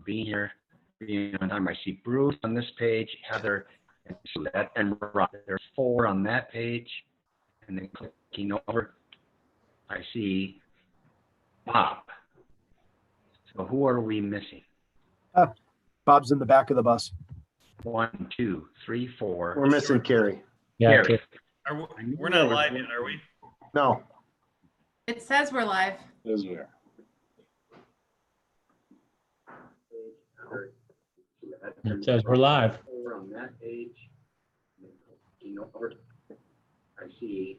being here, being on time. I see Bruce on this page, Heather, and Suzette, and Rob. There's 4 on that page. And then clicking over, I see Bob. So who are we missing? Bob's in the back of the bus. 1, 2, 3, 4. We're missing Carrie. Yeah, Carrie. We're not live yet, are we? No. It says we're live. is there. It says we're live. Over on that page. I see.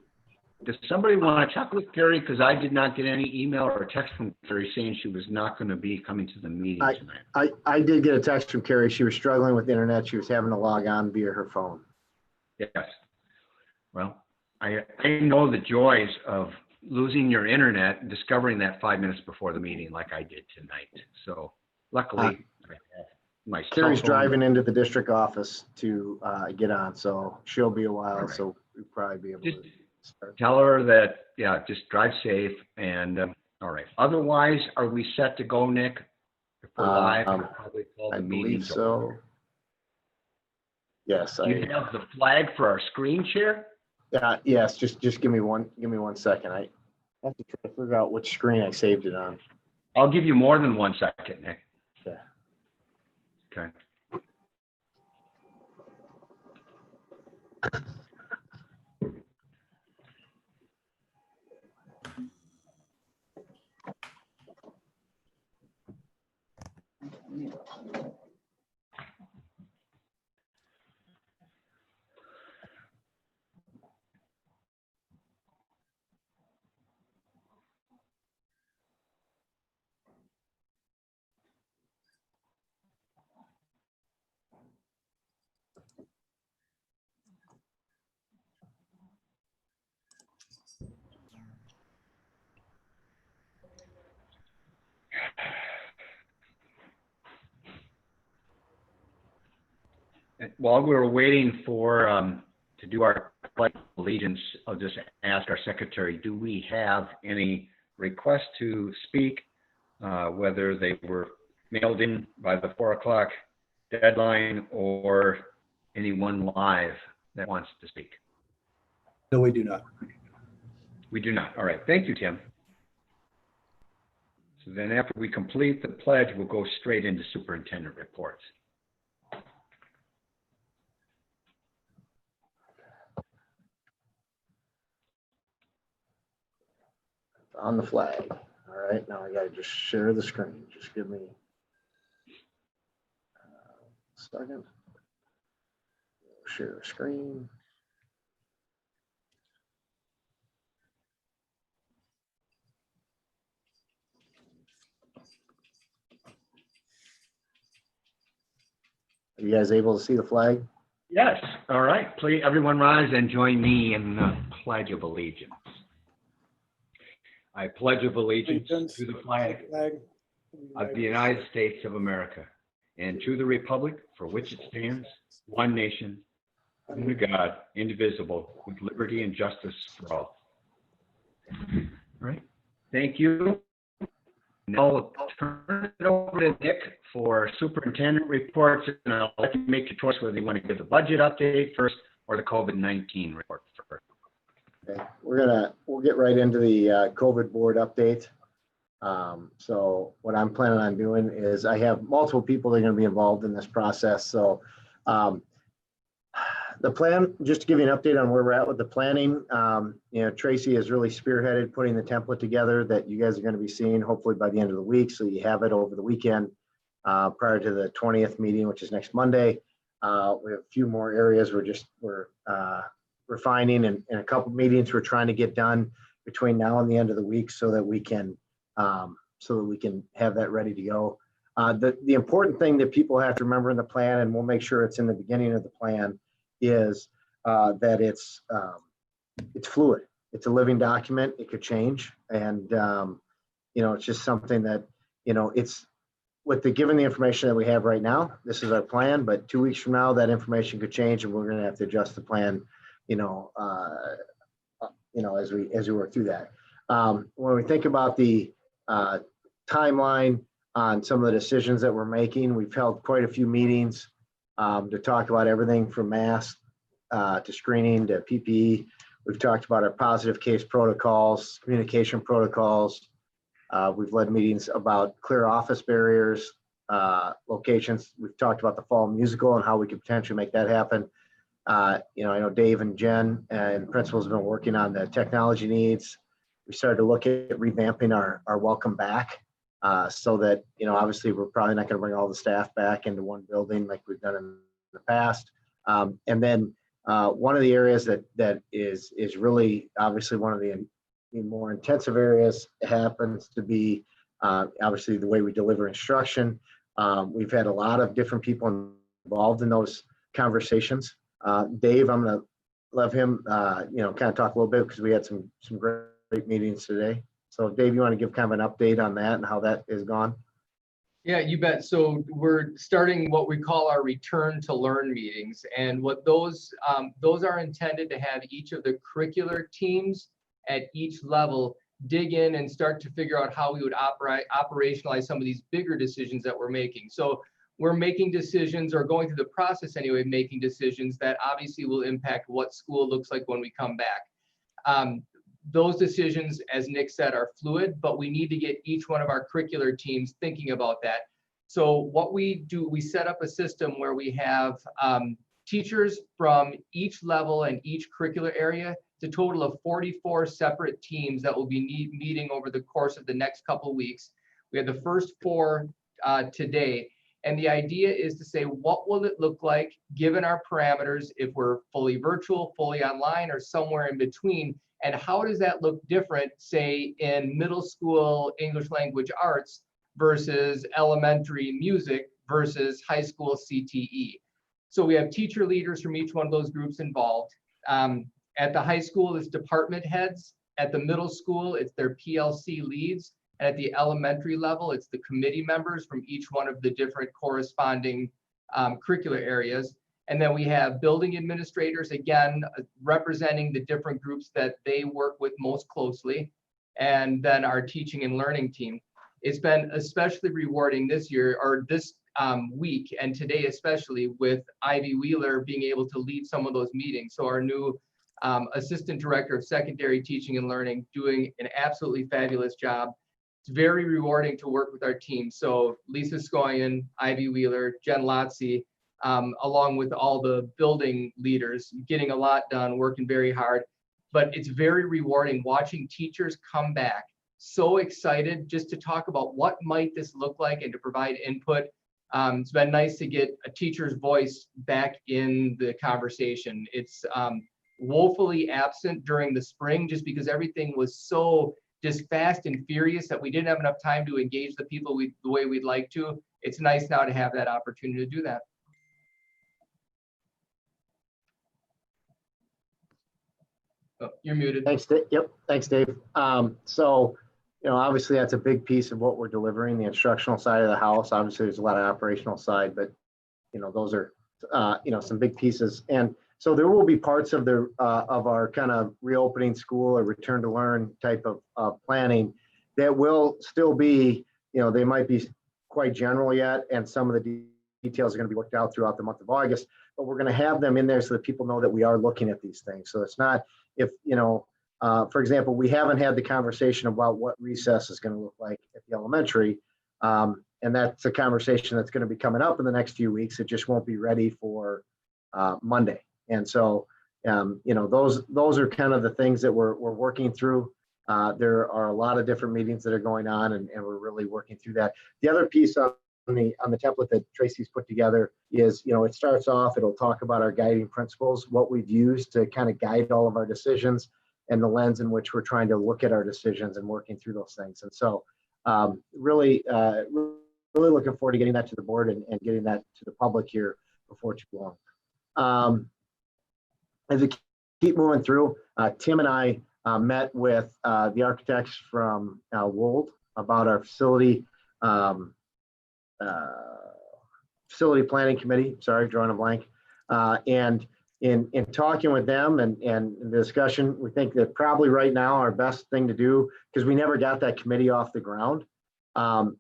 Does somebody want to check with Carrie? Because I did not get any email or text from Carrie saying she was not going to be coming to the meeting tonight. I did get a text from Carrie. She was struggling with the internet. She was having to log on via her phone. Yes. Well, I know the joys of losing your internet and discovering that 5 minutes before the meeting like I did tonight. So luckily, I have my cell Carrie's phone. driving into the district office to get on, so she'll be a while. Right. So we'll probably be able to start. Tell her that, yeah, just drive safe. And all right. Otherwise, are we set to go, Nick? If we're live, we'll probably call the I meeting. believe so. Yes. Do you have the flag for our screen share? Yes. Just give me one second. I have to try to figure out which screen I saved it on. I'll give you more than 1 second, Nick. Yeah. Okay. While we're waiting for to do our pledge of allegiance, I'll just ask our secretary, do we have any requests to speak, whether they were mailed in by the 4 o'clock deadline or anyone live that wants to speak? No, we do not. We do not. All right. Thank you, Tim. So then after we complete the pledge, we'll go straight into superintendent reports. On the flag. All right, now I gotta just share the screen. Just give me a second. Share screen. Are you guys able to see the flag? Yes. All right. Please, everyone rise and join me in the Pledge of Allegiance. I pledge of allegiance to the flag of the United States of America and to the republic for which it stands, one nation, under God, indivisible, with liberty and justice for all. All right. Thank you. Now I'll turn it over to Nick for superintendent reports, and I'll let you make your choice whether you want to give the budget update first or the COVID-19 report first. Okay. We'll get right into the COVID board update. So what I'm planning on doing is I have multiple people that are going to be involved in this process. So the plan, just to give you an update on where we're at with the planning, Tracy has really spearheaded putting the template together that you guys are going to be seeing hopefully by the end of the week. So you have it over the weekend prior to the 20th meeting, which is next Monday. We have a few more areas we're refining and a couple meetings we're trying to get done between now and the end of the week so that we can have that ready to go. The important thing that people have to remember in the plan, and we'll make sure it's in the beginning of the plan, is that it's fluid. It's a living document. It could change, and it's just something that it's given the information that we have right now. This is our plan, but 2 weeks from now, that information could change, and we're going to have to adjust the plan. As we work through that. When we think about the timeline, on some of the decisions that we're making. We've held quite a few meetings to talk about everything from masks to screening to PPE. We've talked about our positive case protocols, communication protocols. We've led meetings about clear office barriers, locations. We've talked about the fall musical and how we could potentially make that happen. I know Dave and Jen and principals have been working on the technology needs. We started to look at revamping our welcome back so that, obviously we're probably not going to bring all the staff back into one building like we've done in the past. And then one of the areas that is really obviously one of the more intensive areas happens to be obviously the way we deliver instruction. We've had a lot of different people involved in those conversations. Dave, I'm going to let him, kind of talk a little bit because we had some great meetings today. So Dave, you want to give kind of an update on that and how that is gone? Yeah, you bet. So we're starting what we call our return to learn meetings. And what those are intended to have each of the curricular teams at each level dig in and start to figure out how we would operationalize some of these bigger decisions that we're making. So we're making decisions, or going through the process anyway, making decisions that obviously will impact what school looks like when we come back. Those decisions, as Nick said, are fluid, but we need to get each one of our curricular teams thinking about that. So what we do, we set up a system where we have teachers from each level and each curricular area. It's a total of 44 separate teams that will be meeting over the course of the next couple of weeks. We have the first 4 today. And the idea is to say, what will it look like given our parameters if we're fully virtual, fully online, or somewhere in between? And how does that look different, say, in middle school English language arts versus elementary music versus high school CTE? So we have teacher leaders from each one of those groups involved. At the high school, it's department heads. At the middle school, it's their PLC leads. And at the elementary level, it's the committee members from each one of the different corresponding curricular areas. And then we have building administrators, again, representing the different groups that they work with most closely. And then our teaching and learning team. It's been especially rewarding this year, or this week, and today especially, with Ivy Wheeler being able to lead some of those meetings. So our new assistant director of secondary teaching and learning, doing an absolutely fabulous job. It's very rewarding to work with our team. So Lisa Scoyen, Ivy Wheeler, Jen Lotzi, along with all the building leaders, getting a lot done, working very hard. But it's very rewarding watching teachers come back so excited just to talk about what might this look like and to provide input. It's been nice to get a teacher's voice back in the conversation. It's woefully absent during the spring just because everything was so just fast and furious that we didn't have enough time to engage the people the way we'd like to. It's nice now to have that opportunity to do that. Oh, you're muted. Thanks, Dave. Yep, thanks, Dave. So, obviously that's a big piece of what we're delivering, the instructional side of the house. Obviously, there's a lot of operational side, but those are some big pieces. And so there will be parts of our kind of reopening school or return to learn type of planning that will still be, they might be quite general yet, and some of the details are going to be worked out throughout the month of August. But we're going to have them in there so that people know that we are looking at these things. So it's not if for example, we haven't had the conversation about what recess is going to look like at the elementary. And that's a conversation that's going to be coming up in the next few weeks. It just won't be ready for Monday. And so, those are kind of the things that we're working through. There are a lot of different meetings that are going on, and we're really working through that. The other piece on the template that Tracy's put together is, it starts off, it'll talk about our guiding principles, what we've used to kind of guide all of our decisions, and the lens in which we're trying to look at our decisions and working through those things. And so really looking forward to getting that to the board and getting that to the public here before too long. As we keep moving through, Tim and I met with the architects from Wold about our facility planning committee, sorry, drawing a blank. And in talking with them and the discussion, we think that probably right now our best thing to do, because we never got that committee off the ground,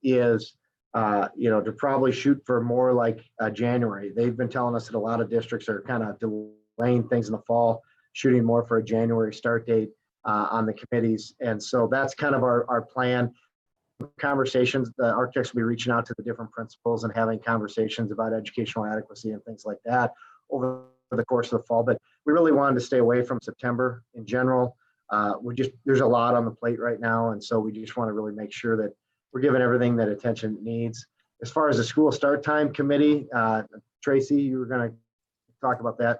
is to probably shoot for more like January. They've been telling us that a lot of districts are kind of delaying things in the fall, shooting more for a January start date on the committees. And so that's kind of our plan. Conversations, the architects will be reaching out to the different principals and having conversations about educational adequacy and things like that over the course of the fall. But we really wanted to stay away from September in general. There's a lot on the plate right now. And so we just want to really make sure that we're giving everything that attention needs. As far as the school start time committee, Tracy, you were going to talk about that.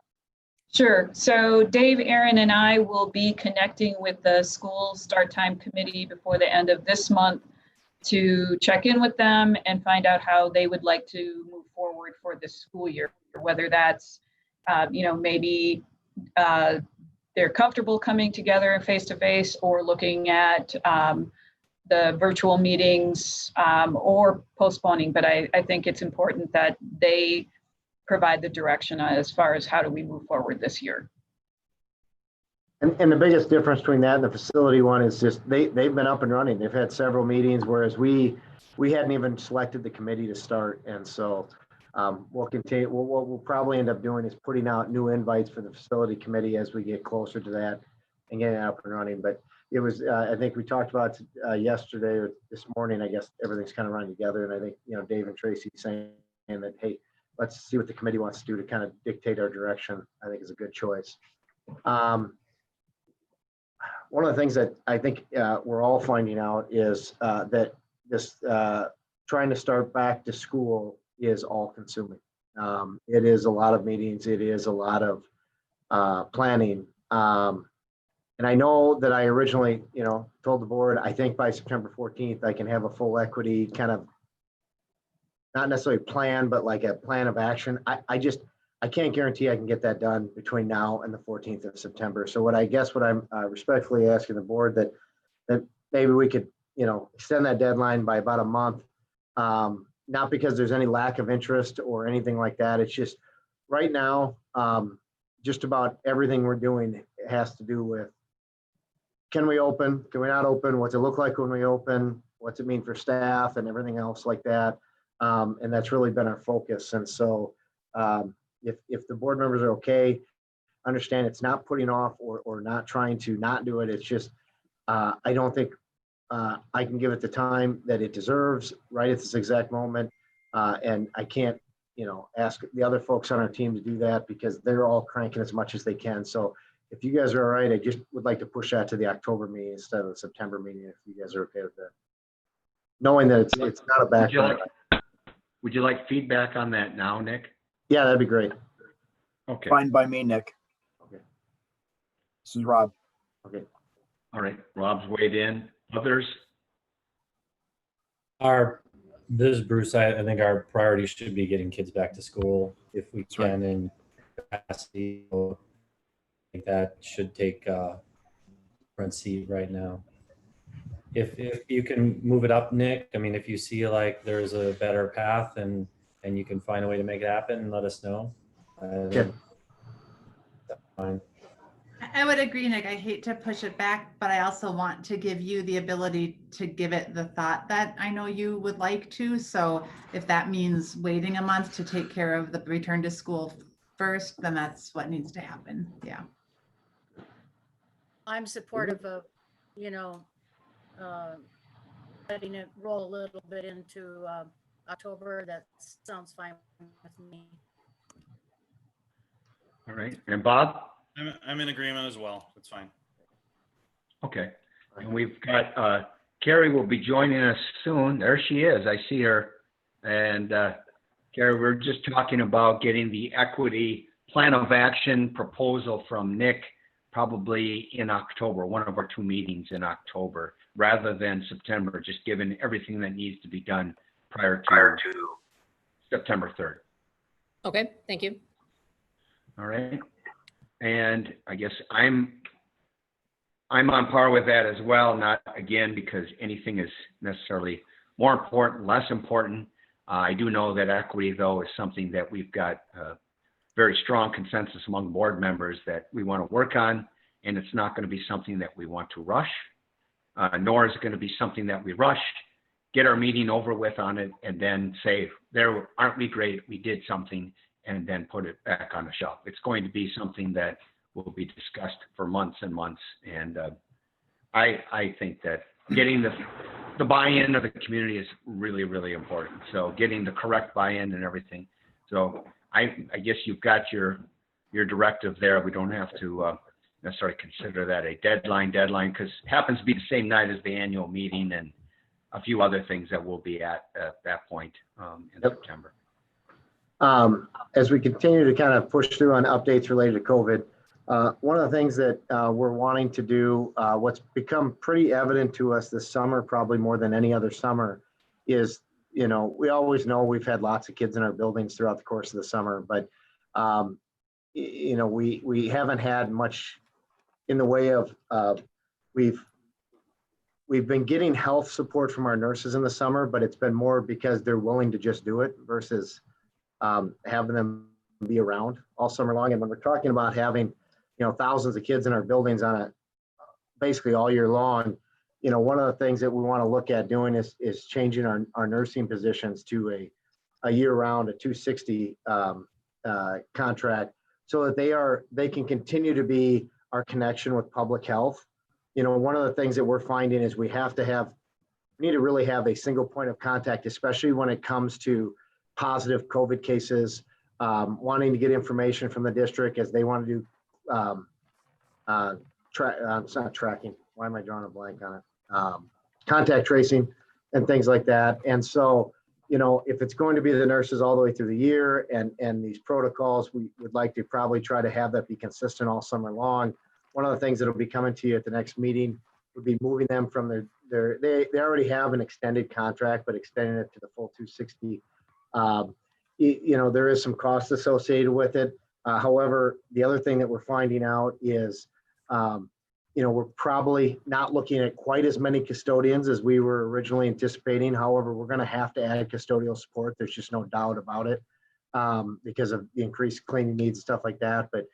Sure. So Dave, Aaron, and I will be connecting with the school start time committee before the end of this month to check in with them and find out how they would like to move forward for this school year, whether that's, maybe they're comfortable coming together face-to-face or looking at the virtual meetings or postponing. But I think it's important that they provide the direction as far as how do we move forward this year. And the biggest difference between that and the facility one is just they've been up and running. They've had several meetings, whereas we hadn't even selected the committee to start. And so we'll continue. What we'll probably end up doing is putting out new invites for the facility committee as we get closer to that and getting it up and running. But it was, I think we talked about yesterday or this morning, I guess everything's kind of running together. And I think, Dave and Tracy saying that, hey, let's see what the committee wants to do to kind of dictate our direction, I think is a good choice. One of the things that I think we're all finding out is that this trying to start back to school is all consuming. It is a lot of meetings. It is a lot of planning. And I know that I originally, told the board, I think by September 14th, I can have a full equity kind of, not necessarily plan, but like a plan of action. I can't guarantee I can get that done between now and the 14th of September. So what I'm respectfully asking the board that maybe we could, extend that deadline by about a month. Not because there's any lack of interest or anything like that. It's just right now, just about everything we're doing has to do with, can we open? Can we not open? What's it look like when we open? What's it mean for staff and everything else like that? And that's really been our focus. And so if the board members are okay, understand it's not putting off or not trying to not do it. It's just, I don't think I can give it the time that it deserves right at this exact moment. And I can't, ask the other folks on our team to do that because they're all cranking as much as they can. So if you guys are all right, I just would like to push that to the October meeting instead of the September meeting, if you guys are okay with that. Knowing that it's not a back. Would you like feedback on that now, Nick? Yeah, that'd be great. Okay. Fine by me, Nick. Okay. This is Rob. Okay. All right. Rob's weighed in. Others? This is Bruce. I think our priority should be getting kids back to school if we That's right. can in capacity. I think that should take front seat right now. If you can move it up, Nick, I mean, if you see like there's a better path and you can find a way to make it happen, let us know. Yeah. That's fine. I would agree, Nick. I hate to push it back, but I also want to give you the ability to give it the thought that I know you would like to. So if that means waiting a month to take care of the return to school first, then that's what needs to happen. Yeah. I'm supportive of, letting it roll a little bit into October. That sounds fine with me. All right. And Bob? I'm in agreement as well. That's fine. Okay. And we've got, Carrie will be joining us soon. There she is. I see her. And Carrie, we're just talking about getting the equity plan of action proposal from Nick probably in October, one of our 2 meetings in October, rather than September, just given everything that needs to be done prior to September 3rd. Okay, thank you. All right. And I guess I'm on par with that as well, not again because anything is necessarily more important, less important. I do know that equity, though, is something that we've got very strong consensus among board members that we want to work on, and it's not going to be something that we want to rush, nor is it going to be something that we rushed. get our meeting over with on it and then say, there, aren't we great? We did something, and then put it back on the shelf. It's going to be something that will be discussed for months and months. And I think that getting the buy-in of the community is really, really important. So getting the correct buy-in and everything. So I guess you've got your directive there. We don't have to necessarily consider that a deadline, because it happens to be the same night as the annual meeting and a few other things that we'll be at that point in September. As we continue to kind of push through on updates related to COVID, one of the things that we're wanting to do, what's become pretty evident to us this summer, probably more than any other summer, is, we always know we've had lots of kids in our buildings throughout the course of the summer, but, we haven't had much in the way of, we've been getting health support from our nurses in the summer, but it's been more because they're willing to just do it versus having them be around all summer long. And when we're talking about having, thousands of kids in our buildings basically all year long, one of the things that we want to look at doing is changing our nursing positions to a year-round, a 260 contract, so that they can continue to be our connection with public health. One of the things that we're finding is we need to really have a single point of contact, especially when it comes to positive COVID cases, wanting to get information from the district as they want to do it's not tracking. Why am I drawing a blank on it? Contact tracing and things like that. And so, if it's going to be the nurses all the way through the year and these protocols, we would like to probably try to have that be consistent all summer long. One of the things that'll be coming to you at the next meeting would be moving them from they already have an extended contract, but extending it to the full 260. There is some cost associated with it. However, the other thing that we're finding out is, we're probably not looking at quite as many custodians as we were originally anticipating. However, we're going to have to add custodial support. There's just no doubt about it, because of the increased cleaning needs and stuff like that. But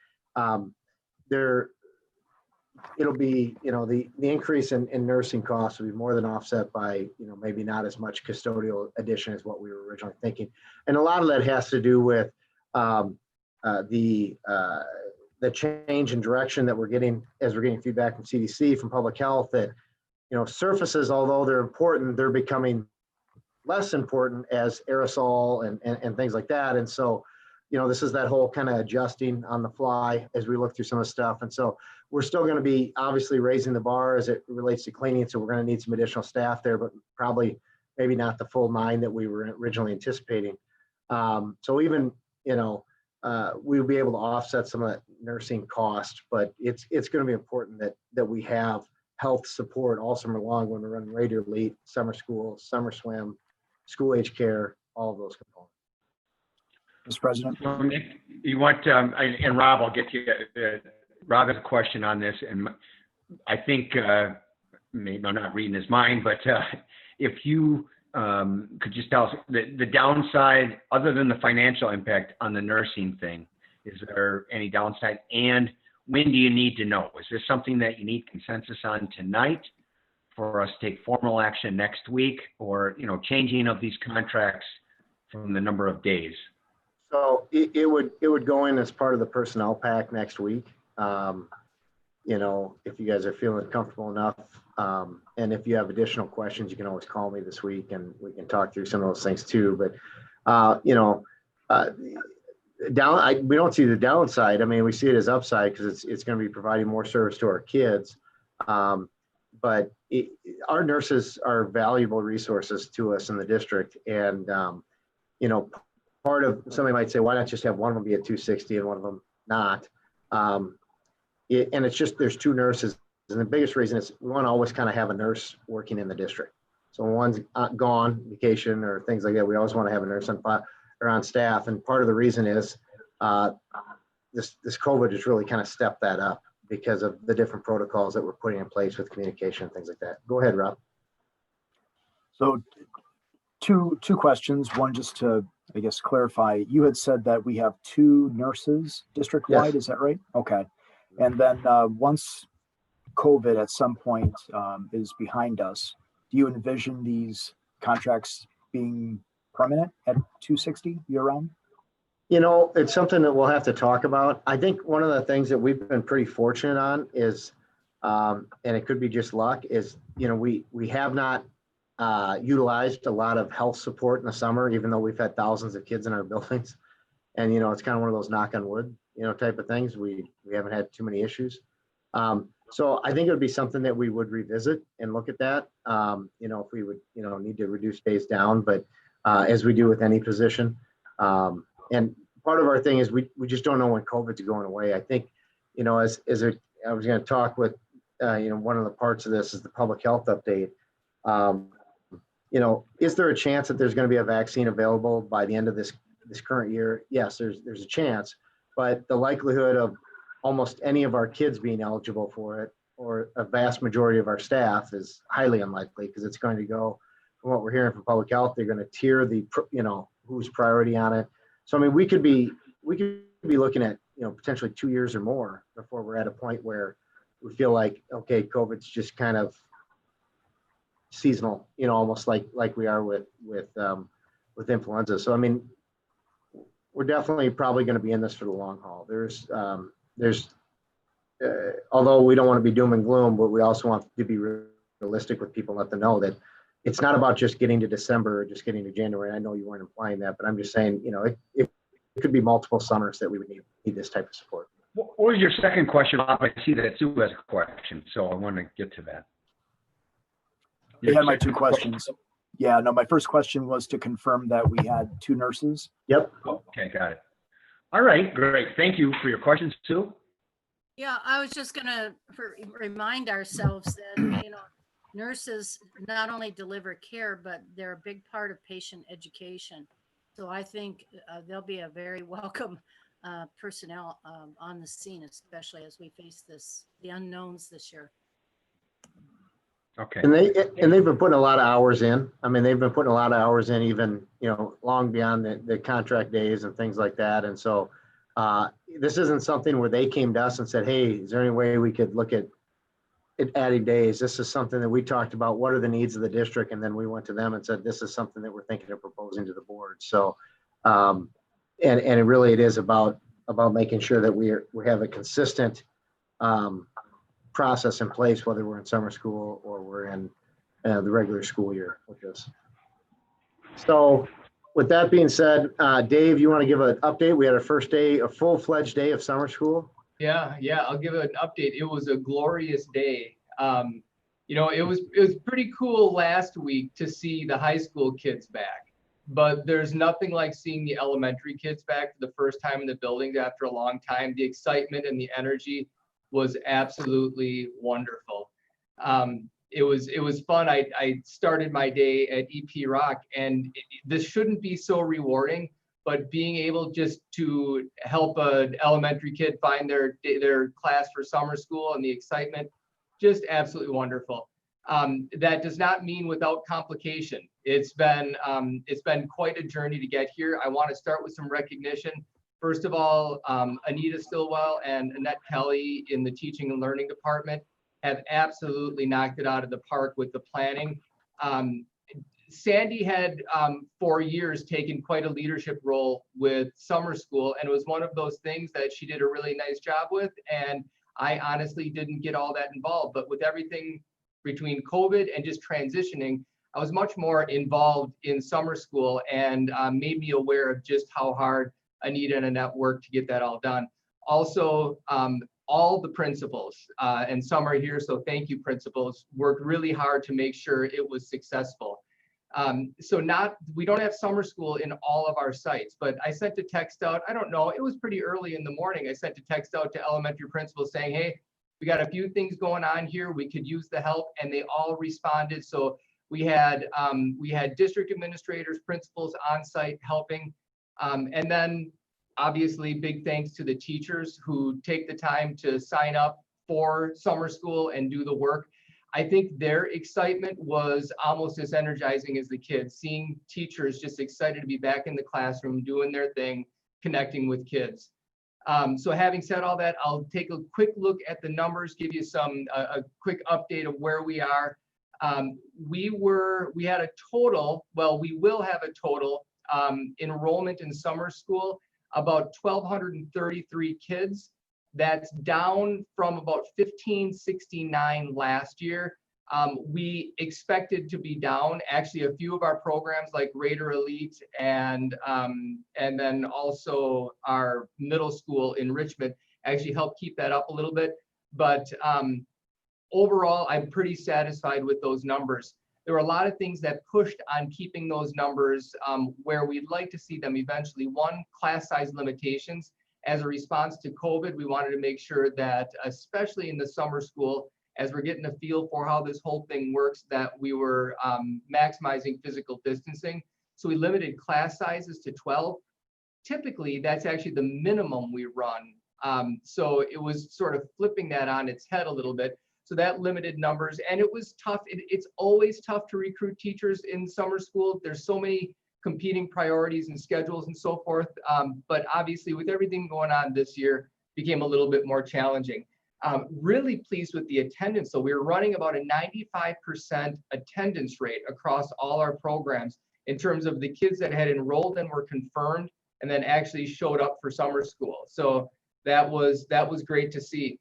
it'll be, the increase in nursing costs will be more than offset by, maybe not as much custodial addition as what we were originally thinking. And a lot of that has to do with the change in direction that we're getting as we're getting feedback from CDC, from public health, that, surfaces, although they're important, they're becoming less important as aerosol and things like that. And so, this is that whole kind of adjusting on the fly as we look through some of the stuff. And so we're still going to be obviously raising the bar as it relates to cleaning. So we're going to need some additional staff there, but probably maybe not the full 9 that we were originally anticipating. So even, we'll be able to offset some of that nursing cost, but it's going to be important that we have health support all summer long when we're running radio elite, summer school, summer swim, school age care, all of those components. Mr. President. So Nick, you want, and Rob, I'll get to you. Rob has a question on this, and I think, maybe I'm not reading his mind, but if you could just tell us the downside, other than the financial impact on the nursing thing, is there any downside? And when do you need to know? Is this something that you need consensus on tonight for us to take formal action next week, or, changing of these contracts from the number of days? So it would go in as part of the personnel pack next week. If you guys are feeling comfortable enough, and if you have additional questions, you can always call me this week and we can talk through some of those things too. But, we don't see the downside. I mean, we see it as upside because it's going to be providing more service to our kids. But our nurses are valuable resources to us in the district. And, part of, somebody might say, why not just have one of them be at 260 and one of them not? And it's just, there's 2 nurses. And the biggest reason is we want to always kind of have a nurse working in the district. So when one's gone, vacation or things like that, we always want to have a nurse on staff. And part of the reason is this COVID has really kind of stepped that up because of the different protocols that we're putting in place with communication and things like that. Go ahead, Rob. So two questions. One, just to, I guess, clarify, you had said that we have 2 nurses district-wide, Yes. Is that right? Okay. And then once COVID at some point is behind us, do you envision these contracts being permanent at 260 year round? You know, it's something that we'll have to talk about. I think one of the things that we've been pretty fortunate on is, and it could be just luck, is, you know, we have not utilized a lot of health support in the summer, even though we've had thousands of kids in our buildings. And, you know, it's kind of one of those knock on wood, you know, type of things. We haven't had too many issues. So I think it would be something that we would revisit and look at that, you know, if we would, you know, need to reduce days down, but as we do with any position. And part of our thing is we just don't know when COVID's going away. I think, you know, I was going to talk with, you know, one of the parts of this is the public health update. You know, is there a chance that there's going to be a vaccine available by the end of this current year? Yes, there's a chance, but the likelihood of almost any of our kids being eligible for it, or a vast majority of our staff, is highly unlikely, because it's going to go, from what we're hearing from public health, they're going to tier the, you know, who's priority on it. So, I mean, we could be looking at, you know, potentially 2 years or more before we're at a point where we feel like, okay, COVID's just kind of seasonal, you know, almost like we are with influenza. So, I mean, we're definitely probably going to be in this for the long haul. Although we don't want to be doom and gloom, but we also want to be realistic with people and let them know that it's not about just getting to December or just getting to January. I know you weren't implying that, but I'm just saying, you know, it could be multiple summers that we would need this type of support. What was your second question, Bob? I see that Sue has a question, so I want to get to that. You had my two questions. Yeah, no, my first question was to confirm that we had 2 nurses. Yep. Okay, got it. All right, great. Thank you for your questions, Sue. Yeah, I was just gonna remind ourselves that, you know, nurses not only deliver care, but they're a big part of patient education. So I think they'll be a very welcome personnel on the scene, especially as we face the unknowns this year. Okay. And they've been putting a lot of hours in. I mean, they've been putting a lot of hours in, even, you know, long beyond the contract days and things like that. And so this isn't something where they came to us and said, hey, is there any way we could look at adding days? This is something that we talked about. What are the needs of the district? And then we went to them and said, this is something that we're thinking of proposing to the board. So, and it is about making sure that we have a consistent process in place, whether we're in summer school or we're in the regular school year with this. So with that being said, Dave, you want to give an update? We had our first day, a full-fledged day of summer school. Yeah, I'll give an update. It was a glorious day. You know, it was pretty cool last week to see the high school kids back, but there's nothing like seeing the elementary kids back for the first time in the building after a long time. The excitement and the energy was absolutely wonderful. It was fun. I started my day at EP Rock, and this shouldn't be so rewarding, but being able just to help an elementary kid find their class for summer school and the excitement, just absolutely wonderful. That does not mean without complication. It's been quite a journey to get here. I want to start with some recognition. First of all, Anita Stillwell and Annette Kelly in the teaching and learning department have absolutely knocked it out of the park with the planning. Sandy had for years taken quite a leadership role with summer school, and it was one of those things that she did a really nice job with, and I honestly didn't get all that involved. But with everything between COVID and just transitioning, I was much more involved in summer school, and made me aware of just how hard Anita and Annette worked to get that all done. Also, all the principals, and some are here, so thank you, principals, worked really hard to make sure it was successful. So we don't have summer school in all of our sites, but I sent a text out, I don't know, it was pretty early in the morning. I sent a text out to elementary principals saying, hey, we got a few things going on here, we could use the help, and they all responded. So we had district administrators, principals on site helping. And then obviously big thanks to the teachers who take the time to sign up for summer school and do the work. I think their excitement was almost as energizing as the kids, seeing teachers just excited to be back in the classroom, doing their thing, connecting with kids. So having said all that, I'll take a quick look at the numbers, give you a quick update of where we are. We had a total, well, we will have a total enrollment in summer school, about 1,233 kids. That's down from about 1,569 last year. We expected to be down. Actually, a few of our programs like Raider Elite and then also our middle school in Richmond actually helped keep that up a little bit. But overall, I'm pretty satisfied with those numbers. There were a lot of things that pushed on keeping those numbers where we'd like to see them eventually. One, class size limitations. As a response to COVID, we wanted to make sure that, especially in the summer school, as we're getting a feel for how this whole thing works, that we were maximizing physical distancing. So we limited class sizes to 12. Typically, that's actually the minimum we run. So it was sort of flipping that on its head a little bit. So that limited numbers, and it was tough. It's always tough to recruit teachers in summer school. There's so many competing priorities and schedules and so forth. But obviously with everything going on this year, became a little bit more challenging. Really pleased with the attendance. So we were running about a 95% attendance rate across all our programs in terms of the kids that had enrolled and were confirmed and then actually showed up for summer school. So that was great to see.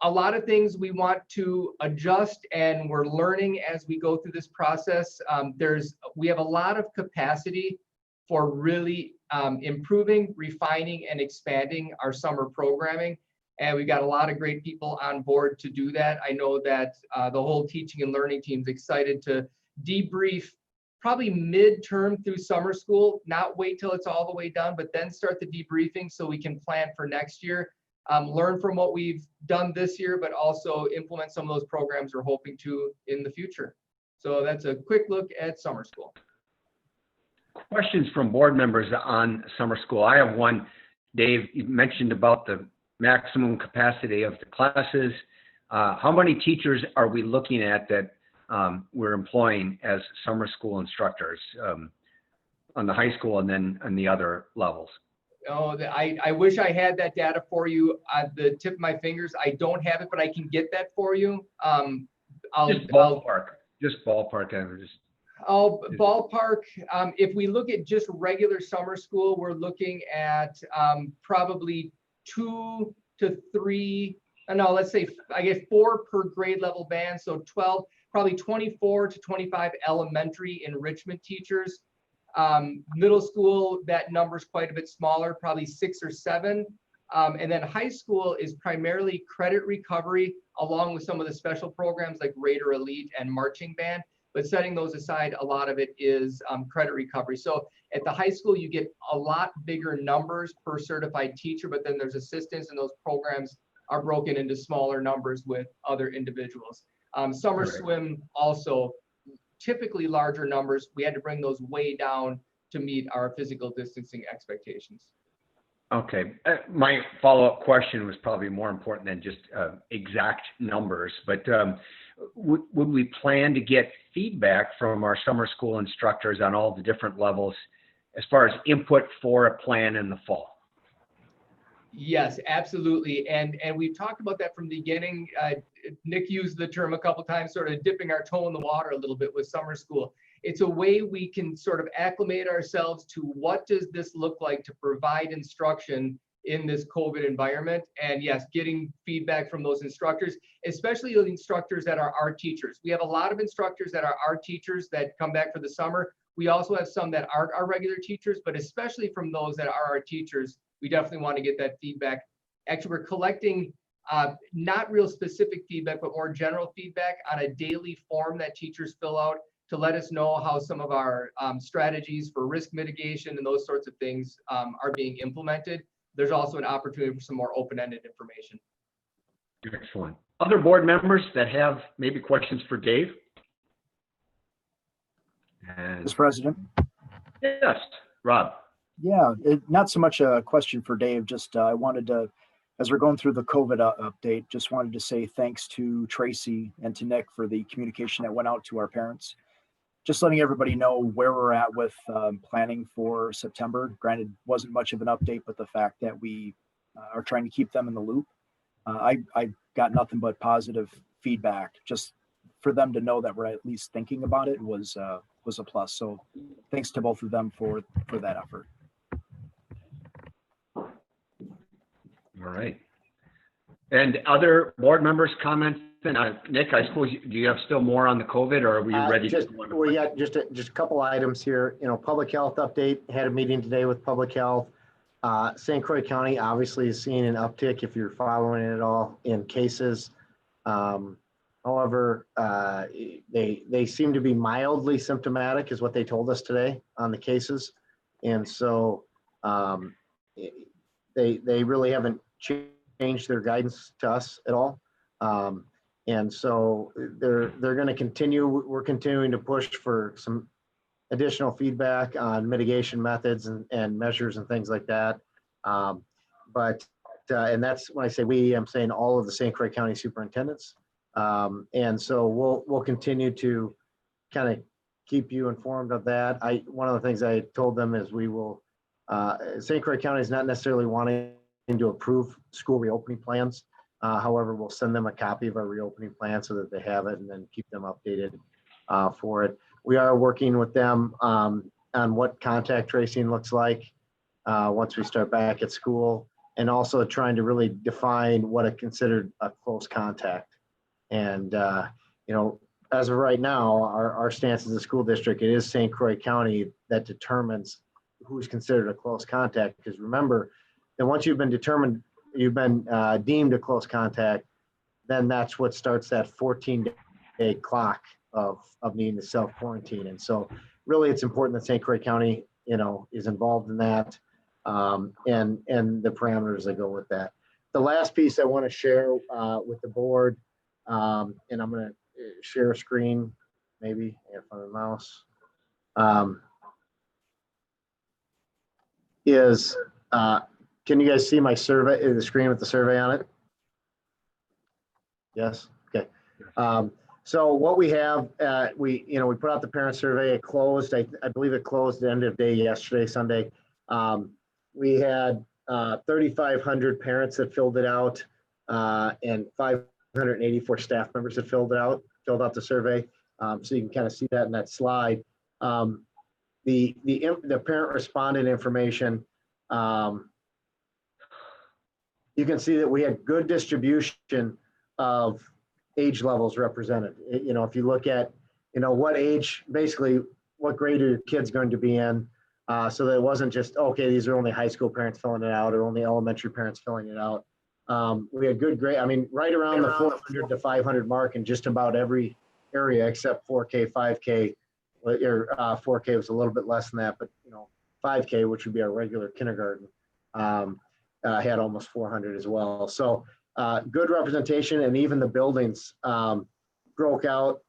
A lot of things we want to adjust, and we're learning as we go through this process. We have a lot of capacity for really improving, refining, and expanding our summer programming. And we've got a lot of great people on board to do that. I know that the whole teaching and learning team is excited to debrief probably midterm through summer school, not wait till it's all the way done, but then start the debriefing so we can plan for next year. Learn from what we've done this year, but also implement some of those programs we're hoping to in the future. So that's a quick look at summer school. Questions from board members on summer school. I have one. Dave, you mentioned about the maximum capacity of the classes. How many teachers are we looking at that we're employing as summer school instructors on the high school and then on the other levels? Oh, I wish I had that data for you at the tip of my fingers. I don't have it, but I can get that for you. Just ballpark. Ballpark. If we look at just regular summer school, we're looking at probably 2 to 3. No, let's say I get 4 per grade level band, so 12. Probably 24 to 25 elementary enrichment teachers. Middle school, that number is quite a bit smaller, probably 6 or 7. And then high school is primarily credit recovery, along with some of the special programs like Raider Elite and marching band. But setting those aside, a lot of it is credit recovery. So at the high school, you get a lot bigger numbers per certified teacher, but then there's assistants, and those programs are broken into smaller numbers with other individuals. Summer swim also typically larger numbers. We had to bring those way down to meet our physical distancing expectations. Okay, my follow-up question was probably more important than just exact numbers, but would we plan to get feedback from our summer school instructors on all the different levels as far as input for a plan in the fall? Yes, absolutely. And we've talked about that from the beginning. Nick used the term a couple of times, sort of dipping our toe in the water a little bit with summer school. It's a way we can sort of acclimate ourselves to what does this look like to provide instruction in this COVID environment. And yes, getting feedback from those instructors, especially the instructors that are our teachers. We have a lot of instructors that are our teachers that come back for the summer. We also have some that aren't our regular teachers, but especially from those that are our teachers, we definitely want to get that feedback. Actually, we're collecting not real specific feedback, but more general feedback on a daily form that teachers fill out to let us know how some of our strategies for risk mitigation and those sorts of things are being implemented. There's also an opportunity for some more open-ended information. Excellent. Other board members that have maybe questions for Dave? Mr. President. Yes, Rob. Yeah, not so much a question for Dave, just I wanted to, as we're going through the COVID update, just wanted to say thanks to Tracy and to Nick for the communication that went out to our parents. Just letting everybody know where we're at with planning for September. Granted, wasn't much of an update, but the fact that we are trying to keep them in the loop. I got nothing but positive feedback just for them to know that we're at least thinking about it was a plus. So thanks to both of them for that effort. All right. And other board members comments? Nick, I suppose, do you have still more on the COVID, or are we ready to go on? We got just a couple items here. Public health update, had a meeting today with public health. St. Croix County obviously is seeing an uptick, if you're following it at all, in cases. However, they seem to be mildly symptomatic is what they told us today on the cases. And so they really haven't changed their guidance to us at all. And so they're going to continue. We're continuing to push for some additional feedback on mitigation methods and measures and things like that. And that's when I say we, I'm saying all of the St. Croix County superintendents. And so we'll continue to kind of keep you informed of that. One of the things I told them is we will, St. Croix County is not necessarily wanting to approve school reopening plans. However, we'll send them a copy of our reopening plan so that they have it and then keep them updated for it. We are working with them on what contact tracing looks like once we start back at school, and also trying to really define what is considered a close contact. And, as of right now, our stance as a school district, it is St. Croix County that determines who's considered a close contact. Because remember that once you've been deemed a close contact, then that's what starts that 14-day clock of needing to self-quarantine. And so really it's important that St. Croix County, is involved in that and the parameters that go with that. The last piece I want to share with the board, and I'm going to share a screen, maybe if on the mouse, can you guys see my survey, the screen with the survey on it? Yes, okay. So what we have, we put out the parent survey. It closed. I believe it closed the end of day yesterday, Sunday. We had 3,500 parents that filled it out, and 584 staff members that filled out the survey. So you can kind of see that in that slide. The parent respondent information. You can see that we had good distribution of age levels represented. If you look at, what age, basically what grade are your kids going to be in, so that it wasn't just, okay, these are only high school parents filling it out or only elementary parents filling it out. We had good grade, right around the 400 to 500 mark in just about every area except 4K, 5K, or 4K was a little bit less than that, but 5K, which would be our regular kindergarten, had almost 400 as well. So good representation, and even the buildings broke out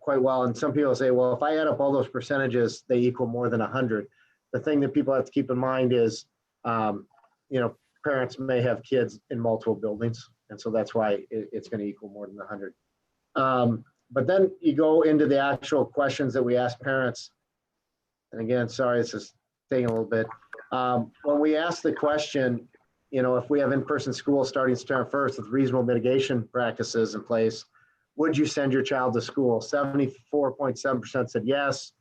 quite well. And some people say, well, if I add up all those percentages, they equal more than 100. The thing that people have to keep in mind is, parents may have kids in multiple buildings. And so that's why it's going to equal more than 100. But then you go into the actual questions that we ask parents. And again, sorry, this is taking a little bit. When we ask the question, if we have in-person school starting September 1st with reasonable mitigation practices in place, would you send your child to school? 74.7% said yes,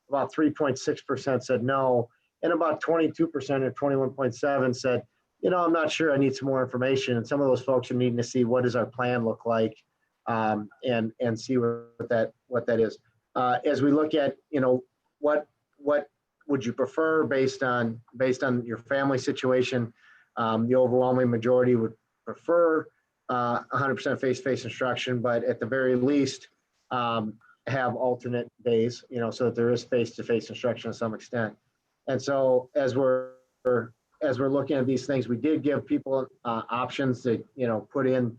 about 3.6% said no, and about 22% or 21.7% said, I'm not sure, I need some more information. And some of those folks are needing to see what does our plan look like, and see what that is. As we look at, what would you prefer based on your family situation? The overwhelming majority would prefer 100% face-to-face instruction, but at the very least, have alternate days, so that there is face-to-face instruction to some extent. And so as we're looking at these things, we did give people options to, put in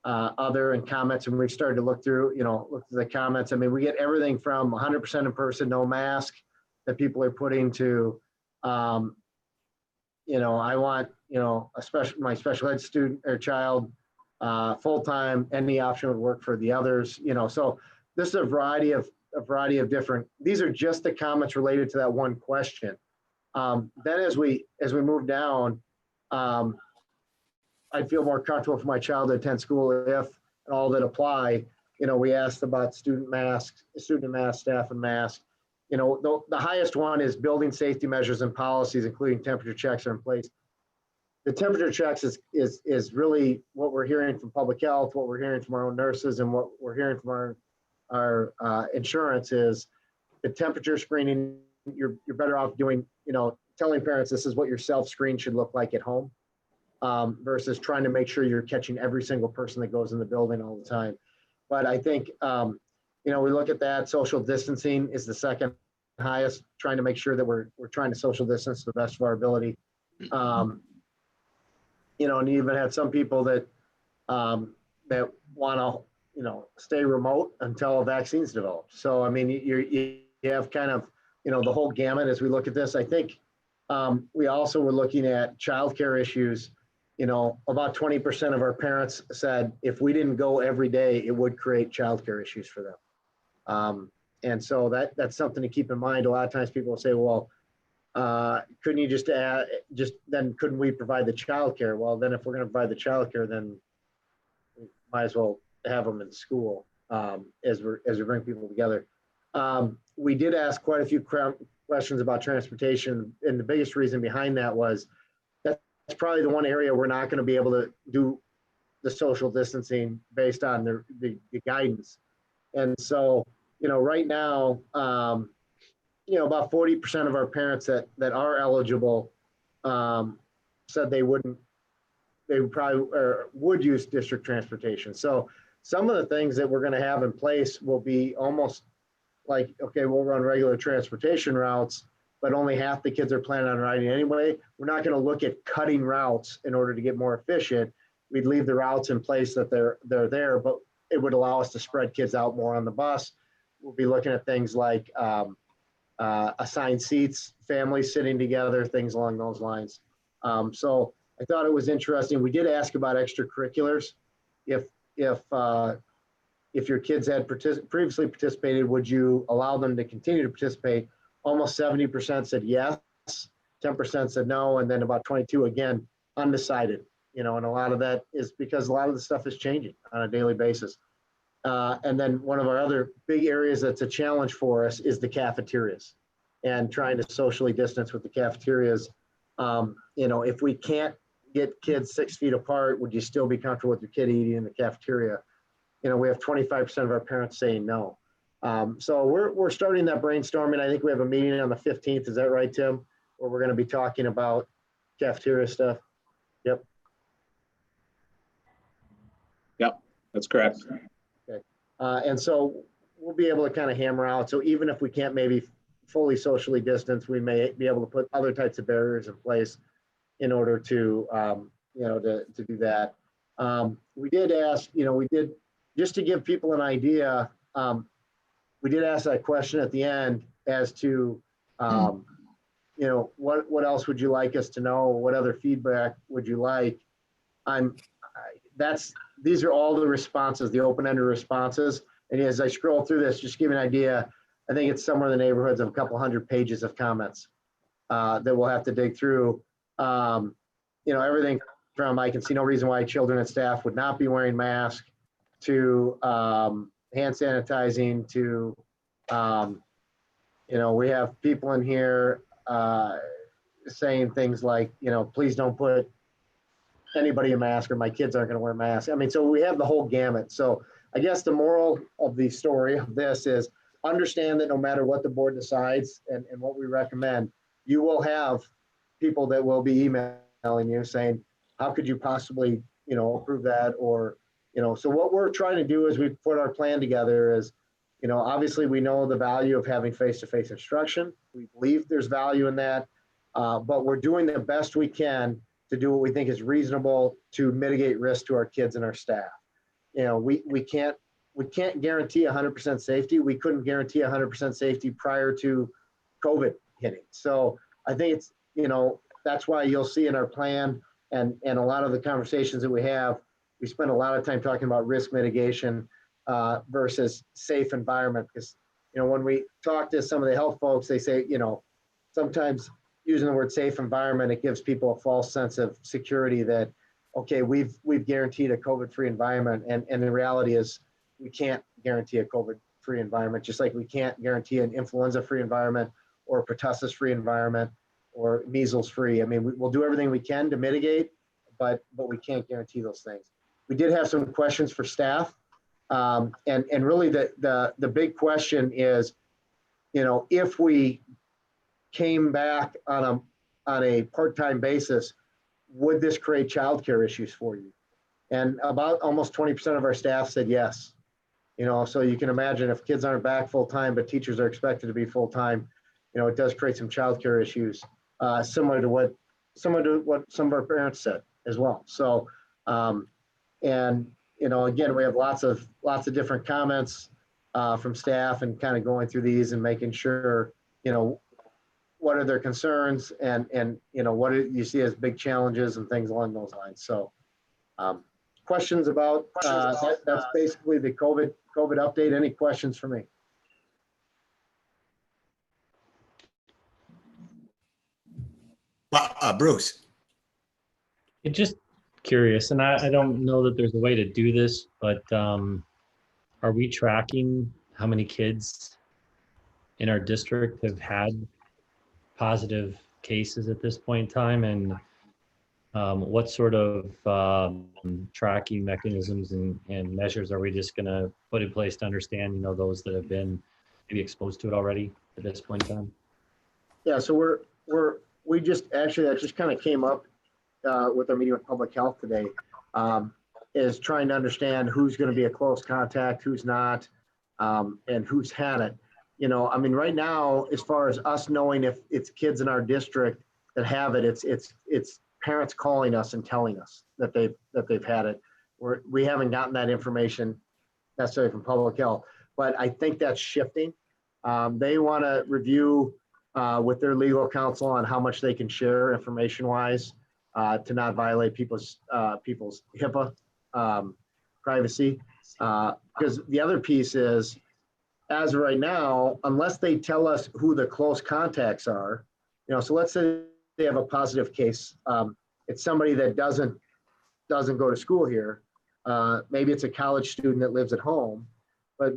other and comments, and we started to look through the comments. We get everything from 100% in person, no mask, that people are putting to, I want, my special ed student or child full-time, any option would work for the others, so this is a variety of different, these are just the comments related to that one question. Then as we move down, I'd feel more comfortable for my child to attend school if, and all that apply, we asked about student masks, student mask, staff and mask. The highest one is building safety measures and policies, including temperature checks, are in place. The temperature checks is really what we're hearing from public health, what we're hearing from our own nurses, and what we're hearing from our insurance is the temperature screening. You're better off doing, telling parents this is what your self-screen should look like at home, versus trying to make sure you're catching every single person that goes in the building all the time. But I think, we look at that. Social distancing is the second highest, trying to make sure that we're trying to social distance to the best of our ability. And you even had some people that want to, stay remote until a vaccine's developed. So, I mean, you have kind of, the whole gamut as we look at this. I think we also were looking at childcare issues. About 20% of our parents said if we didn't go every day, it would create childcare issues for them. And so that's something to keep in mind. A lot of times people will say, well, couldn't you just then couldn't we provide the childcare? Well, then if we're going to provide the childcare, then we might as well have them in school as we bring people together. We did ask quite a few questions about transportation, and the biggest reason behind that was that's probably the one area we're not going to be able to do the social distancing based on the guidance. And so, right now, about 40% of our parents that are eligible said they would use district transportation. So some of the things that we're going to have in place will be almost like, okay, we'll run regular transportation routes, but only half the kids are planning on riding anyway. We're not going to look at cutting routes in order to get more efficient. We'd leave the routes in place that they're there, but it would allow us to spread kids out more on the bus. We'll be looking at things like assigned seats, families sitting together, things along those lines. So I thought it was interesting. We did ask about extracurriculars. If your kids had previously participated, would you allow them to continue to participate? Almost 70% said yes, 10% said no, and then about 22 again undecided. And a lot of that is because a lot of the stuff is changing on a daily basis. And then one of our other big areas that's a challenge for us is the cafeterias and trying to socially distance with the cafeterias. If we can't get kids 6 feet apart, would you still be comfortable with your kid eating in the cafeteria? We have 25% of our parents saying no. So we're starting that brainstorming. I think we have a meeting on the 15th. Is that right, Tim? Where we're going to be talking about cafeteria stuff. Yep. Yep, that's correct. Okay. And so we'll be able to kind of hammer out. So even if we can't maybe fully socially distance, we may be able to put other types of barriers in place in order to, to do that. We did ask, just to give people an idea, we did ask that question at the end as to, what else would you like us to know? What other feedback would you like? These are all the responses, the open-ended responses. And as I scroll through this, just to give you an idea, I think it's somewhere in the neighborhoods of a couple hundred pages of comments that we'll have to dig through. Everything from I can see no reason why children and staff would not be wearing masks to hand sanitizing to, we have people in here saying things like, please don't put anybody a mask or my kids aren't going to wear masks. I mean, so we have the whole gamut. So I guess the moral of the story of this is understand that no matter what the board decides and what we recommend, you will have people that will be emailing you saying, how could you possibly, approve that? Or, so what we're trying to do as we put our plan together is, obviously we know the value of having face-to-face instruction. We believe there's value in that, but we're doing the best we can to do what we think is reasonable to mitigate risk to our kids and our staff. We can't guarantee 100% safety. We couldn't guarantee 100% safety prior to COVID hitting. So I think it's, that's why you'll see in our plan and a lot of the conversations that we have, we spend a lot of time talking about risk mitigation versus safe environment. Because, when we talk to some of the health folks, they say, sometimes using the word safe environment, it gives people a false sense of security that, okay, we've guaranteed a COVID-free environment. And the reality is, we can't guarantee a COVID-free environment, just like we can't guarantee an influenza-free environment or a pertussis-free environment or measles-free. I mean, we'll do everything we can to mitigate, but we can't guarantee those things. We did have some questions for staff. And really the big question is, you know, if we came back on a part-time basis, would this create childcare issues for you? And about almost 20% of our staff said yes. You know, so you can imagine if kids aren't back full-time, but teachers are expected to be full-time, you know, it does create some childcare issues, similar to what some of our parents said as well. So, and, you know, again, we have lots of different comments from staff and kind of going through these and making sure, you know, what are their concerns and you know, what do you see as big challenges and things along those lines. So questions about, that's basically the COVID update. Any questions for me? Bruce. Just curious, and I don't know that there's a way to do this, but are we tracking how many kids in our district have had positive cases at this point in time, and what sort of tracking mechanisms and measures are we just going to put in place to understand, you know, those that have been maybe exposed to it already at this point in time? Yeah, so we just actually, that just kind of came up with our meeting with public health today, is trying to understand who's going to be a close contact, who's not, and who's had it. You know, I mean, right now, as far as us knowing if it's kids in our district that have it, it's parents calling us and telling us that they've had it. We haven't gotten that information necessarily from public health, but I think that's shifting. They want to review with their legal counsel on how much they can share information-wise to not violate people's HIPAA privacy. Because the other piece is, as of right now, unless they tell us who the close contacts are, you know, so let's say they have a positive case. It's somebody that doesn't go to school here. Maybe it's a college student that lives at home, but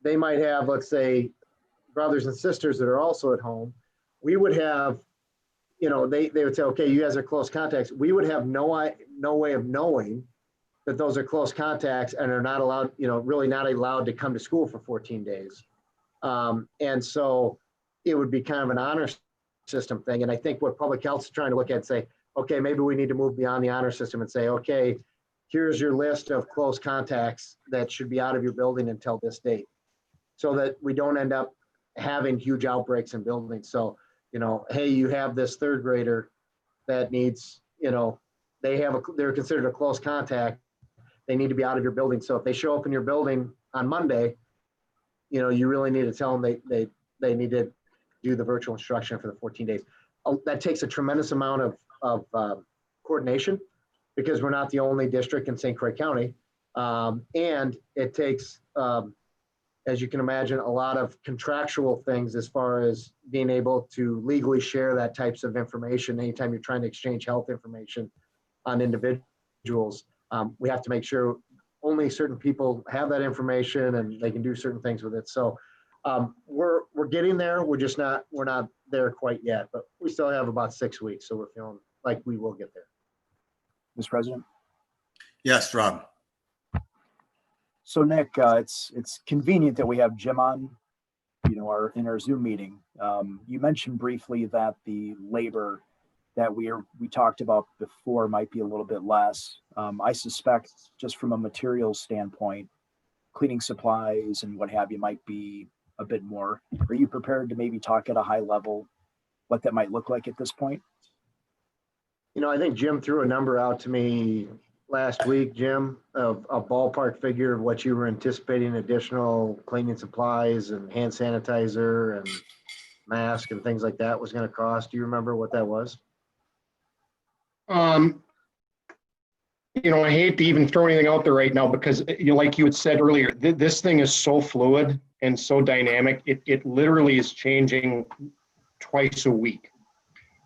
they might have, let's say, brothers and sisters that are also at home. We would have, you know, they would say, okay, you guys are close contacts. We would have no way of knowing that those are close contacts and are not allowed, you know, really not allowed to come to school for 14 days. And so it would be kind of an honor system thing. And I think what public health is trying to look at and say, okay, maybe we need to move beyond the honor system and say, okay, here's your list of close contacts that should be out of your building until this date, so that we don't end up having huge outbreaks in buildings. So, you know, hey, you have this third grader that needs, you know, they're considered a close contact. They need to be out of your building. So if they show up in your building on Monday, you know, you really need to tell them they need to do the virtual instruction for the 14 days. That takes a tremendous amount of coordination, because we're not the only district in St. Croix County. And it takes, as you can imagine, a lot of contractual things as far as being able to legally share that types of information. Anytime you're trying to exchange health information on individuals, we have to make sure only certain people have that information and they can do certain things with it. So we're getting there. We're not there quite yet, but we still have about 6 weeks. So we're feeling like we will get there. Mr. President? Yes, Rob. So Nick, it's convenient that we have Jim on, you know, in our Zoom meeting. You mentioned briefly that the labor that we talked about before might be a little bit less. I suspect, just from a materials standpoint, cleaning supplies and what have you might be a bit more. Are you prepared to maybe talk at a high level what that might look like at this point? You know, I think Jim threw a number out to me last week, Jim, of a ballpark figure of what you were anticipating additional cleaning supplies and hand sanitizer and mask and things like that was going to cost. Do you remember what that was? You know, I hate to even throw anything out there right now because, you know, like you had said earlier, this thing is so fluid and so dynamic. It literally is changing twice a week.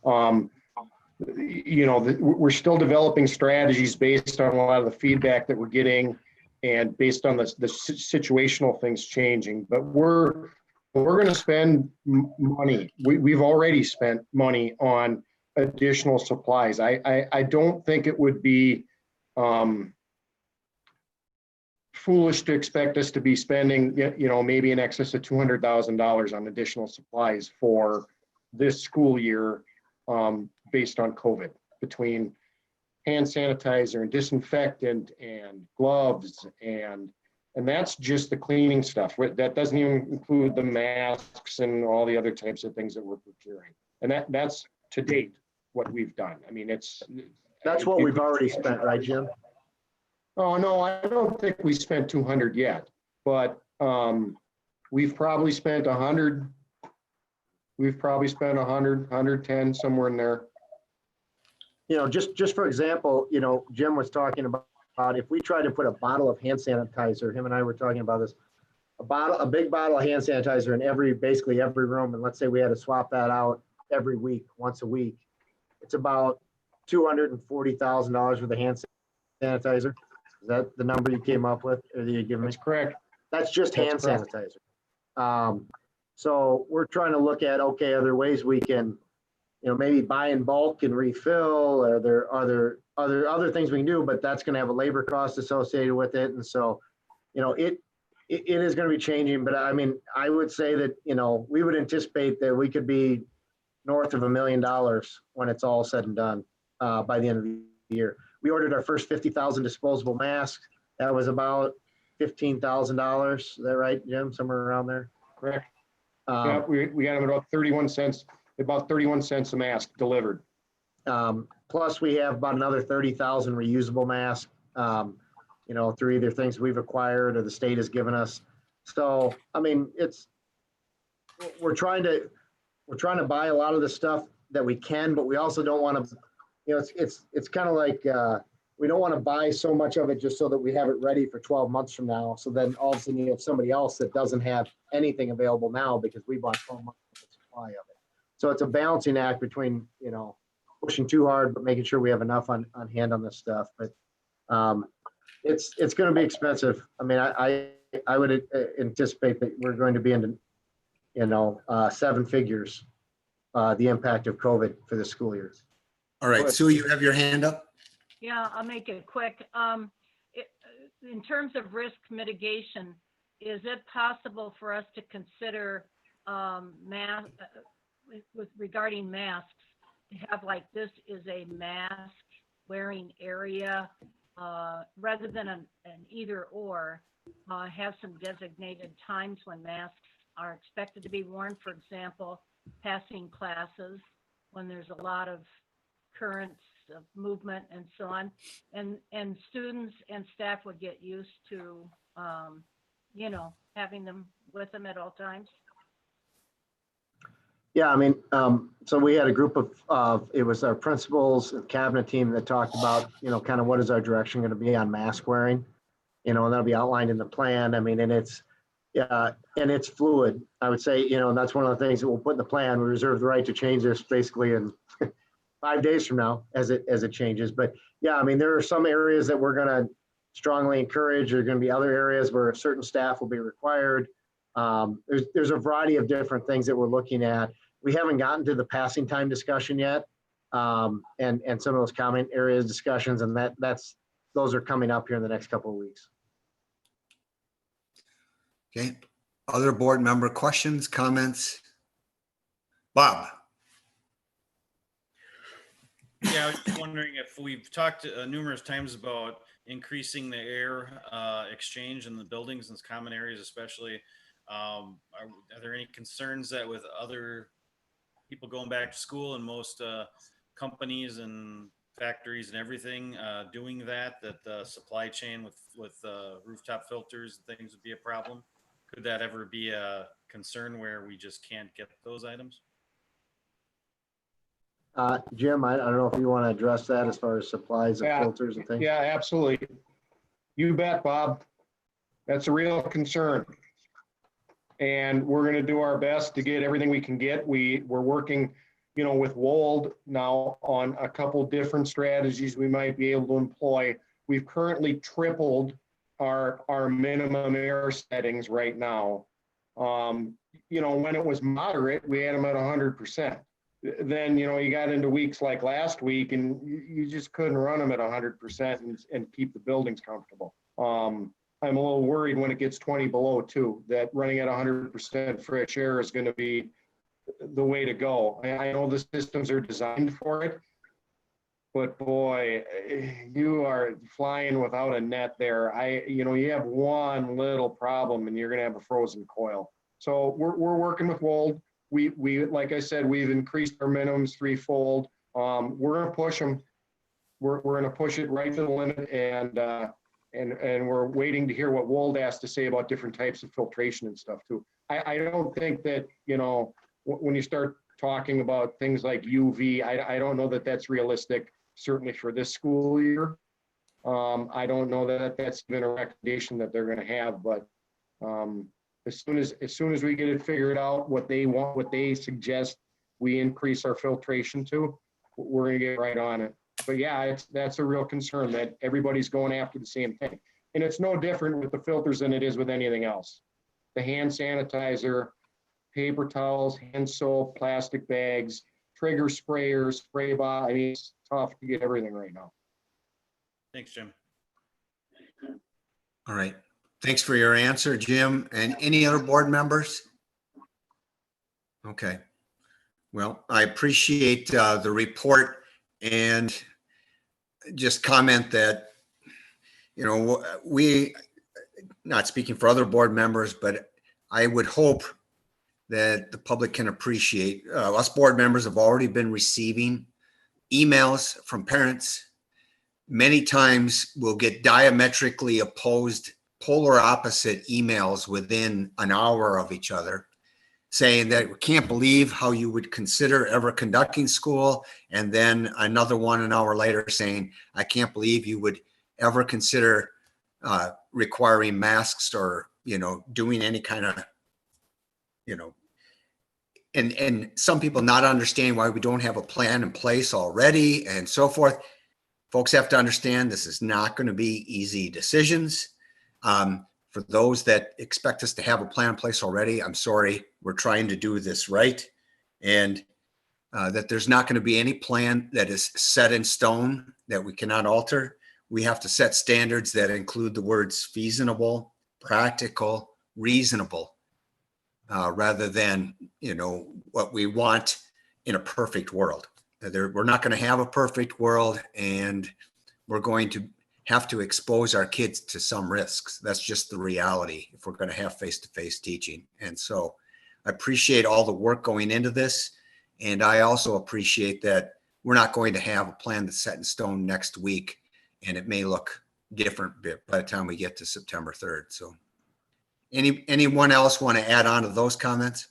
You know, we're still developing strategies based on a lot of the feedback that we're getting and based on the situational things changing, but we're going to spend money. We've already spent money on additional supplies. I don't think it would be foolish to expect us to be spending, maybe in excess of $200,000 on additional supplies for this school year, based on COVID, between hand sanitizer and disinfectant and gloves and that's just the cleaning stuff. That doesn't even include the masks and all the other types of things that we're procuring. And that's to date what we've done. I mean, that's what we've already spent, right, Jim? Oh, no, I don't think we spent 200 yet, but we've probably spent 100. We've probably spent 100, 110, somewhere in there. Just for example, Jim was talking about if we tried to put a bottle of hand sanitizer, him and I were talking about this, a big bottle of hand sanitizer in basically every room, and let's say we had to swap that out every week, once a week, it's about $240,000 worth of hand sanitizer. Is that the number you came up with, or you give me? That's correct. That's just hand sanitizer. So we're trying to look at, okay, are there ways we can, maybe buy in bulk and refill? Are there other things we can do? But that's going to have a labor cost associated with it, and so, it is going to be changing. But I mean, I would say that we would anticipate that we could be north of $1 million when it's all said and done by the end of the year. We ordered our first 50,000 disposable masks. That was about $15,000. Is that right, Jim? Somewhere around there. Correct. Yeah, we got them about 31 cents. About 31 cents a mask delivered. Plus, we have about another 30,000 reusable masks, through either things we've acquired or the state has given us. So, I mean, we're trying to buy a lot of the stuff that we can, but we also don't want to, it's kind of like we don't want to buy so much of it just so that we have it ready for 12 months from now. So then all of a sudden you have somebody else that doesn't have anything available now because we bought 12 months of supply of it. So it's a balancing act between, pushing too hard, but making sure we have enough on hand on this stuff. But it's going to be expensive. I mean, I would anticipate that we're going to be into, seven figures, the impact of COVID for the school year. All right, Sue, you have your hand up? Yeah, I'll make it quick. In terms of risk mitigation, is it possible for us to consider regarding masks, to have like this is a mask wearing area rather than an either or, have some designated times when masks are expected to be worn, for example, passing classes when there's a lot of currents of movement and so on, and students and staff would get used to having them with them at all times. Yeah, I mean, so we had a group of it was our principals and cabinet team that talked about, kind of what is our direction going to be on mask wearing, and that'll be outlined in the plan. I mean, and it's fluid. I would say, and that's one of the things that we'll put in the plan. We reserve the right to change this basically in 5 days from now as it changes. But yeah, I mean, there are some areas that we're going to strongly encourage. There are going to be other areas where certain staff will be required. There's a variety of different things that we're looking at. We haven't gotten to the passing time discussion yet, and some of those common areas discussions, and those are coming up here in the next couple of weeks. Okay. Other board member questions, comments? Bob. Yeah, I was just wondering if we've talked numerous times about increasing the air exchange in the buildings and common areas, especially. Are there any concerns that with other people going back to school and most companies and factories and everything doing that the supply chain with rooftop filters and things would be a problem? Could that ever be a concern where we just can't get those items? Jim, I don't know if you want to address that as far as supplies of filters and things. Yeah, absolutely. You bet, Bob. That's a real concern. And we're going to do our best to get everything we can get. We're working, with Wold now on a couple different strategies we might be able to employ. We've currently tripled our minimum air settings right now. You know, when it was moderate, we had them at 100%. Then, you know, you got into weeks like last week and you just couldn't run them at 100% and keep the buildings comfortable. I'm a little worried when it gets 20 below too, that running at 100% fresh air is going to be the way to go. I know the systems are designed for it, but boy, you are flying without a net there. You know, you have one little problem and you're going to have a frozen coil. So we're working with Wold. We like I said, we've increased our minimums threefold. We're going to push them. We're going to push it right to the limit, and we're waiting to hear what Wold has to say about different types of filtration and stuff too. I don't think that, you know, when you start talking about things like UV, I don't know that that's realistic, certainly for this school year. I don't know that that's been a recommendation that they're going to have, but as soon as we get it figured out, what they want, what they suggest we increase our filtration to, we're going to get right on it. But yeah, that's a real concern that everybody's going after the same thing. And it's no different with the filters than it is with anything else. The hand sanitizer, paper towels, hand soap, plastic bags, trigger sprayers, spray bottle. I mean, it's tough to get everything right now. Thanks, Jim. All right. Thanks for your answer, Jim. And any other board members? Okay. Well, I appreciate the report, and just comment that, you know, we, not speaking for other board members, but I would hope that the public can appreciate, us board members have already been receiving emails from parents. Many times we'll get diametrically opposed, polar opposite emails within an hour of each other, saying that we can't believe how you would consider ever conducting school. And then another one an hour later saying, I can't believe you would ever consider requiring masks or, you know, doing any kind of, you know, and some people not understanding why we don't have a plan in place already and so forth. Folks have to understand this is not going to be easy decisions. For those that expect us to have a plan in place already, I'm sorry, we're trying to do this right. And that there's not going to be any plan that is set in stone that we cannot alter. We have to set standards that include the words feasible, practical, reasonable, rather than, you know, what we want in a perfect world. We're not going to have a perfect world, and we're going to have to expose our kids to some risks. That's just the reality if we're going to have face-to-face teaching. And so I appreciate all the work going into this. And I also appreciate that we're not going to have a plan that's set in stone next week, and it may look different by the time we get to September 3rd. So anyone else want to add on to those comments?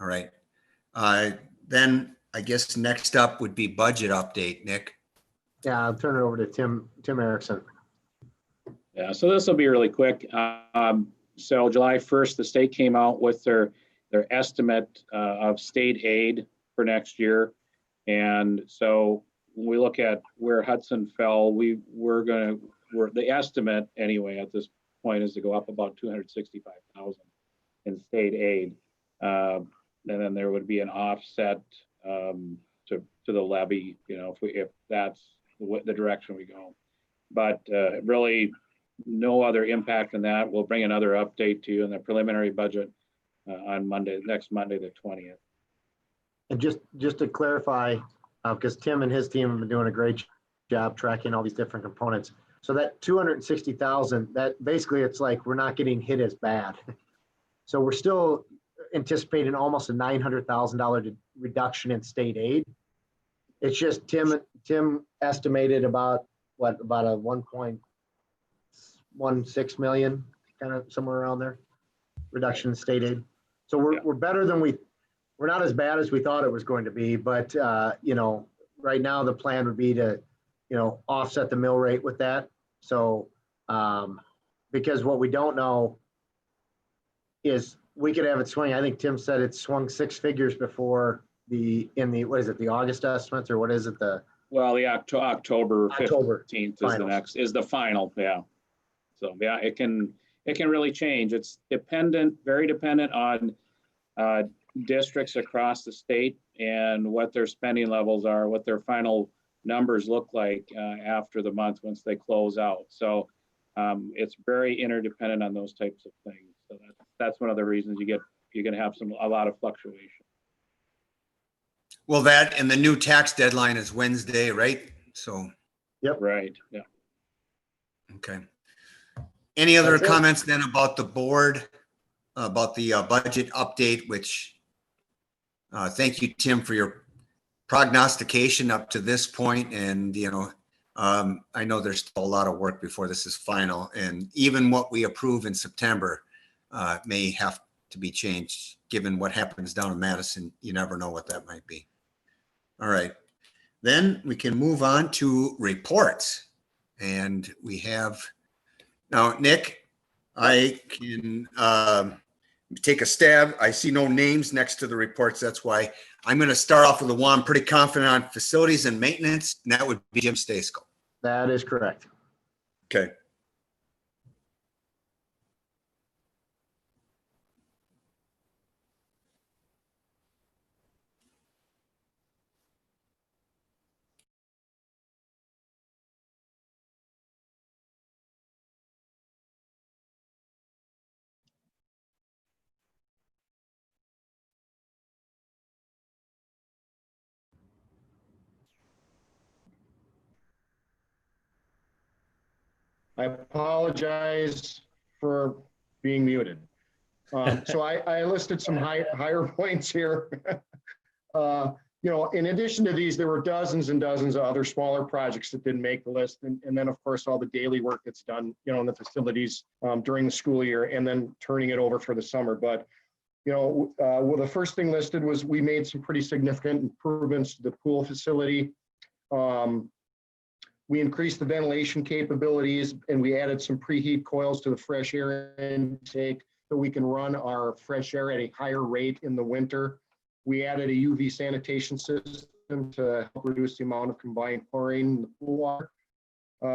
All right. Then I guess next up would be budget update, Nick. Yeah, I'll turn it over to Tim Erickson. Yeah, so this will be really quick. So July 1st, the state came out with their estimate of state aid for next year. And so when we look at where Hudson fell, the estimate anyway at this point is to go up about $265,000 in state aid. And then there would be an offset to the levy, you know, if that's the direction we go. But really no other impact than that. We'll bring another update to you in the preliminary budget on next Monday, the 20th. And just to clarify, because Tim and his team have been doing a great job tracking all these different components. So that 260,000, that basically it's like we're not getting hit as bad. So we're still anticipating almost a $900,000 reduction in state aid. It's just Tim estimated about a 1.16 million, kind of somewhere around there, reduction in state aid. So we're better than we're not as bad as we thought it was going to be, but you know, right now the plan would be to, you know, offset the mill rate with that. So because what we don't know is we could have it swing. I think Tim said it swung 6 figures before the August estimates, or what is it? Well, the October October 15th is the finals. next, is the final, yeah. So, yeah, it can really change. It's very dependent on districts across the state and what their spending levels are, what their final numbers look like after the month once they close out. So it's very interdependent on those types of things. So that's one of the reasons you're going to have a lot of fluctuation. Well, that and the new tax deadline is Wednesday, right? So. Yep. Right. Yeah. Okay. Any other That's it. comments then about the board, about the budget update, which thank you, Tim, for your prognostication up to this point. And, I know there's still a lot of work before this is final. And even what we approve in September may have to be changed given what happens down in Madison. You never know what that might be. All right. Then we can move on to reports. And we have, now, Nick, I can take a stab. I see no names next to the reports. That's why I'm going to start off with the one I'm pretty confident on, facilities and maintenance, and that would be Jim Stasko. That is correct. Okay. I apologize for being muted. So I listed some higher points here. In addition to these, there were dozens and dozens of other smaller projects that didn't make the list. And then, of course, all the daily work that's done, in the facilities during the school year and then turning it over for the summer. But, well, the first thing listed was we made some pretty significant improvements to the pool facility. We increased the ventilation capabilities and we added some preheat coils to the fresh air intake so we can run our fresh air at a higher rate in the winter. We added a UV sanitation system to help reduce the amount of combined chlorine in the pool water.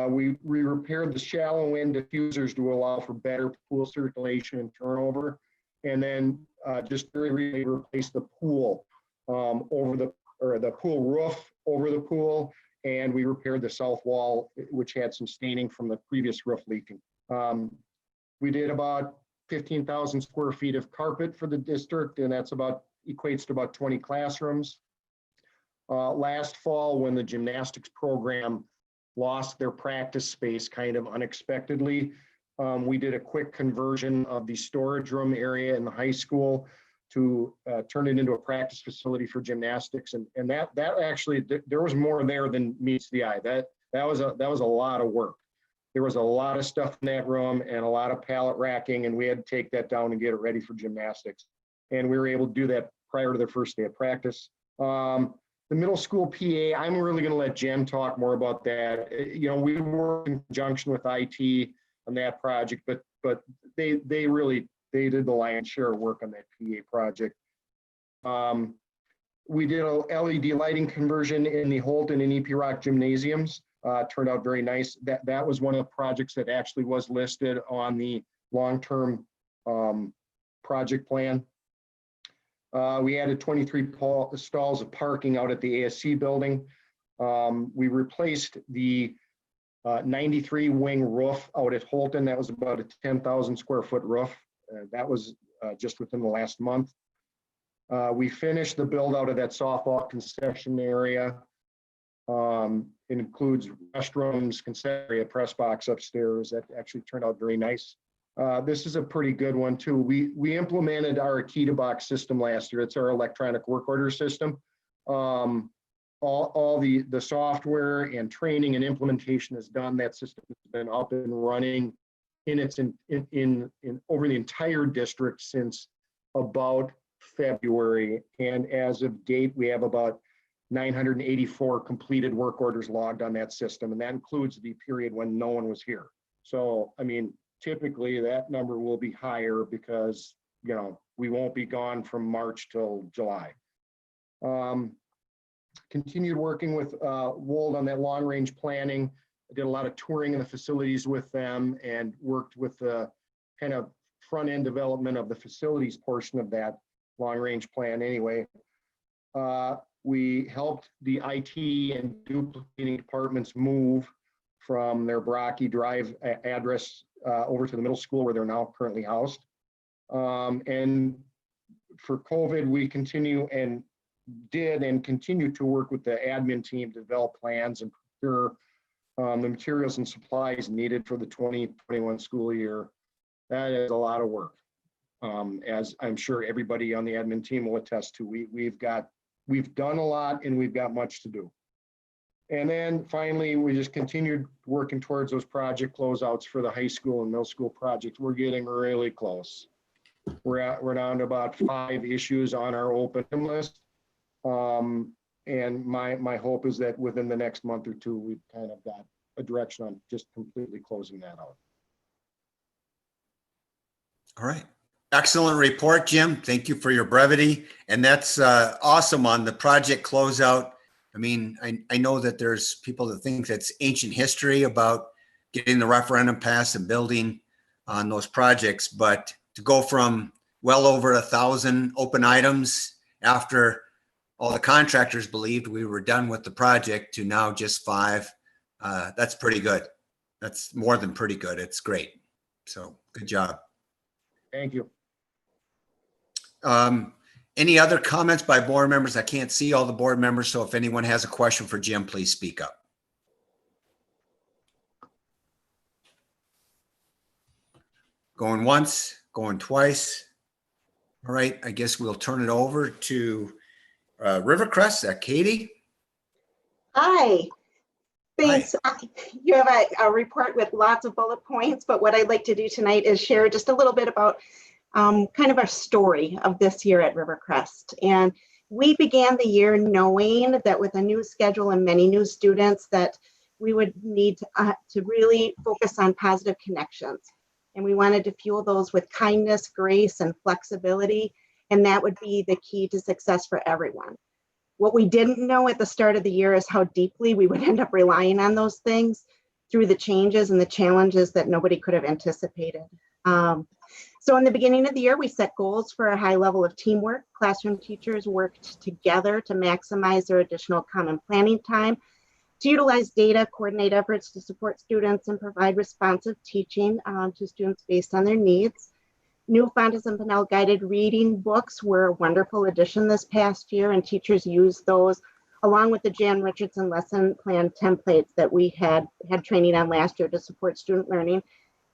We repaired the shallow end diffusers to allow for better pool circulation and turnover. And then just very recently replaced the pool the pool roof over the pool. And we repaired the south wall, which had some staining from the previous roof leaking. We did about 15,000 square feet of carpet for the district, and that's equates to about 20 classrooms. Last fall, when the gymnastics program lost their practice space kind of unexpectedly, we did a quick conversion of the storage room area in the high school to turn it into a practice facility for gymnastics. And that actually, there was more there than meets the eye. That was a lot of work. There was a lot of stuff in that room and a lot of pallet racking, and we had to take that down and get it ready for gymnastics. And we were able to do that prior to the first day of practice. The middle school PA, I'm really gonna let Jen talk more about that. We work in conjunction with IT on that project, but they did the lion's share of work on that PA project. We did a LED lighting conversion in the Holton and EP Rock gymnasiums. Turned out very nice. That was one of the projects that actually was listed on the long-term project plan. We added 23 stalls of parking out at the ASC building. We replaced the 93 wing roof out at Holton. That was about a 10,000 square foot roof. That was just within the last month. We finished the build out of that softball concession area. It includes restrooms, concession area, press box upstairs. That actually turned out very nice. This is a pretty good one too. We implemented our Akita box system last year. It's our electronic work order system. All the software and training and implementation is done. That system has been up and running in over the entire district since about February. And as of date, we have about 984 completed work orders logged on that system. And that includes the period when no one was here. So, I mean, typically that number will be higher because, we won't be gone from March till July. continued working with Wold on that long range planning. I did a lot of touring in the facilities with them and worked with the kind of front end development of the facilities portion of that long range plan anyway. We helped the IT and duplicating departments move from their Brocky Drive address over to the middle school where they're now currently housed. And for COVID, we continue and continue to work with the admin team to develop plans and procure the materials and supplies needed for the 2021 school year. That is a lot of work. As I'm sure everybody on the admin team will attest to, we've done a lot and we've got much to do. And then finally, we just continued working towards those project closeouts for the high school and middle school projects. We're getting really close. We're down to about 5 issues on our open list. And my hope is that within the next month or two, we've kind of got a direction on just completely closing that out. All right. Excellent report, Jim. Thank you for your brevity. And that's awesome on the project closeout. I mean, I know that there's people that think that's ancient history about getting the referendum passed and building on those projects, but to go from well over 1,000 open items after all the contractors believed we were done with the project to now just 5, that's pretty good. That's more than pretty good. It's great. So good job. Thank you. Any other comments by board members? I can't see all the board members, so if anyone has a question for Jim, please speak up. Going once, going twice. All right, I guess we'll turn it over to Rivercrest, Katie. Hi. Thanks. Hi. You have a report with lots of bullet points, but what I'd like to do tonight is share just a little bit about kind of our story of this year at Rivercrest. And we began the year knowing that with a new schedule and many new students that we would need to really focus on positive connections. And we wanted to fuel those with kindness, grace, and flexibility. And that would be the key to success for everyone. What we didn't know at the start of the year is how deeply we would end up relying on those things through the changes and the challenges that nobody could have anticipated. So in the beginning of the year, we set goals for a high level of teamwork. Classroom teachers worked together to maximize their additional common planning time, to utilize data, coordinate efforts to support students, and provide responsive teaching to students based on their needs. New Fontes and Pinnell guided reading books were a wonderful addition this past year, and teachers used those along with the Jan Richardson lesson plan templates that we had training on last year to support student learning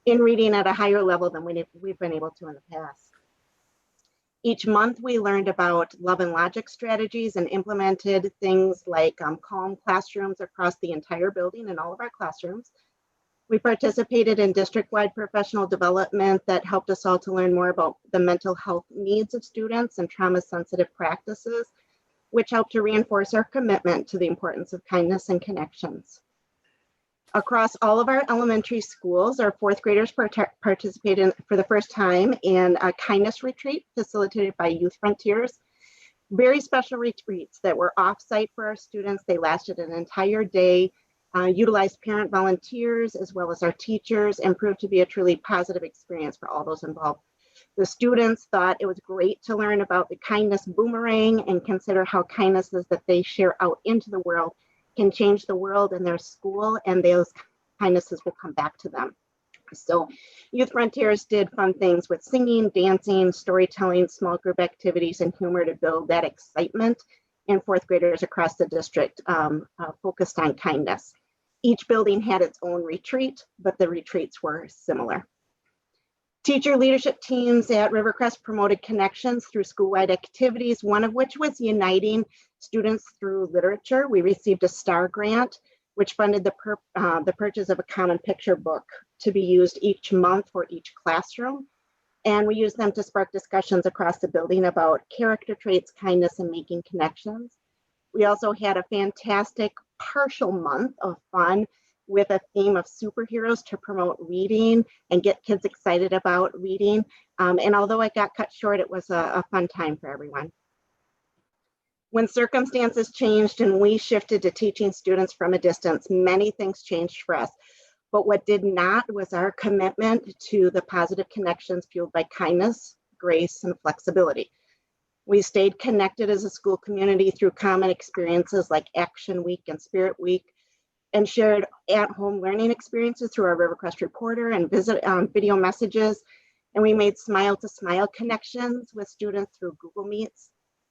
in reading at a higher level than we've been able to in the past. Each month, we learned about love and logic strategies and implemented things like calm classrooms across the entire building in all of our classrooms. We participated in district-wide professional development that helped us all to learn more about the mental health needs of students and trauma-sensitive practices, which helped to reinforce our commitment to the importance of kindness and connections. Across all of our elementary schools, our 4th graders participated for the first time in a kindness retreat facilitated by Youth Frontiers. Very special retreats that were off-site for our students. They lasted an entire day, utilized parent volunteers as well as our teachers, and proved to be a truly positive experience for all those involved. The students thought it was great to learn about the kindness boomerang and consider how kindnesses that they share out into the world can change the world in their school, and those kindnesses will come back to them. So Youth Frontiers did fun things with singing, dancing, storytelling, small group activities, and humor to build that excitement. And 4th graders across the district focused on kindness. Each building had its own retreat, but the retreats were similar. Teacher leadership teams at Rivercrest promoted connections through school-wide activities, one of which was uniting students through literature. We received a STAR grant, which funded the purchase of a common picture book to be used each month for each classroom. And we used them to spark discussions across the building about character traits, kindness, and making connections. We also had a fantastic partial month of fun with a theme of superheroes to promote reading and get kids excited about reading. And although it got cut short, it was a fun time for everyone. When circumstances changed and we shifted to teaching students from a distance, many things changed for us. But what did not was our commitment to the positive connections fueled by kindness, grace, and flexibility. We stayed connected as a school community through common experiences like Action Week and Spirit Week, and shared at-home learning experiences through our Rivercrest Reporter and video messages. And we made smile-to-smile connections with students through Google Meets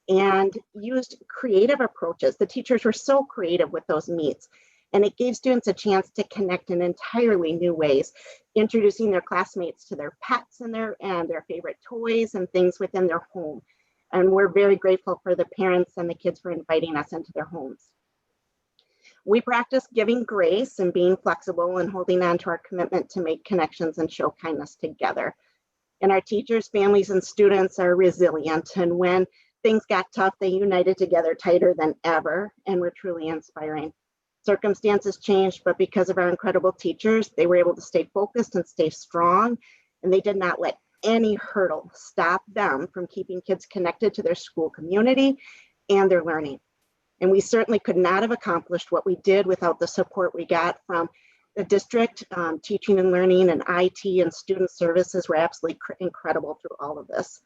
and used creative approaches. The teachers were so creative with those meets, and it gave students a chance to connect in entirely new ways, introducing their classmates to their pets and their favorite toys and things within their home. And we're very grateful for the parents and the kids for inviting us into their homes. We practice giving grace and being flexible and holding on to our commitment to make connections and show kindness together. And our teachers, families, and students are resilient. And when things got tough, they united together tighter than ever and were truly inspiring. Circumstances changed, but because of our incredible teachers, they were able to stay focused and stay strong. And they did not let any hurdle stop them from keeping kids connected to their school community and their learning. And we certainly could not have accomplished what we did without the support we got from the district. Teaching and learning and IT and student services were absolutely incredible through all of this.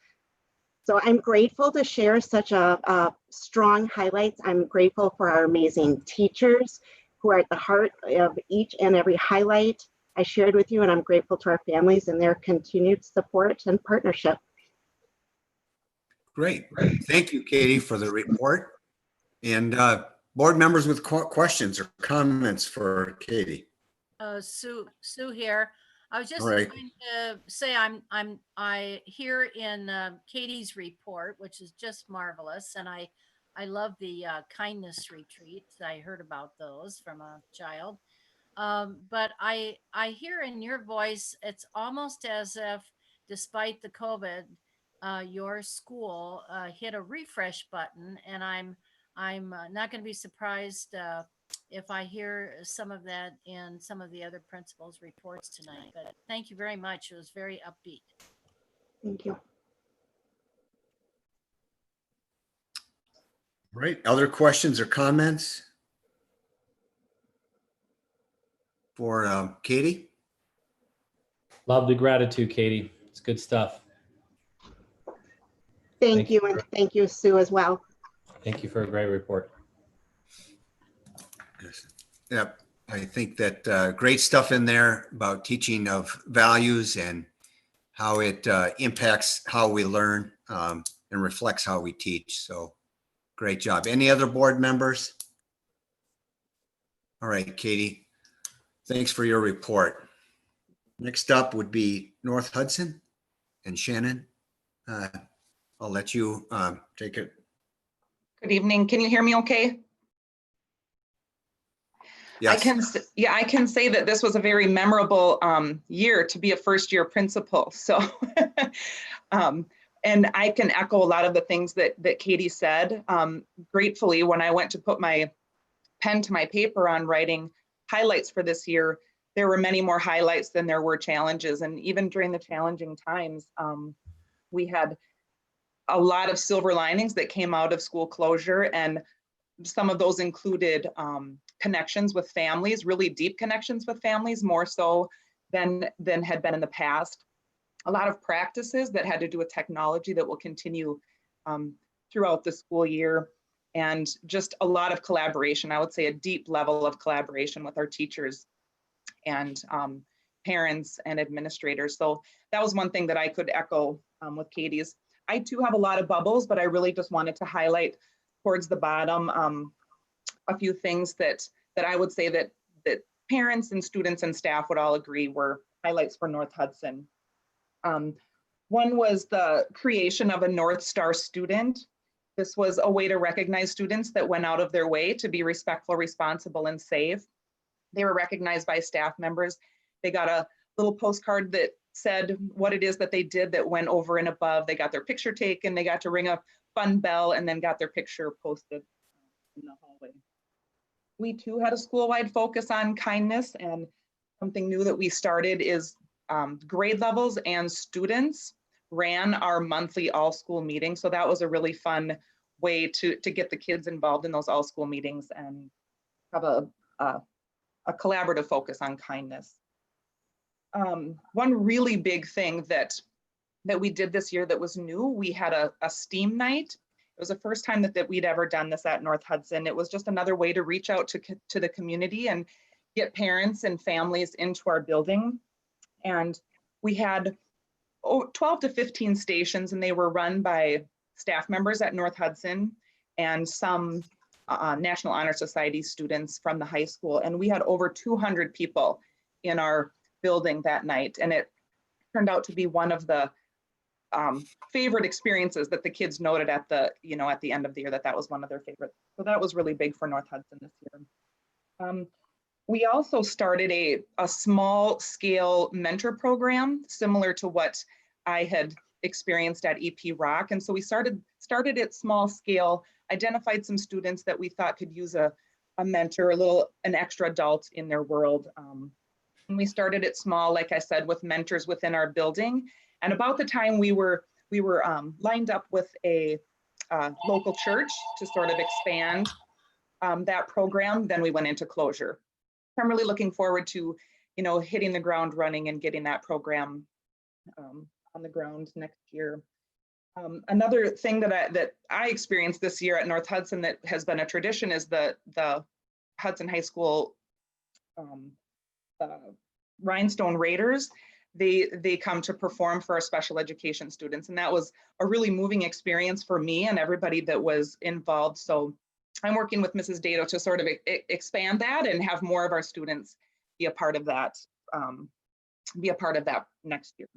So I'm grateful to share such a strong highlights. I'm grateful for our amazing teachers who are at the heart of each and every highlight I shared with you, and I'm grateful to our families and their continued support and partnership. Great. Thank you, Katie, for the report. And board members with questions or comments for Katie. Sue here. I was just All right. going to say I hear in Katie's report, which is just marvelous, and I love the kindness retreats. I heard about those from a child. But I hear in your voice, it's almost as if, despite the COVID, your school hit a refresh button, and I'm not going to be surprised if I hear some of that in some of the other principals' reports tonight. But thank you very much. It was very upbeat. Thank you. Right. Other questions or comments for Katie? Love the gratitude, Katie. It's good stuff. Thank you, and thank you, Sue, as well. Thank you for a great report. Yes. Yep. I think that great stuff in there about teaching of values and how it impacts how we learn and reflects how we teach. So great job. Any other board members? All right, Katie, thanks for your report. Next up would be North Hudson, and Shannon, I'll let you take it. Good evening. Can you hear me okay? Yes. I can say that this was a very memorable year to be a first-year principal. So, and I can echo a lot of the things that Katie said. Gratefully, when I went to put my pen to my paper on writing highlights for this year, there were many more highlights than there were challenges. And even during the challenging times, we had a lot of silver linings that came out of school closure, and some of those included connections with families, really deep connections with families, more so than had been in the past. A lot of practices that had to do with technology that will continue throughout the school year, and just a lot of collaboration. I would say a deep level of collaboration with our teachers and parents and administrators. So that was one thing that I could echo with Katie's. I too have a lot of bubbles, but I really just wanted to highlight towards the bottom a few things that I would say that parents and students and staff would all agree were highlights for North Hudson. One was the creation of a North Star student. This was a way to recognize students that went out of their way to be respectful, responsible, and safe. They were recognized by staff members. They got a little postcard that said what it is that they did that went over and above. They got their picture taken, they got to ring a fun bell, and then got their picture posted in the hallway. We too had a school-wide focus on kindness, and something new that we started is grade levels and students ran our monthly all-school meeting. So that was a really fun way to get the kids involved in those all school meetings and have a collaborative focus on kindness. One really big thing that we did this year that was new, we had a STEAM night. It was the first time that we'd ever done this at North Hudson. It was just another way to reach out to the community and get parents and families into our building. And we had 12 to 15 stations, and they were run by staff members at North Hudson and some National Honor Society students from the high school. And we had over 200 people in our building that night. And it turned out to be one of the favorite experiences that the kids noted at the end of the year, that was one of their favorites. So that was really big for North Hudson this year. We also started a small scale mentor program similar to what I had experienced at EP Rock. And so we started it small scale, identified some students that we thought could use a mentor, an extra adult in their world. And we started it small, like I said, with mentors within our building. And about the time we were lined up with a local church to sort of expand that program, then we went into closure. So I'm really looking forward to, hitting the ground running and getting that program on the ground next year. Another thing that I experienced this year at North Hudson that has been a tradition is the Hudson High School Rhinestone Raiders. They come to perform for our special education students, and that was a really moving experience for me and everybody that was involved. So I'm working with Mrs. Dato to sort of expand that and have more of our students be a part of that next year.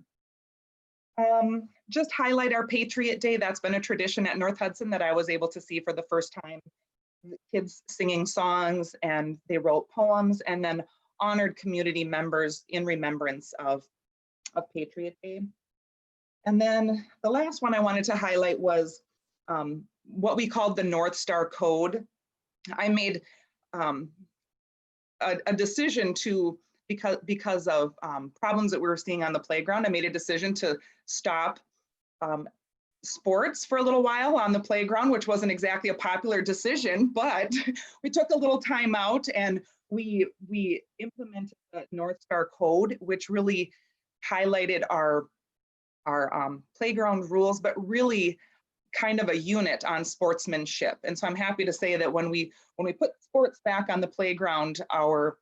Just highlight our Patriot Day. That's been a tradition at North Hudson that I was able to see for the first time. The kids singing songs, and they wrote poems and then honored community members in remembrance of Patriot Day. And then the last one I wanted to highlight was what we called the North Star Code. I made a decision to, because of problems that we were seeing on the playground, I made a decision to stop sports for a little while on the playground, which wasn't exactly a popular decision, but we took a little time out and we implemented the North Star Code, which really highlighted our playground rules, but really kind of a unit on sportsmanship. And so I'm happy to say that when we put sports back on the playground, our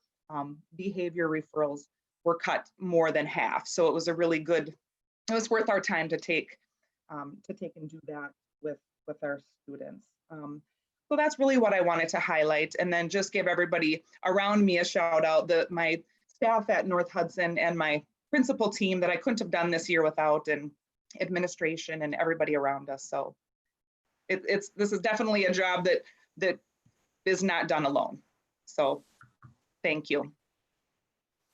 behavior referrals were cut more than half. So it was a really good, it was worth our time to take and do that with our students. So that's really what I wanted to highlight, and then just give everybody around me a shout out, my staff at North Hudson and my principal team that I couldn't have done this year without, and administration and everybody around us. So this is definitely a job that is not done alone. So thank you.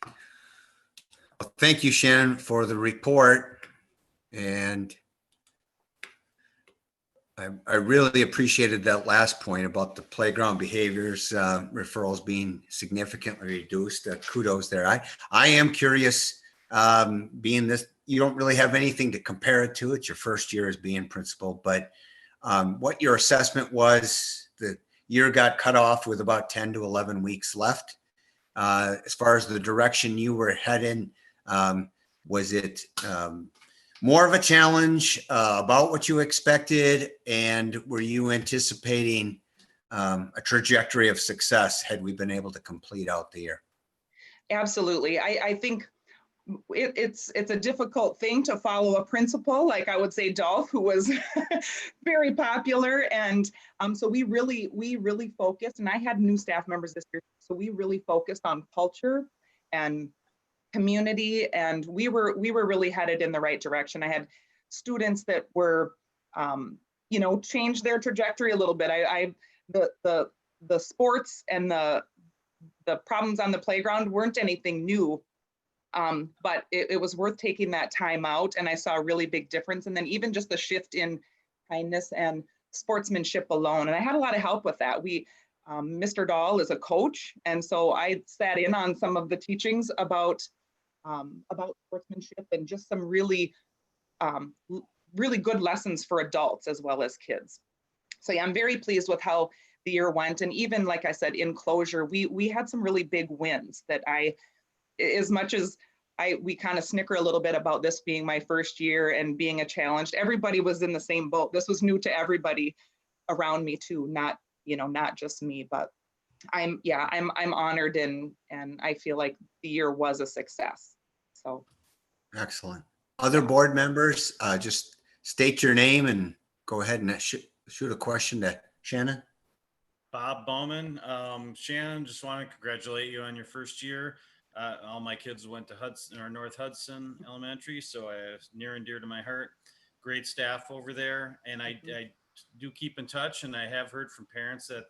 Well, thank you, Shannon, for the report. And I really appreciated that last point about the playground behaviors referrals being significantly reduced. Kudos there. I am curious, being this, you don't really have anything to compare it to. It's your first year as being principal, but what your assessment was. The year got cut off with about 10 to 11 weeks left. As far as the direction you were heading, was it more of a challenge, about what you expected, and were you anticipating a trajectory of success had we been able to complete out the year? Absolutely. I think it's a difficult thing to follow a principal, like I would say Dolph, who was very popular. And so we really focused, and I had new staff members this year, so we really focused on culture and community, and we were really headed in the right direction. I had students that were, changed their trajectory a little bit. The sports and the problems on the playground weren't anything new, but it was worth taking that time out, and I saw a really big difference. And then even just the shift in kindness and sportsmanship alone, and I had a lot of help with that. Mr. Dahl is a coach, and so I sat in on some of the teachings about sportsmanship and just some really good lessons for adults as well as kids. So yeah, I'm very pleased with how the year went. And even like I said, in closure, we had some really big wins that as much as we kind of snicker a little bit about this being my first year and being a challenge, everybody was in the same boat. This was new to everybody around me too, not just me, but I'm honored and I feel like the year was a success. So. Excellent. Other board members, just state your name and go ahead and shoot a question to Shannon. Bob Bowman. Shannon, just want to congratulate you on your first year. All my kids went to Hudson or North Hudson Elementary, so it's near and dear to my heart. Great staff over there, and I do keep in touch, and I have heard from parents that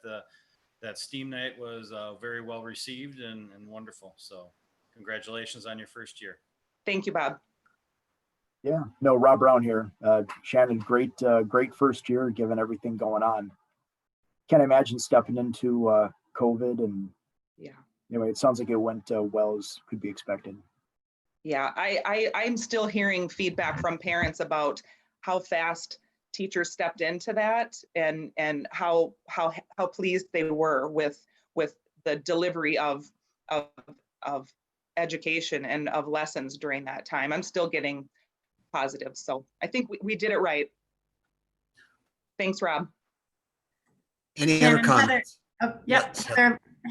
that STEAM night was very well received and wonderful. So congratulations on your first year. Thank you, Bob. Yeah, no, Rob Brown here. Shannon, great first year given everything going on. Can't imagine stepping into COVID, and yeah, anyway, it sounds like it went well as could be expected. Yeah, I'm still hearing feedback from parents about how fast teachers stepped into that and how pleased they were with the delivery of education and of lessons during that time. I'm still getting positive, so I think we did it right. Thanks, Rob. Any other comments? Yep.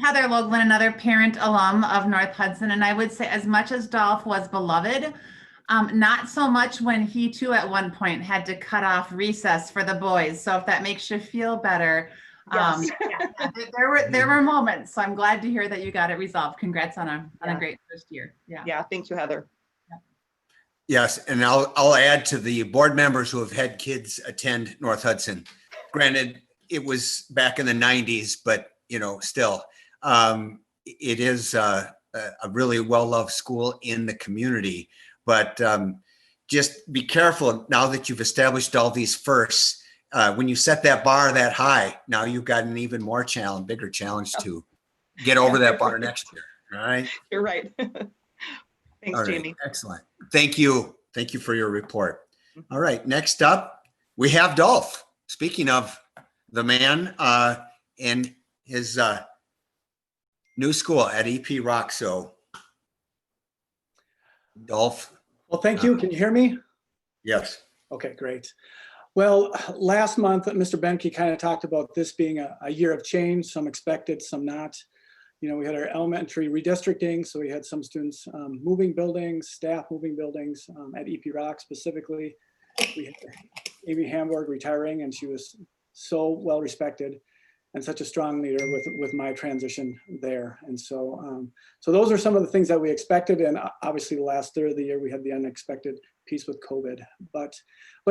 Heather Loglin, another parent alum of North Hudson. And I would say as much as Dolph was beloved, not so much when he too at one point had to cut off recess for the boys. So if that makes you feel better, yes. there were moments. So I'm glad to hear that you got it resolved. Congrats on a great first year. Yeah. Thank you, Heather. Yes, and I'll add to the board members who have had kids attend North Hudson. Granted, it was back in the 90s, but still, it is a really well-loved school in the community. But just be careful now that you've established all these firsts. When you set that bar that high, now you've got an even more bigger challenge to get over that bar next year. All right. You're right. Thanks, All right. Jamie. Excellent. Thank you. Thank you for your report. All right. Next up, we have Dolph. Speaking of the man and his new school at EP Rock. So, Dolph. Well, thank you. Can you hear me? Yes. Okay, great. Well, last month, Mr. Benke kind of talked about this being a year of change, some expected, some not. We had our elementary redistricting, so we had some students moving buildings, staff moving buildings at EP Rock specifically. We had Amy Hamburg retiring, and she was so well respected and such a strong leader with my transition there. And so, so those are some of the things that we expected. And obviously the last third of the year, we had the unexpected piece with COVID. But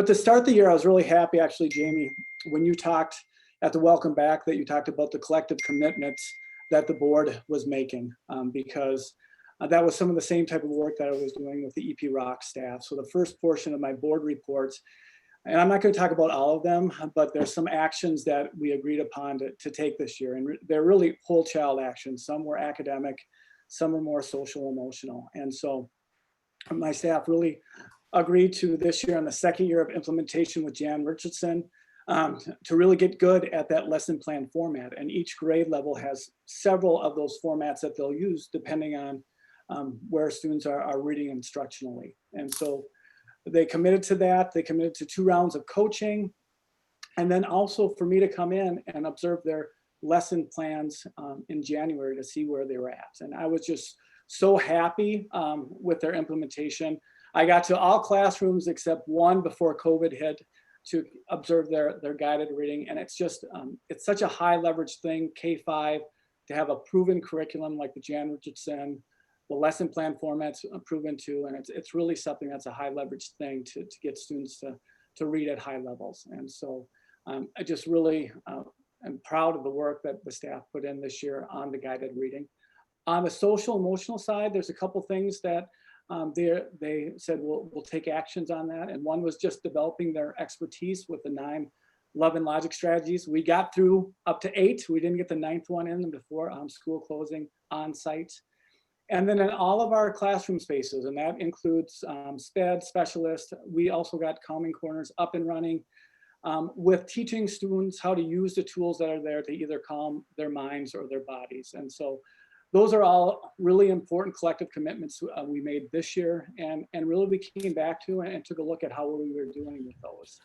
to start the year, I was really happy, actually, Jamie, when you talked at the welcome back, that you talked about the collective commitments that the board was making, because that was some of the same type of work that I was doing with the EP Rock staff. So the first portion of my board reports, and I'm not going to talk about all of them, but there's some actions that we agreed upon to take this year. And they're really whole child actions. Some were academic, some were more social, emotional. And so my staff really agreed to this year on the second year of implementation with Jan Richardson to really get good at that lesson plan format. And each grade level has several of those formats that they'll use depending on where students are reading instructionally. And so they committed to that. They committed to 2 rounds of coaching. And then also for me to come in and observe their lesson plans in January to see where they were at. And I was just so happy with their implementation. I got to all classrooms except one before COVID hit to observe their guided reading. And it's just, it's such a high leverage thing, K-5, to have a proven curriculum like the Jan Richardson, the lesson plan format's proven too, and it's really something that's a high leverage thing to get students to read at high levels. And so I just really am proud of the work that the staff put in this year on the guided reading. On the social emotional side, there's a couple things that they said we'll take actions on that. And one was just developing their expertise with the 9 love and logic strategies. We got through up to 8. We didn't get the 9th one in before school closing on site. And then in all of our classroom spaces, and that includes SPED specialists, we also got calming corners up and running. with teaching students how to use the tools that are there to either calm their minds or their bodies. And so those are all really important collective commitments we made this year, and really we came back to and took a look at how we were doing with those.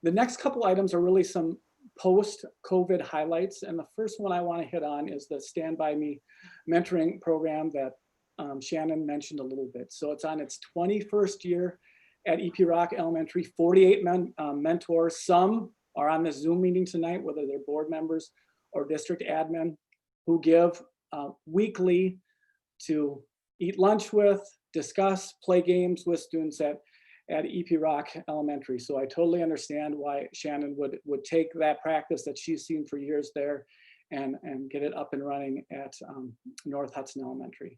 The next couple items are really some post-COVID highlights. And the first one I want to hit on is the Stand By Me mentoring program that Shannon mentioned a little bit. So it's on its 21st year at EP Rock Elementary, 48 mentors. Some are on this Zoom meeting tonight, whether they're board members or district admin, who give weekly to eat lunch with, discuss, play games with students at EP Rock Elementary. So I totally understand why Shannon would take that practice that she's seen for years there and get it up and running at North Hudson Elementary.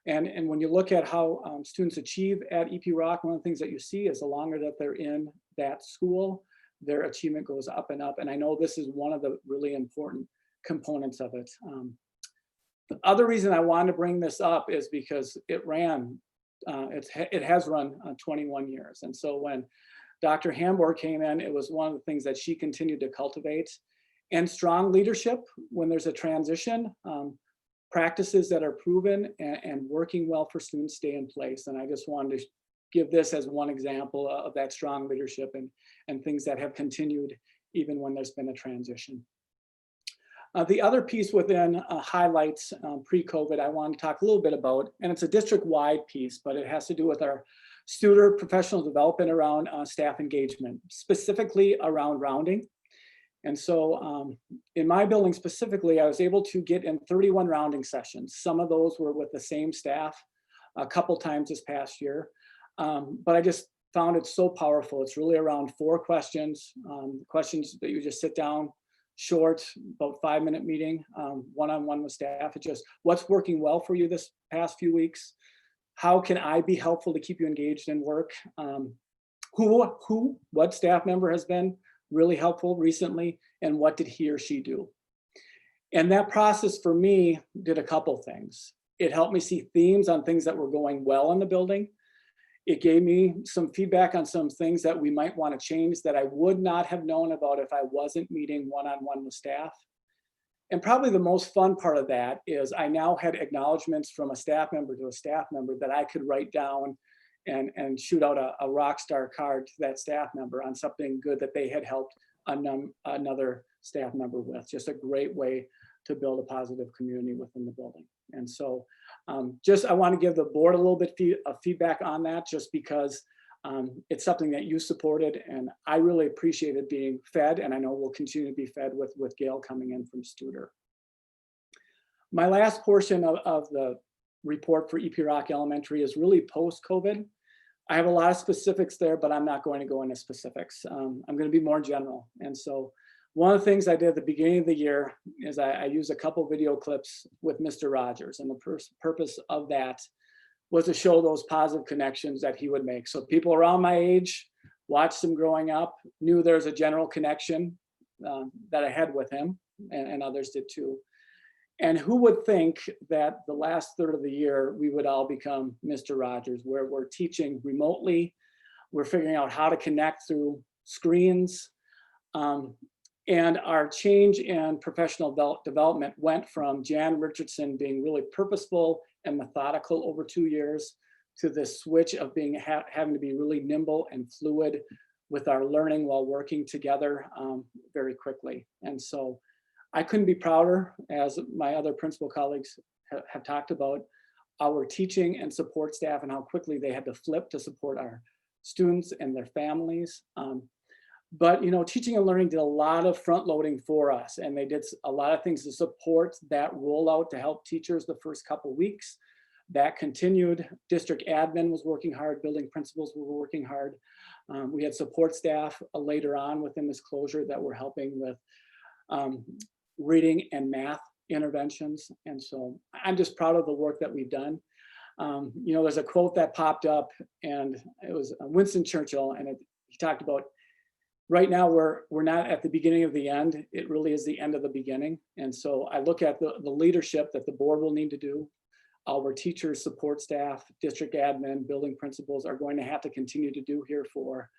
And when you look at how students achieve at EP Rock, one of the things that you see is the longer that they're in that school, their achievement goes up and up. And I know this is one of the really important components of it. The other reason I wanted to bring this up is because it has run 21 years. And so when Dr. Hamburg came in, it was one of the things that she continued to cultivate. And strong leadership when there's a transition, practices that are proven and working well for students stay in place. And I just wanted to give this as one example of that strong leadership and things that have continued even when there's been a transition. The other piece within highlights pre-COVID I want to talk a little bit about, and it's a district-wide piece, but it has to do with our student professional development around staff engagement, specifically around rounding. And so in my building specifically, I was able to get in 31 rounding sessions. Some of those were with the same staff a couple times this past year, but I just found it so powerful. It's really around 4 questions, questions that you just sit down, short, about 5-minute meeting, one-on-one with staff. It's just what's working well for you this past few weeks. How can I be helpful to keep you engaged in work? What staff member has been really helpful recently, and what did he or she do? And that process for me did a couple things. It helped me see themes on things that were going well in the building. It gave me some feedback on some things that we might want to change that I would not have known about if I wasn't meeting one-on-one with staff. And probably the most fun part of that is I now had acknowledgements from a staff member to a staff member that I could write down and shoot out a rock star card to that staff member on something good that they had helped another staff member with. Just a great way to build a positive community within the building. And so I want to give the board a little bit of feedback on that, just because it's something that you supported, and I really appreciated being fed, and I know we'll continue to be fed with Gail coming in from Studer. My last portion of the report for EP Rock Elementary is really post-COVID. I have a lot of specifics there, but I'm not going to go into specifics. I'm going to be more general. And so one of the things I did at the beginning of the year is I used a couple video clips with Mr. Rogers, and the purpose of that was to show those positive connections that he would make. So people around my age watched him growing up, knew there's a general connection that I had with him, and others did too. And who would think that the last third of the year, we would all become Mr. Rogers, where we're teaching remotely, we're figuring out how to connect through screens, and our change in professional development went from Jan Richardson being really purposeful and methodical over 2 years to this switch of being having to be really nimble and fluid with our learning while working together very quickly. And so I couldn't be prouder, as my other principal colleagues have talked about, our teaching and support staff and how quickly they had to flip to support our students and their families. But teaching and learning did a lot of front loading for us, and they did a lot of things to support that rollout to help teachers the first couple weeks. That continued. District admin was working hard, building principals were working hard. We had support staff later on within this closure that were helping with reading and math interventions. And so I'm just proud of the work that we've done. There's a quote that popped up, and it was Winston Churchill, and he talked about, right now we're not at the beginning of the end, it really is the end of the beginning. And so I look at the leadership that the board will need to do. Our teachers, support staff, district admin, building principals are going to have to continue to do here for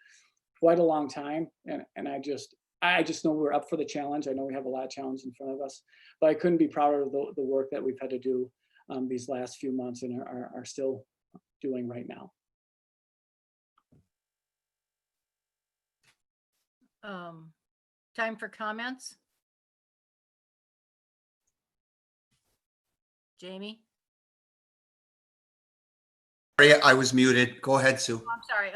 quite a long time. And I just know we're up for the challenge. I know we have a lot of challenge in front of us, but I couldn't be prouder of the work that we've had to do these last few months and are still doing right now. Time for comments. Jamie? Sorry, I was muted. Go ahead, Sue. I'm sorry.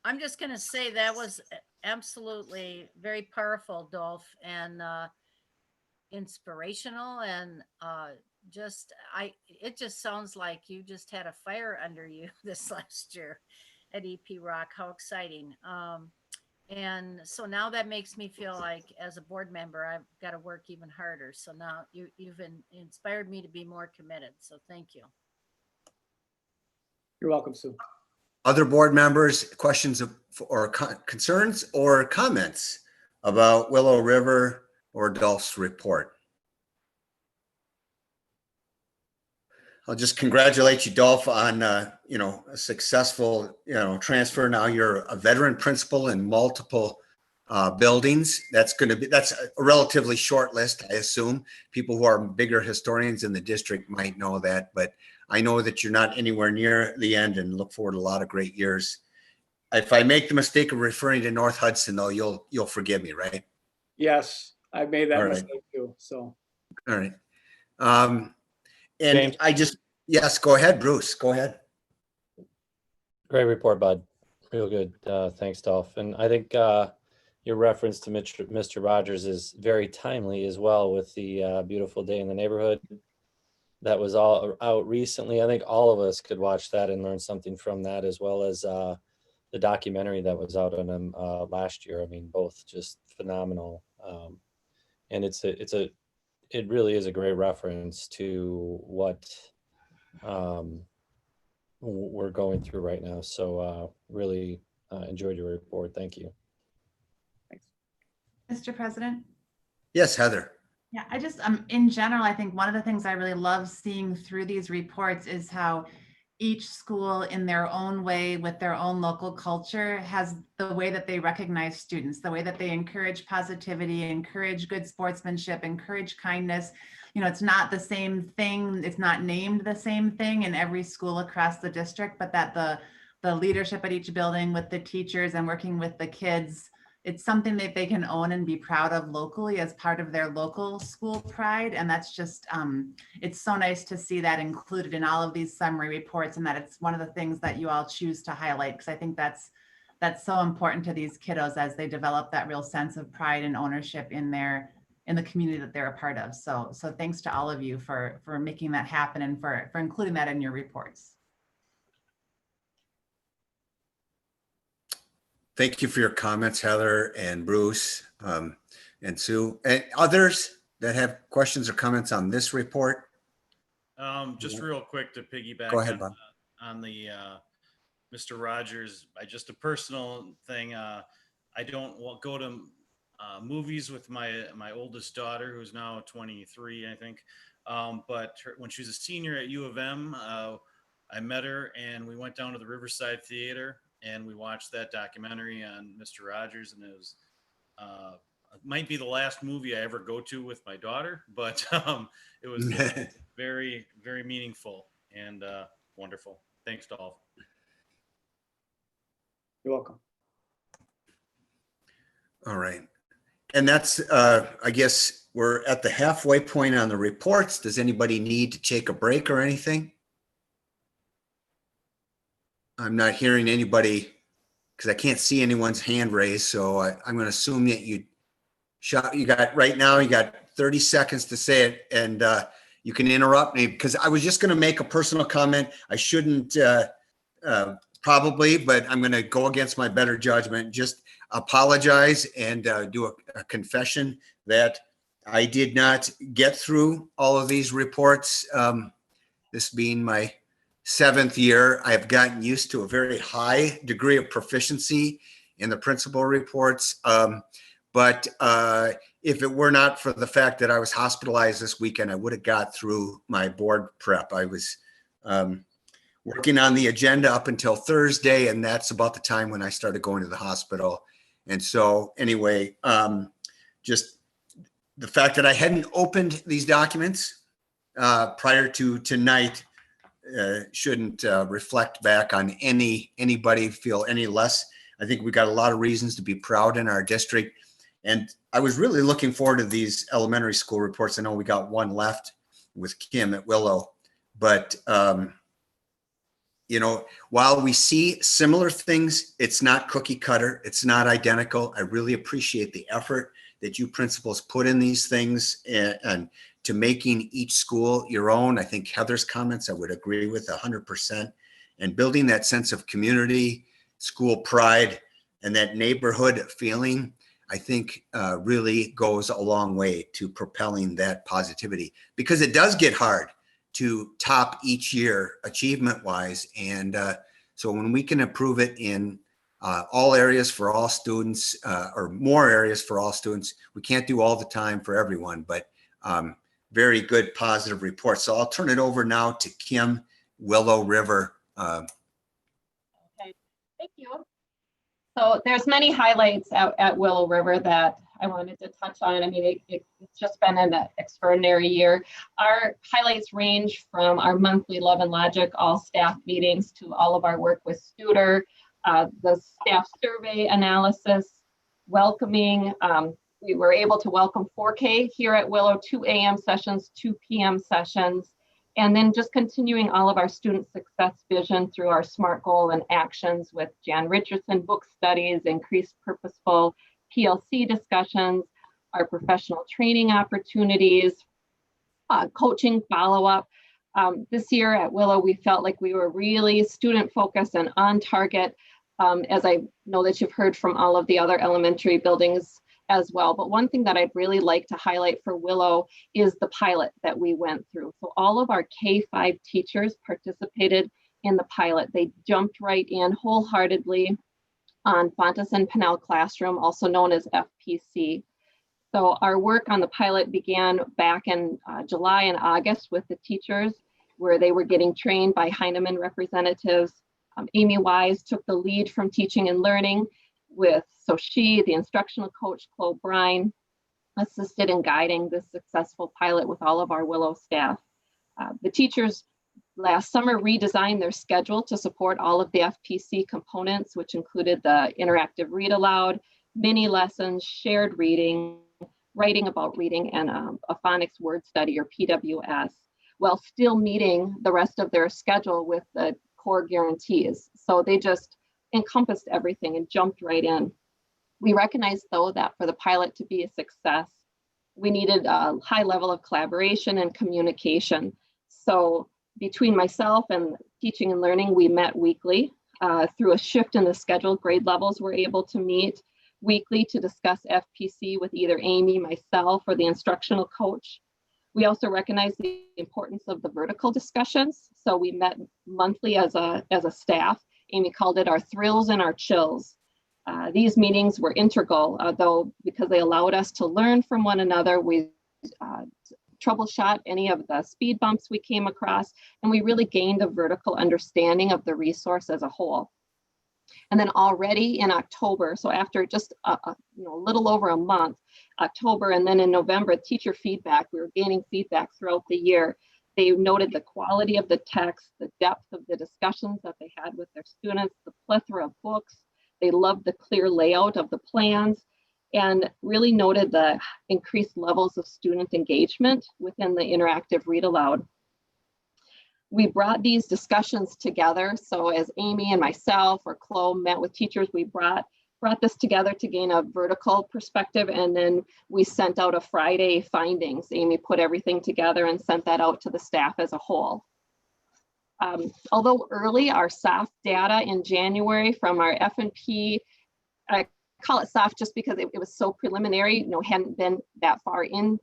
I'm just going to say that was absolutely very powerful, Dolph, and inspirational, and it just sounds like you just had a fire under you this last year at EP Rock. How exciting. And so now that makes me feel like as a board member, I've got to work even harder. So now you've inspired me to be more committed. So thank you. You're welcome, Sue. Other board members, questions or concerns or comments about Willow River or Dolph's report? I'll just congratulate you, Dolph, on a successful transfer. Now you're a veteran principal in multiple buildings. That's a relatively short list, I assume. People who are bigger historians in the district might know that, but I know that you're not anywhere near the end and look forward to a lot of great years. If I make the mistake of referring to North Hudson, though, you'll forgive me, right? Yes, I made that mistake too. So. All right. James? Yes, go ahead, Bruce. Go ahead. Great report, bud. Real good. Thanks, Dolph. And I think your reference to Mr. Rogers is very timely as well with the beautiful day in the neighborhood that was all out recently. I think all of us could watch that and learn something from that, as well as the documentary that was out on him last year. I mean, both just phenomenal. And it really is a great reference to what we're going through right now. So really enjoyed your report. Thank you. Thanks. Mr. President? Yes, Heather. Yeah, I just, in general, I think one of the things I really love seeing through these reports is how each school in their own way with their own local culture has the way that they recognize students, the way that they encourage positivity, encourage good sportsmanship, encourage kindness. It's not the same thing. It's not named the same thing in every school across the district, but that the leadership at each building with the teachers and working with the kids, it's something that they can own and be proud of locally as part of their local school pride. And that's just, it's so nice to see that included in all of these summary reports, and that it's one of the things that you all choose to highlight, because I think that's so important to these kiddos as they develop that real sense of pride and ownership in the community that they're a part of. So thanks to all of you for making that happen and for including that in your reports. Thank you for your comments, Heather and Bruce and Sue, and others that have questions or comments on this report. Just real quick to piggyback Go ahead, Bob. on the Mr. Rogers, just a personal thing. I don't go to movies with my oldest daughter, who's now 23, I think. But when she was a senior at U of M, I met her and we went down to the Riverside Theater and we watched that documentary on Mr. Rogers, and it was it might be the last movie I ever go to with my daughter, but it was very, very meaningful and wonderful. Thanks, Dolph. You're welcome. All right. And that's, I guess we're at the halfway point on the reports. Does anybody need to take a break or anything? I'm not hearing anybody because I can't see anyone's hand raised. So I'm going to assume that you got 30 seconds to say it, and you can interrupt me because I was just going to make a personal comment. I shouldn't probably, but I'm going to go against my better judgment. Just apologize and do a confession that I did not get through all of these reports. This being my 7th year, I have gotten used to a very high degree of proficiency in the principal reports. But if it were not for the fact that I was hospitalized this weekend, I would have got through my board prep. I was working on the agenda up until Thursday, and that's about the time when I started going to the hospital. And so anyway, just the fact that I hadn't opened these documents prior to tonight shouldn't reflect back on anybody feel any less. I think we got a lot of reasons to be proud in our district. And I was really looking forward to these elementary school reports. I know we got one left with Kim at Willow, but you know, while we see similar things, it's not cookie cutter, it's not identical. I really appreciate the effort that you principals put in these things and to making each school your own. I think Heather's comments I would agree with 100%, and building that sense of community, school pride, and that neighborhood feeling, I think really goes a long way to propelling that positivity, because it does get hard to top each year achievement wise. And so when we can improve it in all areas for all students, or more areas for all students, we can't do all the time for everyone, but very good positive report. So I'll turn it over now to Kim, Willow River. Okay, thank you. So there's many highlights out at Willow River that I wanted to touch on. I mean, it's just been an extraordinary year. Our highlights range from our monthly Love and Logic all staff meetings to all of our work with Studer, the staff survey analysis, welcoming. We were able to welcome 4K here at Willow, 2 a.m. sessions, 2 p.m. sessions, and then just continuing all of our student success vision through our SMART goal and actions with Jan Richardson book studies, increased purposeful PLC discussions, our professional training opportunities, coaching follow-up. This year at Willow, we felt like we were really student focused and on target, as I know that you've heard from all of the other elementary buildings as well. But one thing that I'd really like to highlight for Willow is the pilot that we went through. So all of our K-5 teachers participated in the pilot. They jumped right in wholeheartedly on Fontes and Pennell Classroom, also known as FPC. So our work on the pilot began back in July and August with the teachers, where they were getting trained by Heinemann representatives. Amy Wise took the lead from teaching and learning so she, the instructional coach, Chloe Brine, assisted in guiding this successful pilot with all of our Willow staff. The teachers last summer redesigned their schedule to support all of the FPC components, which included the interactive read aloud, mini lessons, shared reading, writing about reading, and a phonics word study, or PWS, while still meeting the rest of their schedule with the core guarantees. So they just encompassed everything and jumped right in. We recognized, though, that for the pilot to be a success, we needed a high level of collaboration and communication. So between myself and teaching and learning, we met weekly. Through a shift in the schedule, grade levels were able to meet weekly to discuss FPC with either Amy, myself, or the instructional coach. We also recognized the importance of the vertical discussions. So we met monthly as a staff. Amy called it our thrills and our chills. These meetings were integral, though, because they allowed us to learn from one another. We troubleshot any of the speed bumps we came across, and we really gained a vertical understanding of the resource as a whole. And then already in October, so after just a little over a month, October, and then in November, teacher feedback, we were gaining feedback throughout the year. They noted the quality of the text, the depth of the discussions that they had with their students, the plethora of books. They loved the clear layout of the plans, and really noted the increased levels of student engagement within the interactive read aloud. We brought these discussions together. So as Amy and myself or Chloe met with teachers, we brought this together to gain a vertical perspective, and then we sent out a Friday findings. Amy put everything together and sent that out to the staff as a whole. Although early, our soft data in January from our F&P, I call it soft just because it was so preliminary, hadn't been that far into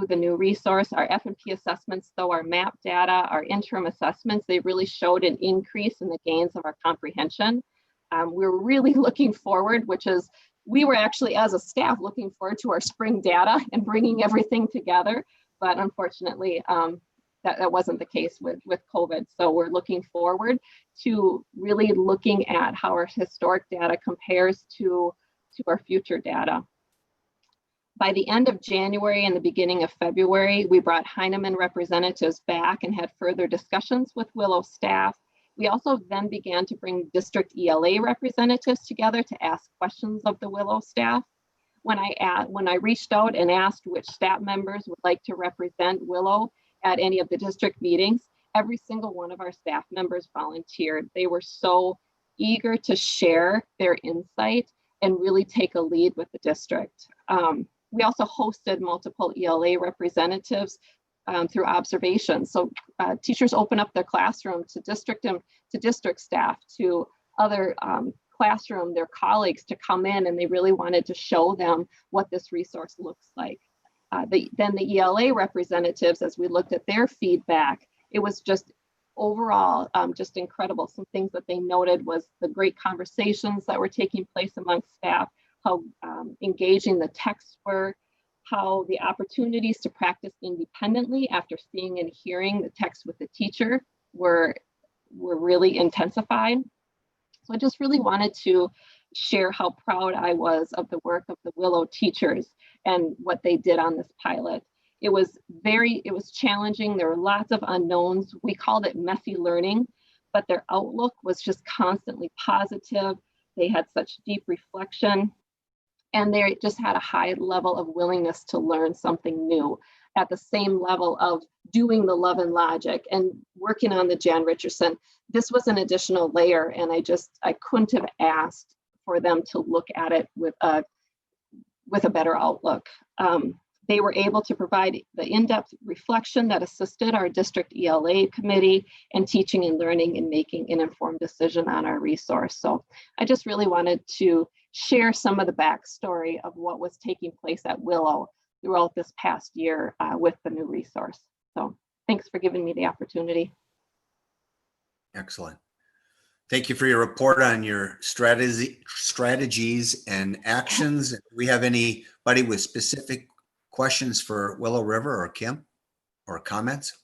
the new resource. Our F&P assessments, though, our MAP data, our interim assessments, they really showed an increase in the gains of our comprehension. We're really looking forward, we were actually as a staff looking forward to our spring data and bringing everything together. But unfortunately, that wasn't the case with COVID. So we're looking forward to really looking at how our historic data compares to our future data. By the end of January and the beginning of February, we brought Heinemann representatives back and had further discussions with Willow staff. We also then began to bring district ELA representatives together to ask questions of the Willow staff. When I reached out and asked which staff members would like to represent Willow at any of the district meetings, every single one of our staff members volunteered. They were so eager to share their insight and really take a lead with the district. We also hosted multiple ELA representatives through observation. So teachers open up their classroom to district staff, to other classroom, their colleagues, to come in, and they really wanted to show them what this resource looks like. Then the ELA representatives, as we looked at their feedback, it was just overall just incredible. Some things that they noted was the great conversations that were taking place amongst staff, how engaging the texts were, how the opportunities to practice independently after seeing and hearing the text with the teacher were really intensified. So I just really wanted to share how proud I was of the work of the Willow teachers and what they did on this pilot. It was challenging. There were lots of unknowns. We called it messy learning, but their outlook was just constantly positive. They had such deep reflection, and they just had a high level of willingness to learn something new at the same level of doing the love and logic and working on the Jan Richardson. This was an additional layer, and I couldn't have asked for them to look at it with a better outlook. They were able to provide the in-depth reflection that assisted our district ELA committee in teaching and learning and making an informed decision on our resource. So I just really wanted to share some of the backstory of what was taking place at Willow throughout this past year with the new resource. So thanks for giving me the opportunity. Excellent. Thank you for your report on your strategies and actions. Do we have anybody with specific questions for Willow River or Kim, or comments?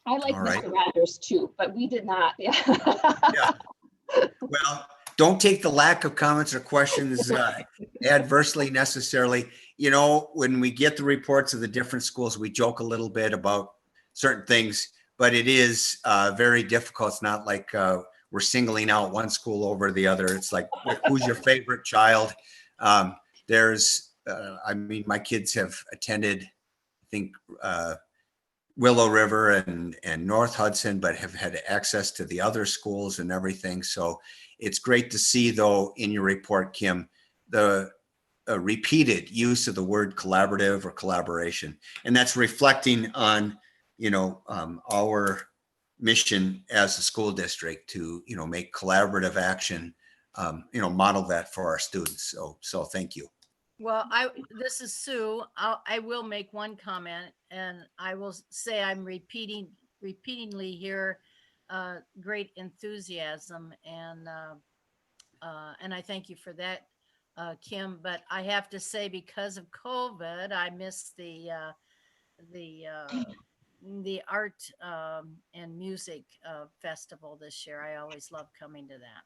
I like Mr. Rogers too, but we did not. Yeah. Well, don't take the lack of comments or questions adversely necessarily. You know, when we get the reports of the different schools, we joke a little bit about certain things, but it is very difficult. It's not like we're singling out one school over the other. It's like, who's your favorite child? I mean, my kids have attended, I think, Willow River and North Hudson, but have had access to the other schools and everything. So it's great to see, though, in your report, Kim, the repeated use of the word collaborative or collaboration. And that's reflecting on, you know, our mission as a school district to, you know, make collaborative action, you know, model that for our students. So thank you. Well, this is Sue. I will make one comment, and I will say I'm repeatedly hear great enthusiasm, and I thank you for that, Kim. But I have to say, because of COVID, I missed the art and music festival this year. I always love coming to that.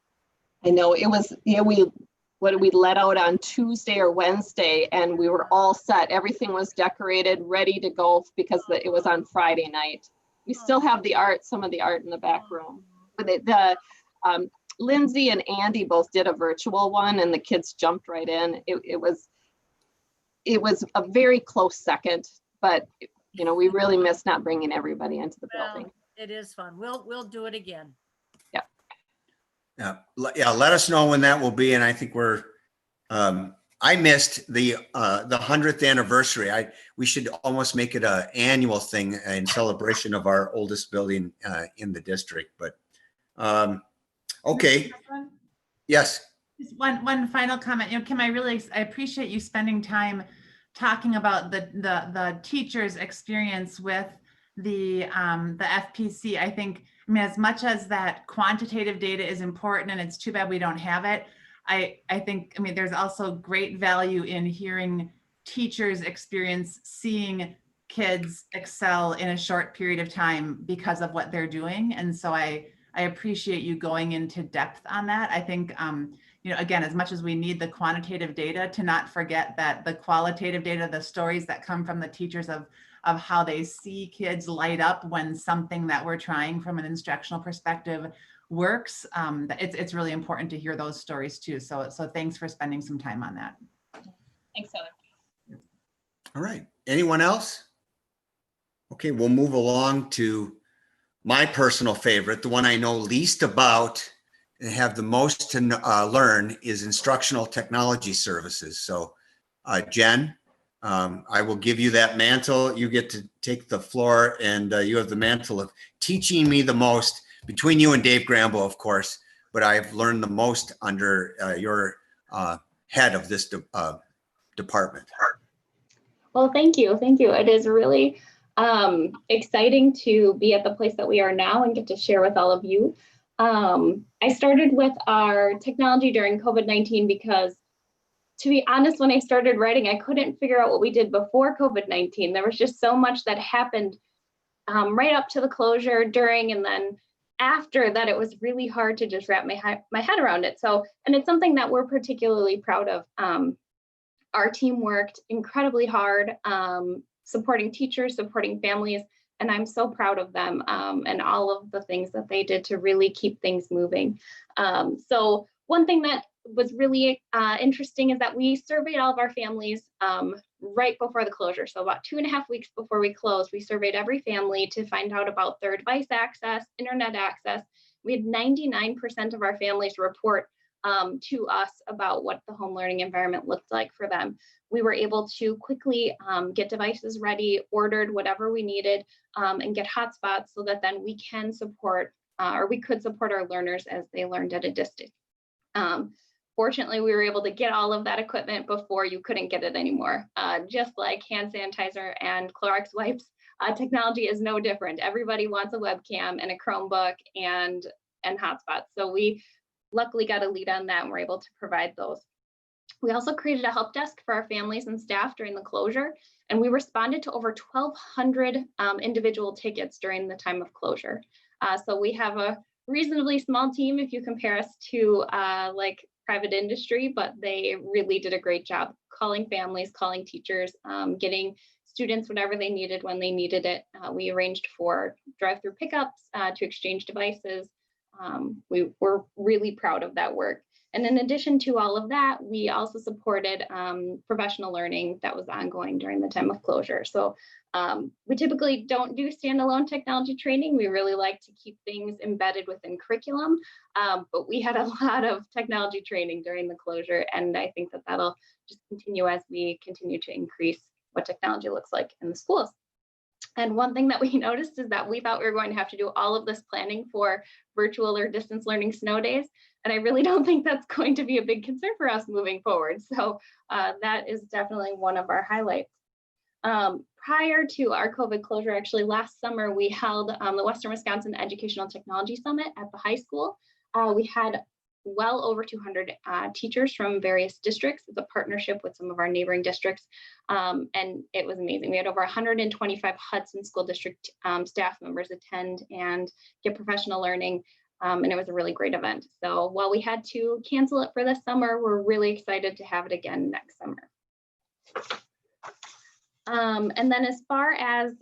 I know it was, yeah, we let out on Tuesday or Wednesday, and we were all set. Everything was decorated, ready to go, because it was on Friday night. We still have the art, some of the art in the back room. But Lindsay and Andy both did a virtual one, and the kids jumped right in. It was a very close second, but you know, we really miss not bringing everybody into the building. It is fun. We'll do it again. Yeah, let us know when that will be. And I think I missed the 100th anniversary. We should almost make it an annual thing in celebration of our oldest building in the district. But okay, yes. Just one final comment. You know, Kim, I appreciate you spending time talking about the teacher's experience with the FPC. I mean, as much as that quantitative data is important, and it's too bad we don't have it, I think, I mean, there's also great value in hearing teachers experience seeing kids excel in a short period of time because of what they're doing. And so I appreciate you going into depth on that. I think, you know, again, as much as we need the quantitative data, to not forget that the qualitative data, the stories that come from the teachers of how they see kids light up when something that we're trying from an instructional perspective works, it's really important to hear those stories too. So thanks for spending some time on that. Thanks, Heather. All right. Anyone else? Okay, we'll move along to my personal favorite, the one I know least about and have the most to learn is instructional technology services. So Jen, I will give you that mantle. You get to take the floor, and you have the mantle of teaching me the most, between you and Dave Grambo, of course, but I've learned the most under your head of this department. Well, thank you. Thank you. It is really exciting to be at the place that we are now and get to share with all of you. I started with our technology during COVID-19 because, to be honest, when I started writing, I couldn't figure out what we did before COVID-19. There was just so much that happened right up to the closure, during, and then after that. It was really hard to just wrap my head around it. So, and it's something that we're particularly proud of. Our team worked incredibly hard, supporting teachers, supporting families, and I'm so proud of them and all of the things that they did to really keep things moving. So one thing that was really interesting is that we surveyed all of our families right before the closure. So about 2.5 weeks before we closed, we surveyed every family to find out about their device access, internet access. We had 99% of our families report to us about what the home learning environment looked like for them. We were able to quickly get devices ready, ordered whatever we needed, and get hotspots so that then we can support, or we could support our learners as they learned at a distance. Fortunately, we were able to get all of that equipment before you couldn't get it anymore. Just like hand sanitizer and Clorox wipes, technology is no different. Everybody wants a webcam and a Chromebook and hotspots. So we luckily got a lead on that and were able to provide those. We also created a help desk for our families and staff during the closure, and we responded to over 1,200 individual tickets during the time of closure. So we have a reasonably small team if you compare us to like private industry, but they really did a great job calling families, calling teachers, getting students whatever they needed when they needed it. We arranged for drive-through pickups to exchange devices. We were really proud of that work. And in addition to all of that, we also supported professional learning that was ongoing during the time of closure. So we typically don't do standalone technology training. We really like to keep things embedded within curriculum, but we had a lot of technology training during the closure. And I think that that'll just continue as we continue to increase what technology looks like in the schools. And one thing that we noticed is that we thought we were going to have to do all of this planning for virtual or distance learning snow days. And I really don't think that's going to be a big concern for us moving forward. So that is definitely one of our highlights. Prior to our COVID closure, actually last summer, we held the Western Wisconsin Educational Technology Summit at the high school. We had well over 200 teachers from various districts. It's a partnership with some of our neighboring districts, and it was amazing. We had over 125 Hudson School District staff members attend and get professional learning, and it was a really great event. So while we had to cancel it for this summer, we're really excited to have it again next summer. And then as far as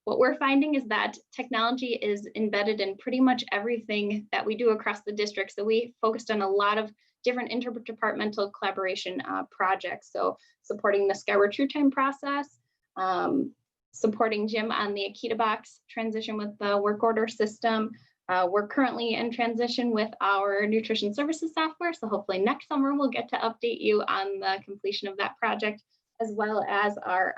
what we're finding is that technology is embedded in pretty much everything that we do across the district. So we focused on a lot of different interdepartmental collaboration projects. So supporting the Skyward True Time process, supporting Jim on the Akita Box transition with the work order system. We're currently in transition with our nutrition services software. So hopefully next summer we'll get to update you on the completion of that project, as well as our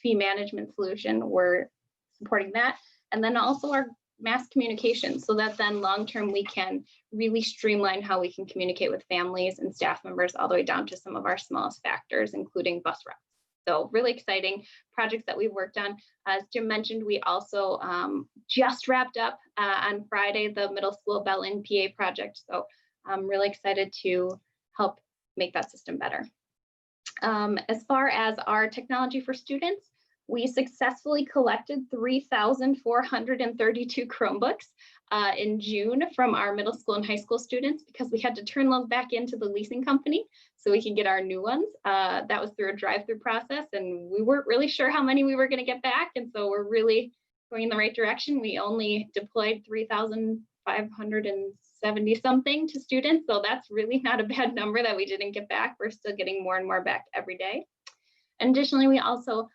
fee management solution. We're supporting that. And then also our mass communication, so that then long-term we can really streamline how we can communicate with families and staff members all the way down to some of our smallest factors, including bus routes. So really exciting projects that we've worked on. As Jim mentioned, we also just wrapped up on Friday the middle school Bell-In PA project. So I'm really excited to help make that system better. As far as our technology for students, we successfully collected 3,432 Chromebooks in June from our middle school and high school students because we had to turn those back into the leasing company so we could get our new ones. That was through a drive-through process, and we weren't really sure how many we were going to get back. And so we're really going in the right direction. We only deployed 3,570 something to students. So that's really not a bad number that we didn't get back. We're still getting more and more back every day. And additionally, we also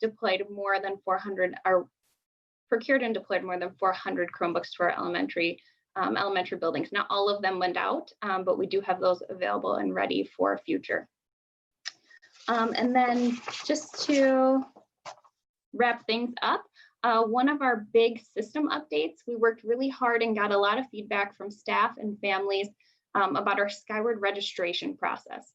deployed more than 400, or procured and deployed more than 400 Chromebooks to our elementary buildings. Not all of them went out, but we do have those available and ready for future. And then just to wrap things up, one of our big system updates, we worked really hard and got a lot of feedback from staff and families about our Skyward registration process.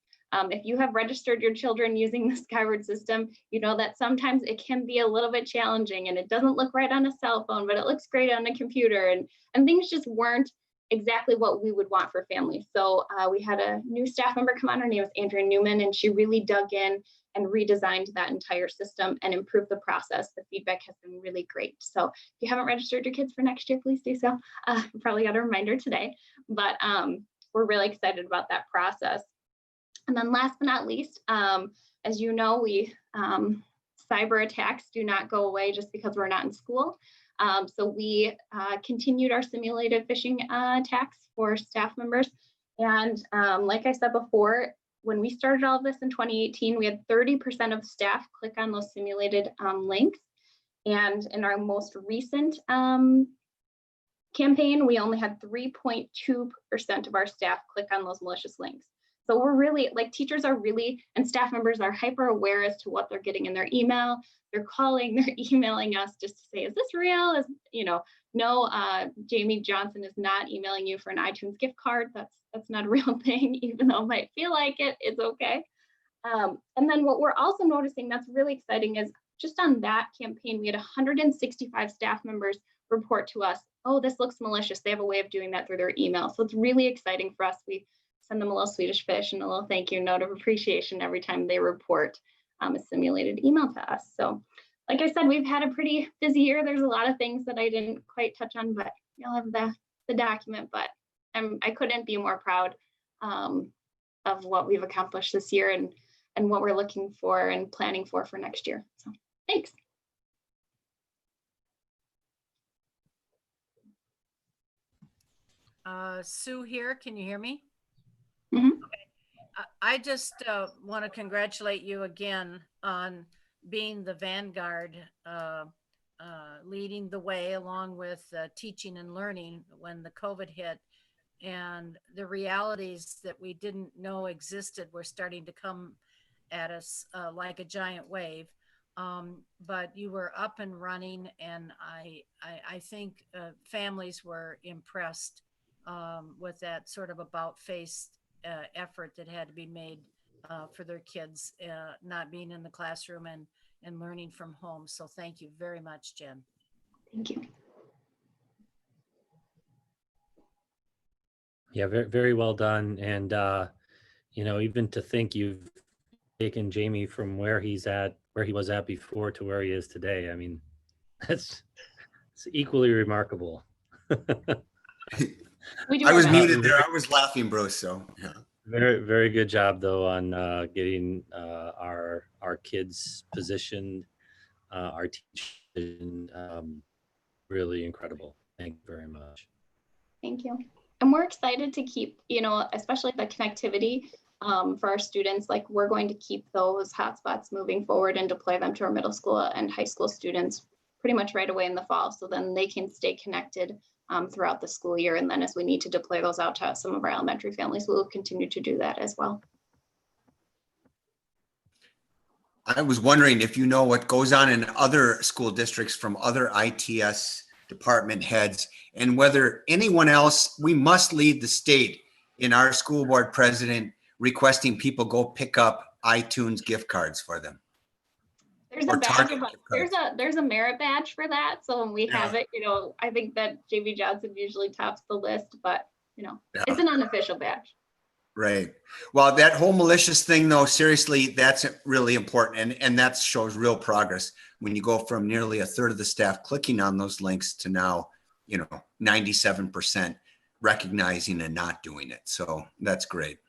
If you have registered your children using the Skyward system, you know that sometimes it can be a little bit challenging and it doesn't look right on a cell phone, but it looks great on a computer, and things just weren't exactly what we would want for families. So we had a new staff member come on, her name was Andrea Newman, and she really dug in and redesigned that entire system and improved the process. The feedback has been really great. So if you haven't registered your kids for next year, please do so. You probably got a reminder today, but we're really excited about that process. And then last but not least, as you know, cyber attacks do not go away just because we're not in school. So we continued our simulated phishing attacks for staff members. And like I said before, when we started all of this in 2018, we had 30% of staff click on those simulated links. And in our most recent campaign, we only had 3.2% of our staff click on those malicious links. So we're really, like, teachers are really, and staff members are hyper aware as to what they're getting in their email. They're calling, they're emailing us just to say, is this real? Is, you know, no, Jamie Johnson is not emailing you for an iTunes gift card. That's not a real thing, even though it might feel like it, it's okay. And then what we're also noticing that's really exciting is just on that campaign, we had 165 staff members report to us, oh, this looks malicious. They have a way of doing that through their email. So it's really exciting for us. We send them a little Swedish fish and a little thank you note of appreciation every time they report a simulated email to us. So like I said, we've had a pretty busy year. There's a lot of things that I didn't quite touch on, but you'll have the document. But I couldn't be more proud of what we've accomplished this year and what we're looking for and planning for next year. So thanks. Sue here, can you hear me? Mm-hmm. Okay. I just want to congratulate you again on being the vanguard, leading the way along with teaching and learning when the COVID hit, and the realities that we didn't know existed were starting to come at us like a giant wave. But you were up and running, and I think families were impressed with that sort of about-face effort that had to be made for their kids not being in the classroom and learning from home. So thank you very much, Jen. Thank you. Yeah, very, very well done. And, you know, even to think you've taken Jamie from where he was at before to where he is today. I mean, it's equally remarkable. I was muted there. I was laughing, bro. So yeah. Very, very good job though on getting our kids positioned, our teachers, really incredible. Thank you very much. Thank you. And we're excited to keep, you know, especially the connectivity for our students. Like, we're going to keep those hotspots moving forward and deploy them to our middle school and high school students pretty much right away in the fall. So then they can stay connected throughout the school year. And then as we need to deploy those out to some of our elementary families, we'll continue to do that as well. I was wondering if you know what goes on in other school districts from other ITS department heads, and whether anyone else, we must lead the state in our school board president requesting people go pick up iTunes gift cards for them. There's a badge, there's a merit badge for that. So when we have it, you know, I think that JV Johnson usually tops the list, but you know, it's an unofficial badge. Right. Well, that whole malicious thing, though, seriously, that's really important. And that shows real progress when you go from nearly a third of the staff clicking on those links to now, 97% recognizing and not doing it. So that's great.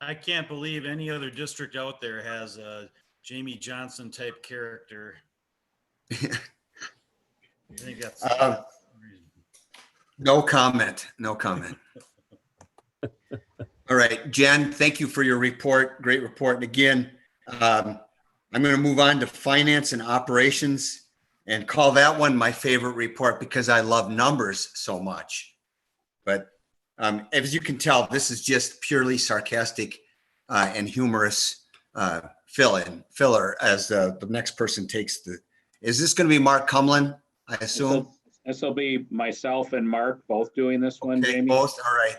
I can't believe any other district out there has a Jamie Johnson type character. I think that's no comment. No comment. All right, Jen, thank you for your report. Great report. And again, I'm going to move on to finance and operations and call that one my favorite report because I love numbers so much. But as you can tell, this is just purely sarcastic and humorous filler as the next person takes the. Is this going to be Mark Cumlin, I assume? This will be myself and Mark both doing this one, Okay, Jamie. both. All right.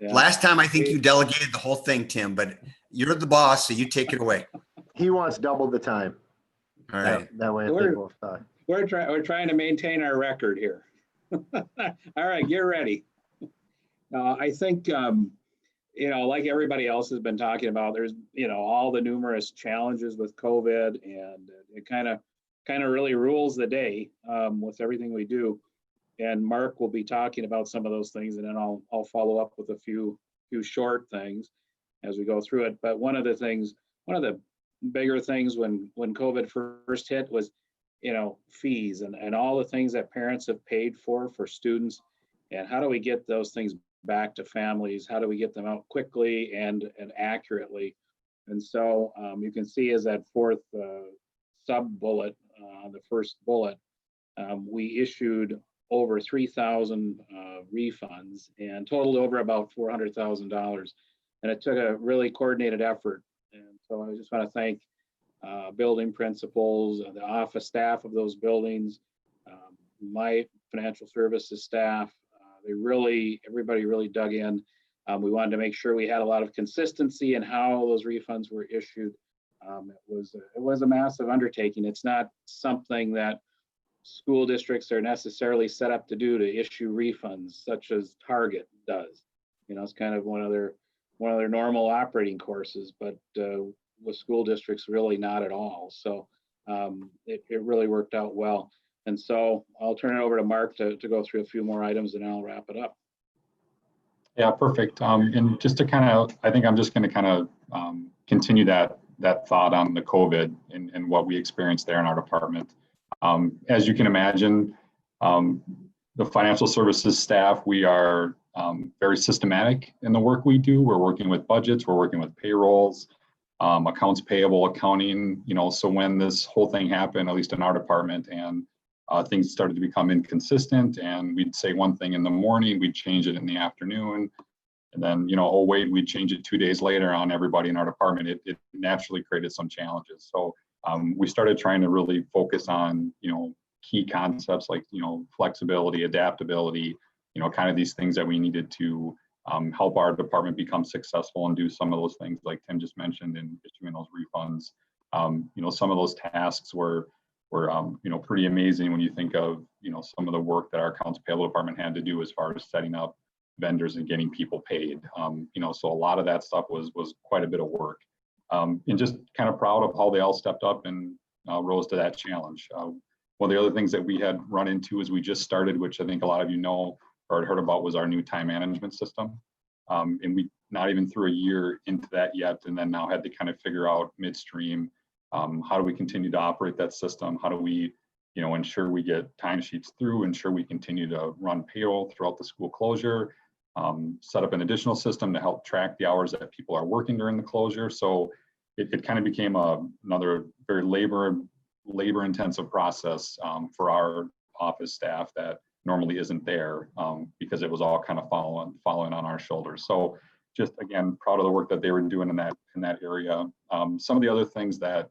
Yeah. Last time I think you delegated the whole thing, Tim, but you're the boss, so you take it away. He wants double the time. All right. That way, if they both talk. We're trying to maintain our record here. All right, get ready. I think like everybody else has been talking about, there's all the numerous challenges with COVID, and it kind of really rules the day with everything we do. And Mark will be talking about some of those things, and then I'll follow up with a few short things as we go through it. But one of the bigger things when COVID first hit was, fees and all the things that parents have paid for students, and how do we get those things back to families? How do we get them out quickly and accurately? And so you can see as that fourth sub bullet, the first bullet, we issued over 3,000 refunds and totaled over about $400,000. And it took a really coordinated effort. And so I just want to thank building principals, the office staff of those buildings, my financial services staff. Everybody really dug in. We wanted to make sure we had a lot of consistency in how those refunds were issued. It was a massive undertaking. It's not something that school districts are necessarily set up to do, to issue refunds such as Target does. It's kind of one of their normal operating courses, but with school districts, really not at all. So it really worked out well. And so I'll turn it over to Mark to go through a few more items, and I'll wrap it up. Yeah, perfect. And just to I think I'm just going to continue that thought on the COVID and what we experienced there in our department. As you can imagine, the financial services staff, we are very systematic in the work we do. We're working with budgets, we're working with payrolls, accounts payable, accounting, so when this whole thing happened, at least in our department, and things started to become inconsistent, and we'd say one thing in the morning, we'd change it in the afternoon, and then, oh wait, we'd change it 2 days later on everybody in our department. It naturally created some challenges. So we started trying to really focus on, key concepts like, flexibility, adaptability, kind of these things that we needed to help our department become successful and do some of those things like Tim just mentioned in issuing those refunds. Some of those tasks were pretty amazing when you think of, some of the work that our accounts payable department had to do as far as setting up vendors and getting people paid. So a lot of that stuff was quite a bit of work. And just kind of proud of how they all stepped up and rose to that challenge. One of the other things that we had run into as we just started, which I think a lot of you know or had heard about, was our new time management system. And we not even through a year into that yet, and then now had to kind of figure out midstream, how do we continue to operate that system? How do we, ensure we get timesheets through, ensure we continue to run payroll throughout the school closure, set up an additional system to help track the hours that people are working during the closure. So it kind of became another very labor intensive process for our office staff that normally isn't there because it was all kind of following on our shoulders. So just again, proud of the work that they were doing in that area. Some of the other things that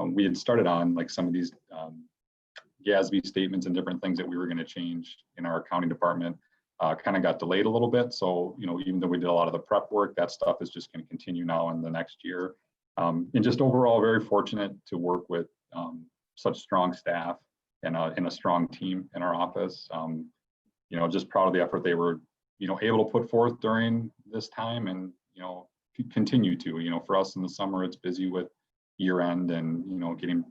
we had started on, like some of these GASB statements and different things that we were going to change in our accounting department, kind of got delayed a little bit. So, even though we did a lot of the prep work, that stuff is just going to continue now in the next year. And just overall, very fortunate to work with such strong staff and a strong team in our office. Just proud of the effort they were able to put forth during this time, and continue to. For us in the summer, it's busy with year end and getting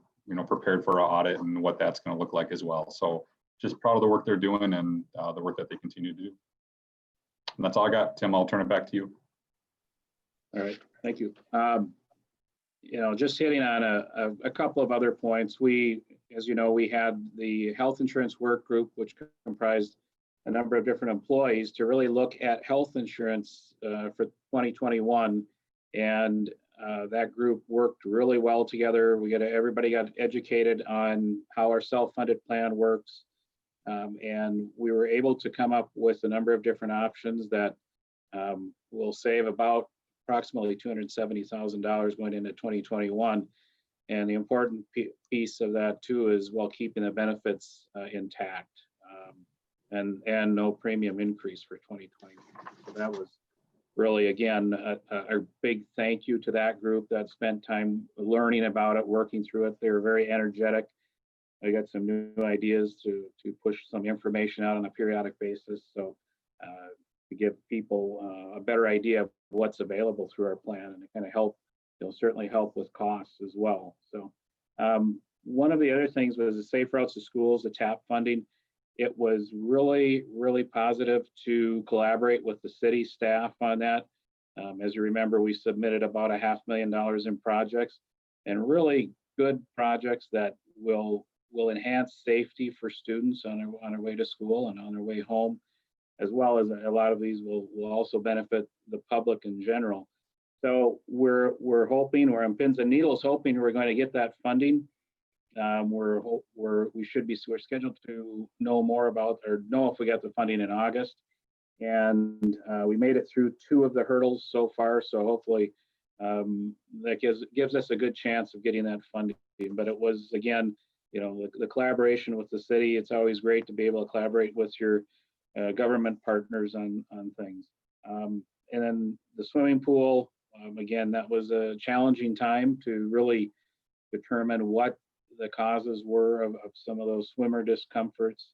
prepared for our audit and what that's going to look like as well. So just proud of the work they're doing and the work that they continue to do. And that's all I got. Tim, I'll turn it back to you. All right, thank you. Just hitting on a couple of other points. We, as you know, we had the health insurance work group, which comprised a number of different employees to really look at health insurance for 2021. And that group worked really well together. Everybody got educated on how our self-funded plan works. And we were able to come up with a number of different options that will save about approximately $270,000 going into 2021. And the important piece of that too is while keeping the benefits intact, and no premium increase for 2020. So that was really, again, a big thank you to that group that spent time learning about it, working through it. They were very energetic. I got some new ideas to push some information out on a periodic basis. So to give people a better idea of what's available through our plan, and to kind of help, certainly help with costs as well. So one of the other things was the Safe Routes to Schools, the TAP funding. It was really, really positive to collaborate with the city staff on that. As you remember, we submitted about $500,000 in projects, and really good projects that will enhance safety for students on their way to school and on their way home, as well as a lot of these will also benefit the public in general. So we're hoping, we're on pins and needles hoping we're going to get that funding. We're scheduled to know more about, or know if we got the funding in August. And we made it through 2 of the hurdles so far. So hopefully that gives us a good chance of getting that funding. But it was, again, the collaboration with the city. It's always great to be able to collaborate with your government partners on things. And then the swimming pool, again, that was a challenging time to really determine what the causes were of some of those swimmer discomforts.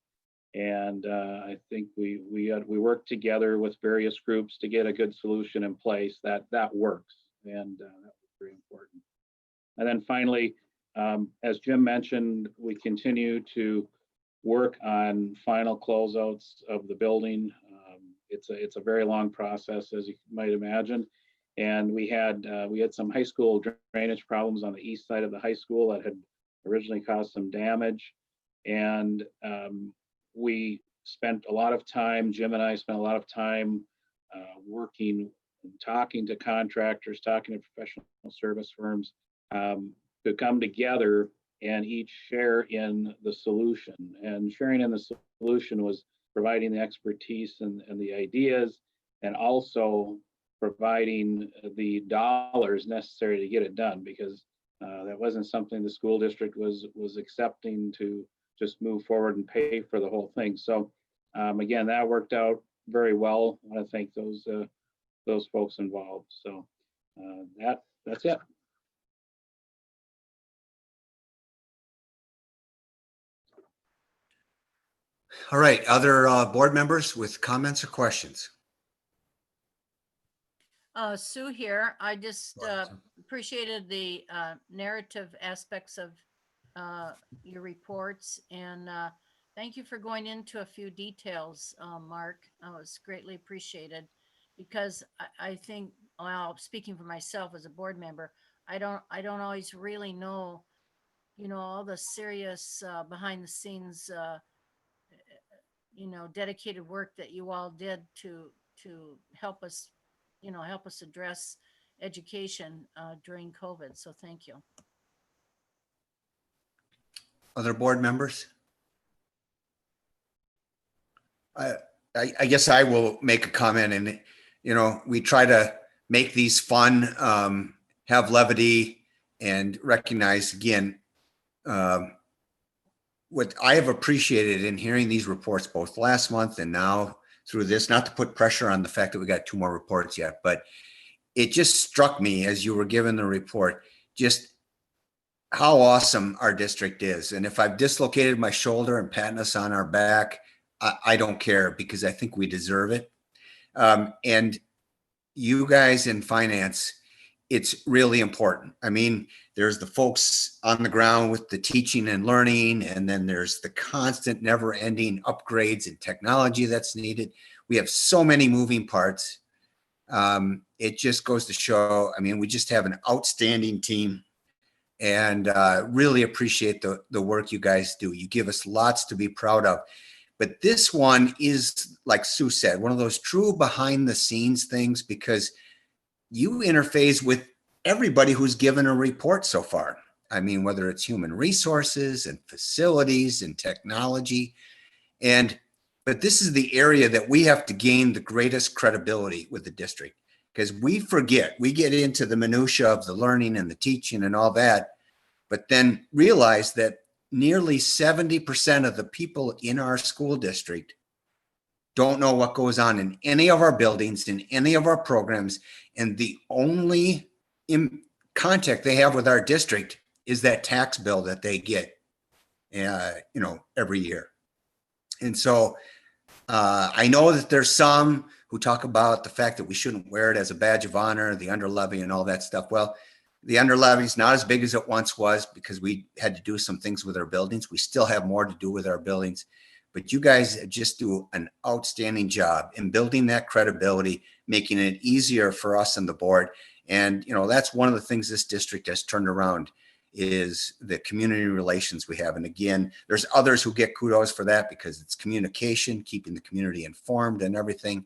And I think we worked together with various groups to get a good solution in place that works. And that was very important. And then finally, as Jim mentioned, we continue to work on final closeouts of the building. It's a very long process, as you might imagine. And we had some high school drainage problems on the east side of the high school that had originally caused some damage. And we spent a lot of time, Jim and I spent a lot of time working, talking to contractors, talking to professional service firms to come together and each share in the solution. And sharing in the solution was providing the expertise and the ideas, and also providing the dollars necessary to get it done, because that wasn't something the school district was accepting to just move forward and pay for the whole thing. So again, that worked out very well. I want to thank those folks involved. So that's it. All right, other board members with comments or questions? Sue here. I just appreciated the narrative aspects of your reports, and thank you for going into a few details, Mark. It was greatly appreciated, because I think, well, speaking for myself as a board member, I don't always really know, all the serious behind the scenes, dedicated work that you all did to help us, help us address education during COVID. So thank you. Other board members? I guess I will make a comment, and we try to make these fun, have levity, and recognize again what I have appreciated in hearing these reports both last month and now through this, not to put pressure on the fact that we got 2 more reports yet, but it just struck me as you were given the report, just how awesome our district is. And if I've dislocated my shoulder and patting us on our back, I don't care, because I think we deserve it. And you guys in finance, it's really important. I mean, there's the folks on the ground with the teaching and learning, and then there's the constant never ending upgrades and technology that's needed. We have so many moving parts. It just goes to show, I mean, we just have an outstanding team, and really appreciate the work you guys do. You give us lots to be proud of. But this one is, like Sue said, one of those true behind the scenes things, because you interface with everybody who's given a report so far. I mean, whether it's human resources and facilities and technology. But this is the area that we have to gain the greatest credibility with the district, because we forget, we get into the minutia of the learning and the teaching and all that, but then realize that nearly 70% of the people in our school district don't know what goes on in any of our buildings, in any of our programs. And the only contact they have with our district is that tax bill that they get, every year. And so I know that there's some who talk about the fact that we shouldn't wear it as a badge of honor, the underlevy and all that stuff. Well, the underlevy is not as big as it once was, because we had to do some things with our buildings. We still have more to do with our buildings. But you guys just do an outstanding job in building that credibility, making it easier for us and the board. And, that's one of the things this district has turned around, is the community relations we have. And again, there's others who get kudos for that, because it's communication, keeping the community informed and everything.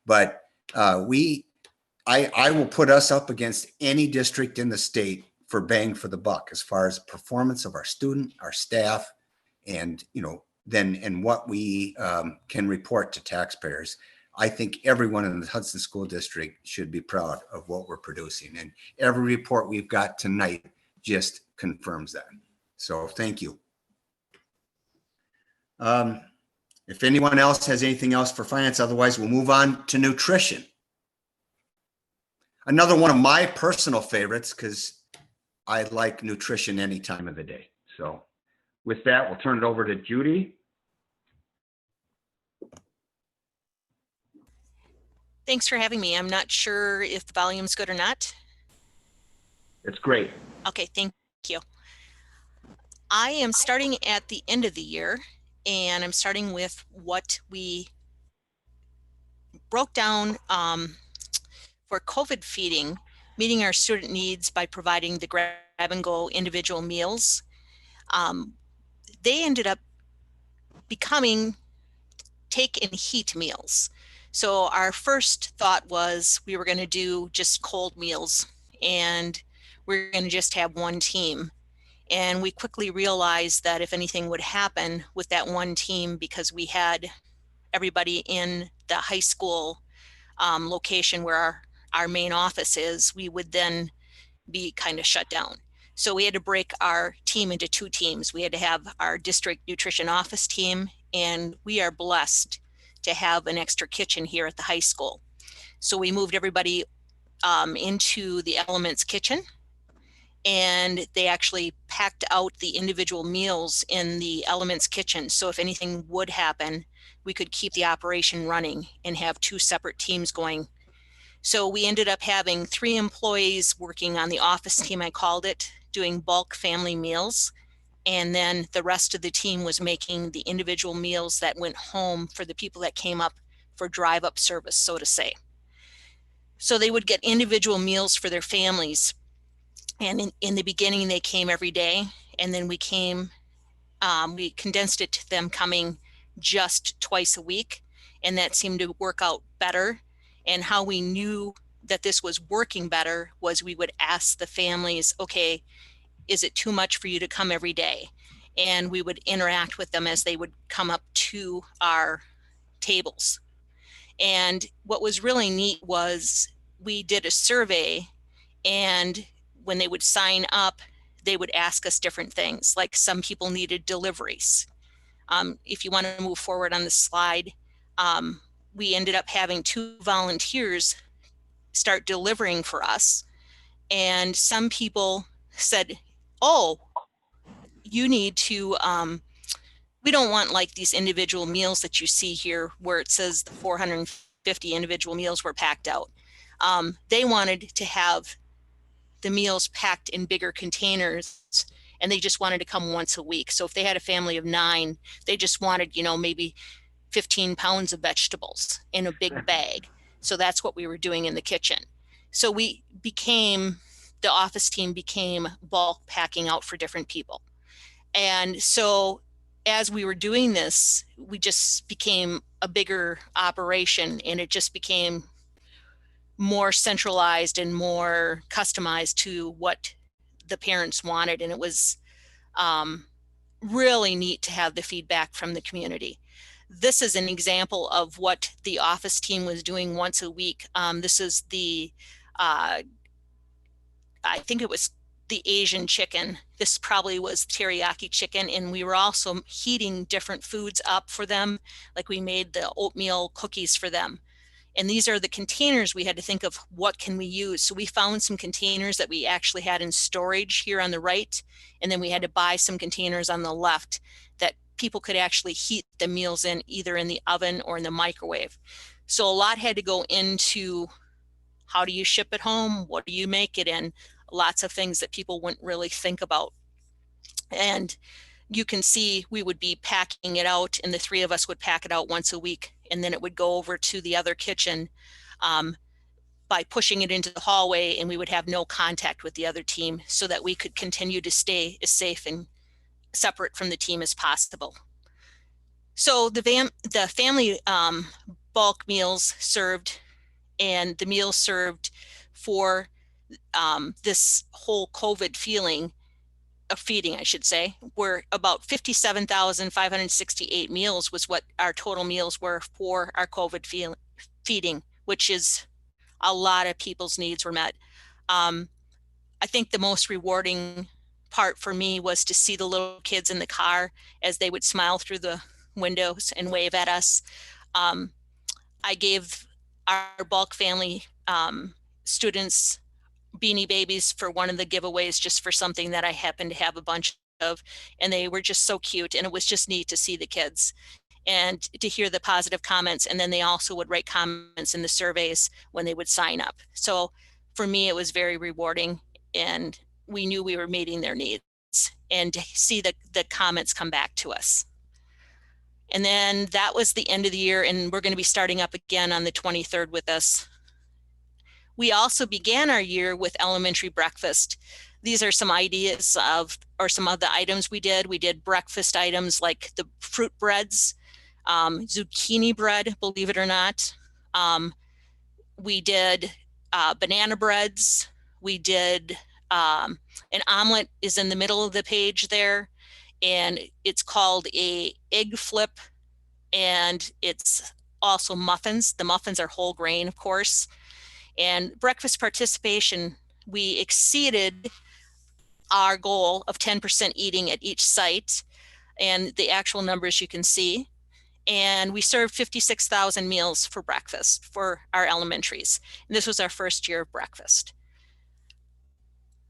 But I will put us up against any district in the state for bang for the buck, as far as performance of our student, our staff, and, and what we can report to taxpayers. I think everyone in the Hudson School District should be proud of what we're producing. And every report we've got tonight just confirms that. So thank you. If anyone else has anything else for finance, otherwise we'll move on to nutrition. Another one of my personal favorites, because I like nutrition any time of the day. So with that, we'll turn it over to Judy. Thanks for having me. I'm not sure if the volume's good or not. It's great. Okay, thank you. I am starting at the end of the year, and I'm starting with what we broke down for COVID feeding, meeting our student needs by providing the grab and go individual meals. They ended up becoming take and heat meals. So our first thought was we were going to do just cold meals, and we're going to just have one team. And we quickly realized that if anything would happen with that one team, because we had everybody in the high school location where our main office is, we would then be kind of shut down. So we had to break our team into two teams. We had to have our district nutrition office team, and we are blessed to have an extra kitchen here at the high school. So we moved everybody into the Elements kitchen, and they actually packed out the individual meals in the Elements kitchen. So if anything would happen, we could keep the operation running and have two separate teams going. So we ended up having 3 employees working on the office team, I called it, doing bulk family meals. And then the rest of the team was making the individual meals that went home for the people that came up for drive-up service, so to say. So they would get individual meals for their families. And in the beginning, they came every day. And then we condensed it to them coming just twice a week. And that seemed to work out better. And how we knew that this was working better was we would ask the families, okay, is it too much for you to come every day? And we would interact with them as they would come up to our tables. And what was really neat was we did a survey, and when they would sign up, they would ask us different things. Like some people needed deliveries. If you want to move forward on the slide, we ended up having 2 volunteers start delivering for us. And some people said, oh, you need to, we don't want like these individual meals that you see here where it says the 450 50 individual meals were packed out. They wanted to have the meals packed in bigger containers, and they just wanted to come once a week. So if they had a family of 9, they just wanted, maybe 15 pounds of vegetables in a big bag. So that's what we were doing in the kitchen. So the office team became bulk packing out for different people. And so as we were doing this, we just became a bigger operation, and it just became more centralized and more customized to what the parents wanted. And it was really neat to have the feedback from the community. This is an example of what the office team was doing once a week. This is I think it was the Asian chicken. This probably was teriyaki chicken. And we were also heating different foods up for them. Like we made the oatmeal cookies for them. And these are the containers we had to think of, what can we use? So we found some containers that we actually had in storage here on the right. And then we had to buy some containers on the left that people could actually heat the meals in, either in the oven or in the microwave. So a lot had to go into how do you ship it home? What do you make it in? Lots of things that people wouldn't really think about. And you can see we would be packing it out, and the 3 of us would pack it out once a week. And then it would go over to the other kitchen by pushing it into the hallway, and we would have no contact with the other team so that we could continue to stay as safe and separate from the team as possible. So the family bulk meals served, and the meals served for this whole COVID feeding, I should say, were about 57,568 meals was what our total meals were for our COVID feeding, which is a lot of people's needs were met. I think the most rewarding part for me was to see the little kids in the car as they would smile through the windows and wave at us. I gave our bulk family students Beanie Babies for one of the giveaways, just for something that I happened to have a bunch of, and they were just so cute. And it was just neat to see the kids and to hear the positive comments. And then they also would write comments in the surveys when they would sign up. So for me, it was very rewarding, and we knew we were meeting their needs, and to see the comments come back to us. And then that was the end of the year, and we're going to be starting up again on the 23rd with us. We also began our year with elementary breakfast. These are some ideas or some of the items we did. We did breakfast items like the fruit breads, zucchini bread, believe it or not. We did banana breads. We did an omelet is in the middle of the page there, and it's called a egg flip, and it's also muffins. The muffins are whole grain, of course. And breakfast participation, we exceeded our goal of 10% eating at each site, and the actual numbers you can see. And we served 56,000 meals for breakfast for our elementaries. And this was our first year of breakfast.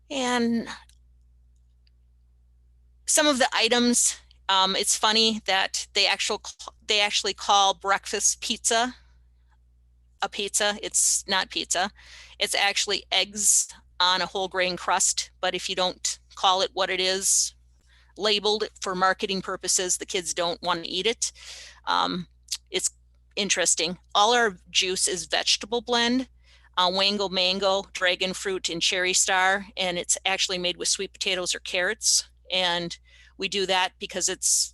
And some of the items, it's funny that they actually call breakfast pizza a pizza. It's not pizza. It's actually eggs on a whole grain crust. But if you don't call it what it is, labeled for marketing purposes, the kids don't want to eat it. It's interesting. All our juice is vegetable blend, Wango mango, dragon fruit, and cherry star. And it's actually made with sweet potatoes or carrots. And we do that because it's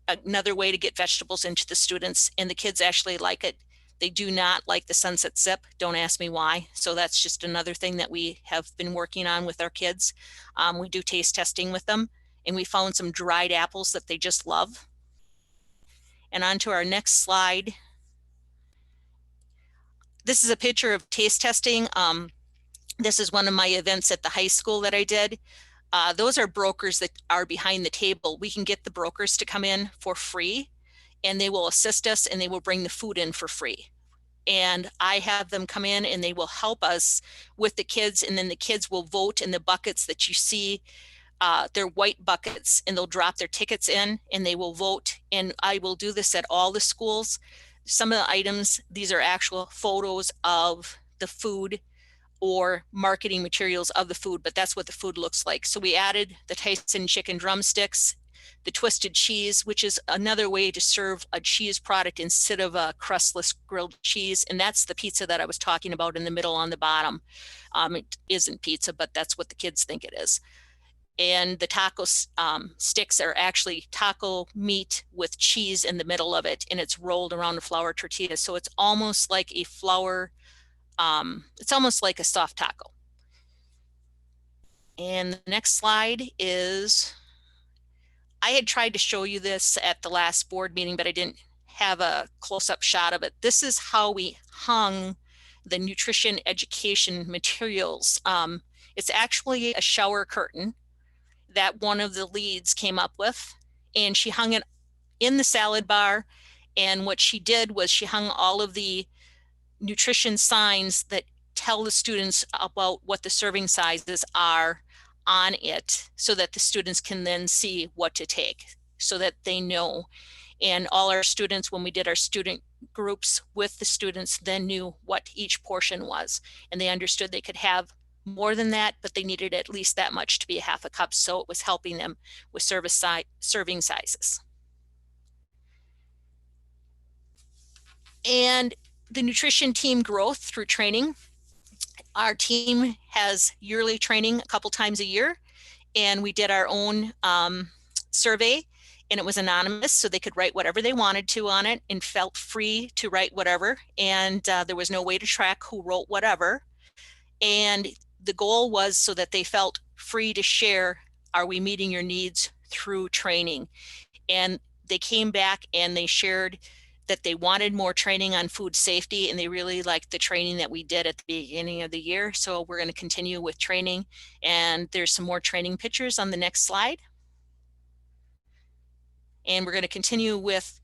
another way to get vegetables into the students, and the kids actually like it. They do not like the Sunset Sip. Don't ask me why. So that's just another thing that we have been working on with our kids. We do taste testing with them, and we found some dried apples that they just love. And on to our next slide. This is a picture of taste testing. This is one of my events at the high school that I did. Those are brokers that are behind the table. We can get the brokers to come in for free, and they will assist us, and they will bring the food in for free. And I have them come in, and they will help us with the kids, and then the kids will vote in the buckets that you see. They're white buckets, and they'll drop their tickets in, and they will vote. And I will do this at all the schools. Some of the items, these are actual photos of the food or marketing materials of the food, but that's what the food looks like. So we added the Tyson chicken drumsticks, the twisted cheese, which is another way to serve a cheese product instead of a crustless grilled cheese. And that's the pizza that I was talking about in the middle on the bottom. It isn't pizza, but that's what the kids think it is. And the taco sticks are actually taco meat with cheese in the middle of it, and it's rolled around a flour tortilla. So it's almost like a flour, it's almost like a soft taco. And the next slide is, I had tried to show you this at the last board meeting, but I didn't have a close-up shot of it. This is how we hung the nutrition education materials. It's actually a shower curtain that one of the leads came up with, and she hung it in the salad bar. And what she did was she hung all of the nutrition signs that tell the students about what the serving sizes are on it, so that the students can then see what to take, so that they know. And all our students, when we did our student groups with the students, then knew what each portion was, and they understood they could have more than that, but they needed at least that much to be a half a cup. So it was helping them with serving sizes. And the nutrition team growth through training. Our team has yearly training a couple times a year, and we did our own survey, and it was anonymous, so they could write whatever they wanted to on it and felt free to write whatever. And there was no way to track who wrote whatever. And the goal was so that they felt free to share, are we meeting your needs through training? And they came back and they shared that they wanted more training on food safety, and they really liked the training that we did at the beginning of the year. So we're going to continue with training, and there's some more training pictures on the next slide. And we're going to continue with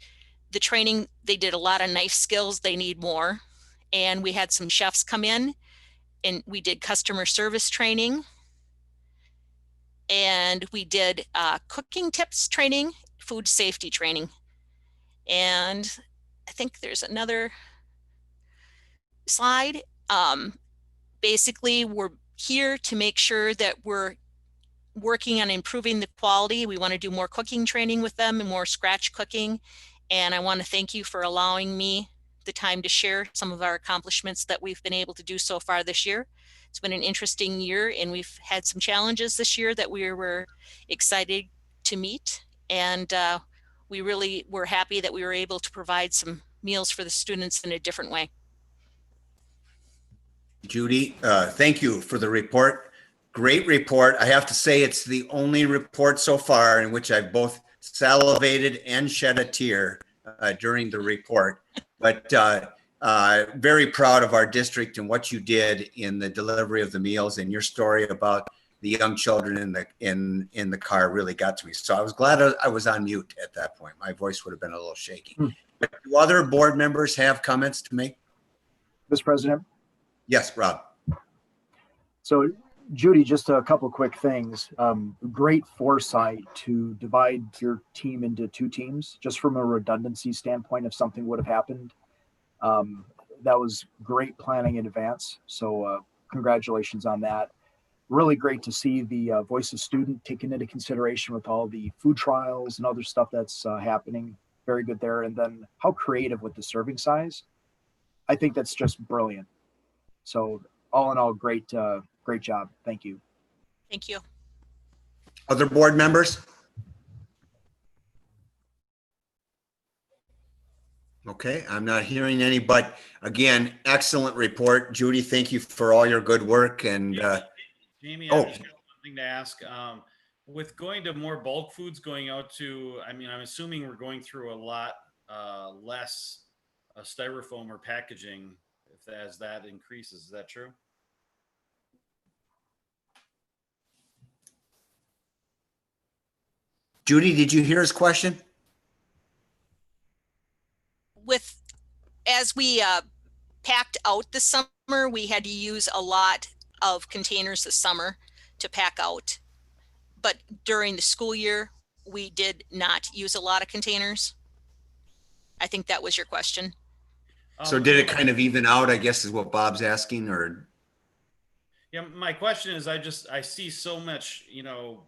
the training. They did a lot of knife skills. They need more. And we had some chefs come in, and we did customer service training, and we did cooking tips training, food safety training. And I think there's another slide. Basically, we're here to make sure that we're working on improving the quality. We want to do more cooking training with them and more scratch cooking. And I want to thank you for allowing me the time to share some of our accomplishments that we've been able to do so far this year. It's been an interesting year, and we've had some challenges this year that we were excited to meet. And we really were happy that we were able to provide some meals for the students in a different way. Judy, thank you for the report. Great report. I have to say it's the only report so far in which I've both salivated and shed a tear during the report. But very proud of our district and what you did in the delivery of the meals, and your story about the young children in the car really got to me. So I was glad I was on mute at that point. My voice would have been a little shaky. But do other board members have comments to make? Mr. President? Yes, Rob. So Judy, just a couple quick things. Great foresight to divide your team into two teams, just from a redundancy standpoint if something would have happened. That was great planning in advance. So congratulations on that. Really great to see the voice of student taken into consideration with all the food trials and other stuff that's happening. Very good there. And then how creative with the serving size. I think that's just brilliant. So all in all, great job. Thank you. Thank you. Other board members? Okay, I'm not hearing any, but again, excellent report. Judy, thank you for all your good work. And Jamie, I just got one thing to ask. With going to more bulk foods going out to, I mean, I'm assuming we're going through a lot less styrofoam or packaging as that increases. Is that true? Judy, did you hear his question? As we packed out this summer, we had to use a lot of containers this summer to pack out. But during the school year, we did not use a lot of containers. I think that was your question. So did it kind of even out, I guess is what Bob's asking, or? Yeah, my question is, I see so much,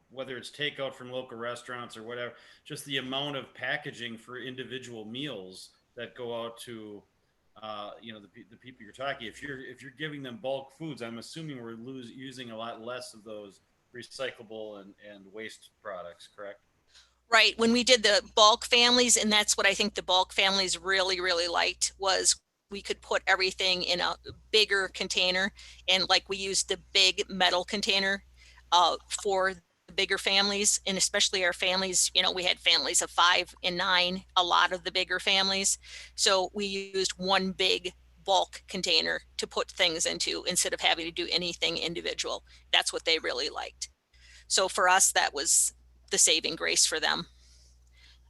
whether it's takeout from local restaurants or whatever, just the amount of packaging for individual meals that go out to, the people you're talking. If you're giving them bulk foods, I'm assuming we're using a lot less of those recyclable and waste products, correct? Right. When we did the bulk families, and that's what I think the bulk families really, really liked, was we could put everything in a bigger container. And like we used the big metal container for the bigger families, and especially our families, we had families of 5 and 9, a lot of the bigger families. So we used one big bulk container to put things into instead of having to do anything individual. That's what they really liked. So for us, that was the saving grace for them.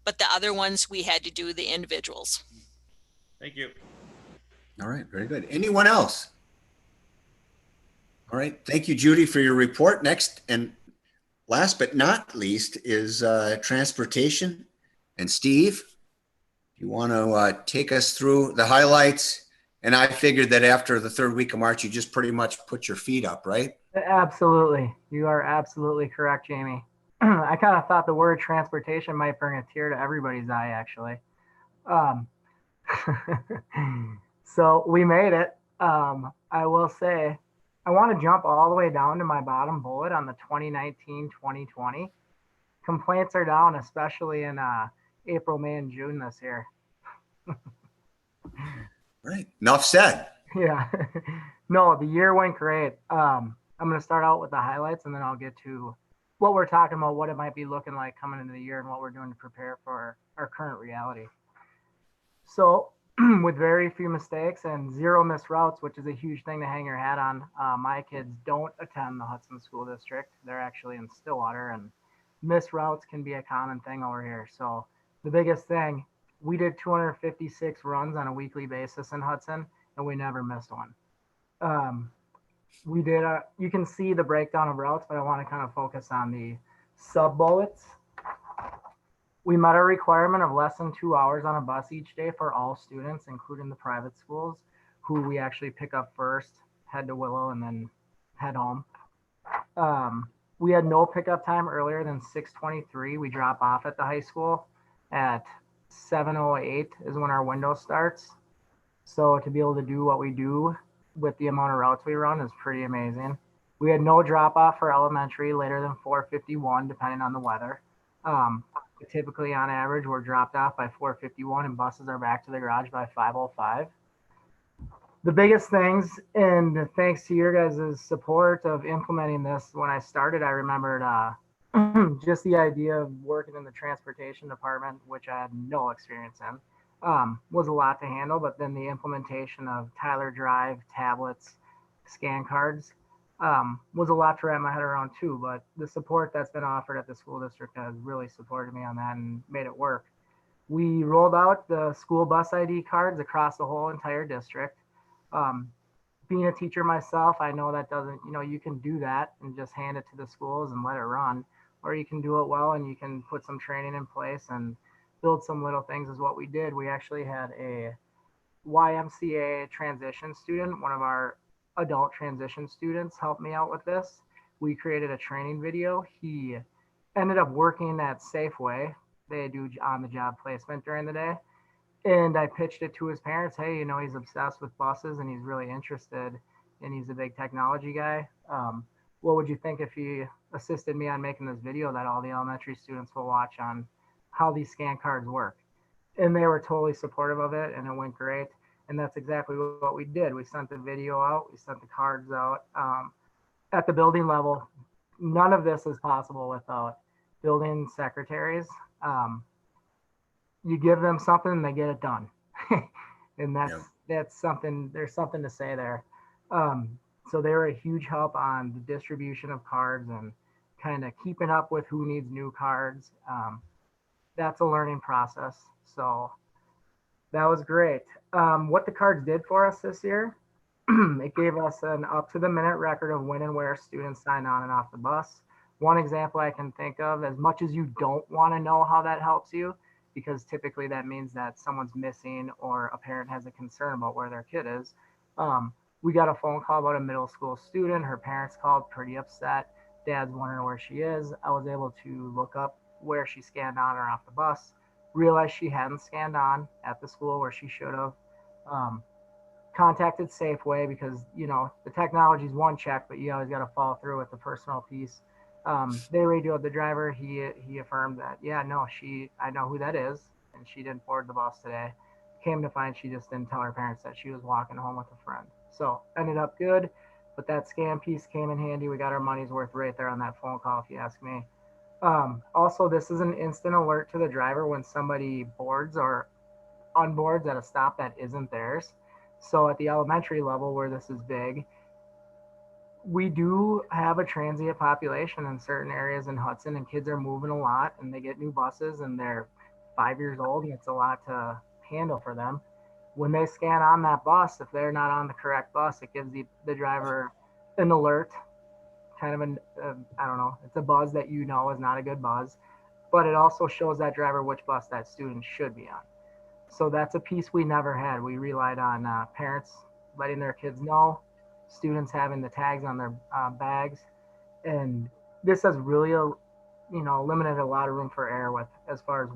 But the other ones, we had to do the individuals. Thank you. All right, very good. Anyone else? All right, thank you, Judy, for your report. Next and last but not least is transportation. And Steve, if you want to take us through the highlights. And I figured that after the third week of March, you just pretty much put your feet up, right? Absolutely. You are absolutely correct, Jamie. I kind of thought the word transportation might bring a tear to everybody's eye, actually. So we made it. I will say, I want to jump all the way down to my bottom bullet on the 2019-2020. Complaints are down, especially in April, May, and June this year. Right. Enough said. Yeah. No, the year went great. I'm going to start out with the highlights, and then I'll get to what we're talking about, what it might be looking like coming into the year, and what we're doing to prepare for our current reality. So with very few mistakes and 0 missed routes, which is a huge thing to hang your hat on. My kids don't attend the Hudson School District. They're actually in Stillwater, and missed routes can be a common thing over here. So the biggest thing, we did 256 runs on a weekly basis in Hudson, and we never missed one. We did, you can see the breakdown of routes, but I want to kind of focus on the sub bullets. We met a requirement of less than 2 hours on a bus each day for all students, including the private schools, who we actually pick up first, head to Willow, and then head home. We had no pickup time earlier than 6:23. We drop off at the high school at 7:08 is when our window starts. So to be able to do what we do with the amount of routes we run is pretty amazing. We had no drop off for elementary later than 4:51, depending on the weather. Typically on average, we're dropped off by 4:51 and buses are back to the garage by 5:05. The biggest things, and thanks to your guys' support of implementing this, when I started, I remembered just the idea of working in the transportation department, which I had no experience in, was a lot to handle. But then the implementation of Tyler Drive, tablets, scan cards was a lot to wrap my head around too. But the support that's been offered at the school district has really supported me on that and made it work. We rolled out the school bus ID cards across the whole entire district. Being a teacher myself, I know that doesn't, you can do that and just hand it to the schools and let it run, or you can do it well and you can put some training in place and build some little things is what we did. We actually had a YMCA transition student, one of our adult transition students, help me out with this. We created a training video. He ended up working at Safeway. They do on-the-job placement during the day. And I pitched it to his parents. Hey, he's obsessed with buses and he's really interested, and he's a big technology guy. What would you think if he assisted me on making this video that all the elementary students will watch on how these scan cards work? And they were totally supportive of it, and it went great. And that's exactly what we did. We sent the video out, we sent the cards out. At the building level, none of this is possible without building secretaries. You give them something and they get it done. And that's something, there's something to say there. So they were a huge help on the distribution of cards and kind of keeping up with who needs new cards. That's a learning process. So that was great. What the cards did for us this year, it gave us an up to the minute record of when and where students sign on and off the bus. One example I can think of, as much as you don't want to know how that helps you, because typically that means that someone's missing or a parent has a concern about where their kid is. We got a phone call about a middle school student. Her parents called pretty upset. Dad's wondering where she is. I was able to look up where she scanned on or off the bus, realized she hadn't scanned on at the school where she should have. Contacted Safeway because, you know, the technology is one check, but you always got to follow through with the personal piece. They radioed the driver. He affirmed that, yeah, no, I know who that is, and she didn't board the bus today. Came to find she just didn't tell her parents that she was walking home with a friend. So ended up good, but that scan piece came in handy. We got our money's worth right there on that phone call, if you ask me. Also, this is an instant alert to the driver when somebody boards or unboards at a stop that isn't theirs. So at the elementary level where this is big, we do have a transient population in certain areas in Hudson, and kids are moving a lot and they get new buses and they're 5 years old and it's a lot to handle for them. When they scan on that bus, if they're not on the correct bus, it gives the driver an alert, kind of I don't know, it's a buzz that you know is not a good buzz, but it also shows that driver which bus that student should be on. So that's a piece we never had. We relied on parents letting their kids know, students having the tags on their bags, and this has really, limited a lot of room for error with as far as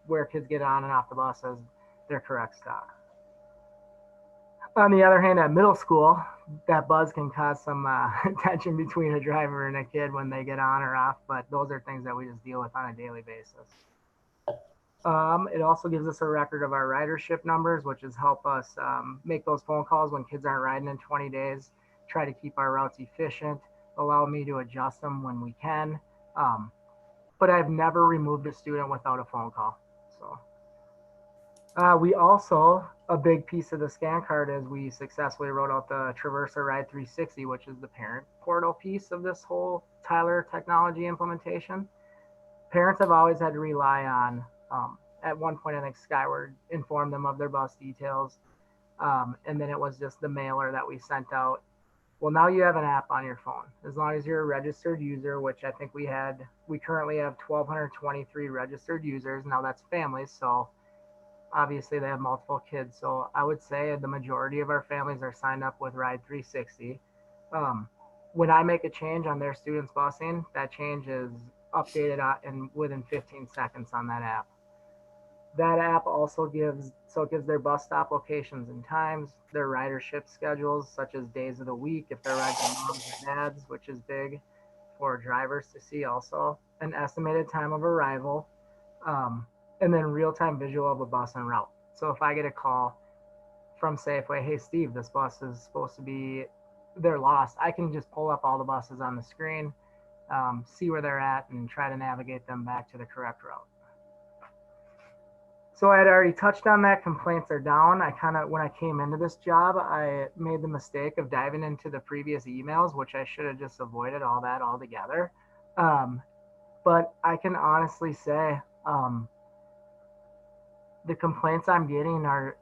where kids get on and off the bus as their correct stop. On the other hand, at middle school, that buzz can cause some tension between a driver and a kid when they get on or off, but those are things that we just deal with on a daily basis. It also gives us a record of our ridership numbers, which has helped us make those phone calls when kids aren't riding in 20 days, try to keep our routes efficient, allow me to adjust them when we can. But I've never removed a student without a phone call. So we also, a big piece of the scan card is we successfully wrote out the Traverser Ride 360, which is the parent portal piece of this whole Tyler technology implementation. Parents have always had to rely on, at one point, I think Skyward informed them of their bus details. And then it was just the mailer that we sent out. Well, now you have an app on your phone. As long as you're a registered user, which I think we currently have 1,223 registered users. Now that's families, so obviously they have multiple kids. So I would say the majority of our families are signed up with Ride 360. When I make a change on their students' busing, that change is updated within 15 seconds on that app. That app also gives their bus stop locations and times, their ridership schedules, such as days of the week, if they're riding moms or dads, which is big for drivers to see also, an estimated time of arrival, and then real-time visual of a bus en route. So if I get a call from Safeway, hey, Steve, this bus is supposed to be, they're lost, I can just pull up all the buses on the screen, see where they're at, and try to navigate them back to the correct route. So I had already touched on that. Complaints are down. When I came into this job, I made the mistake of diving into the previous emails, which I should have just avoided all that altogether. But I can honestly say the complaints I'm getting are,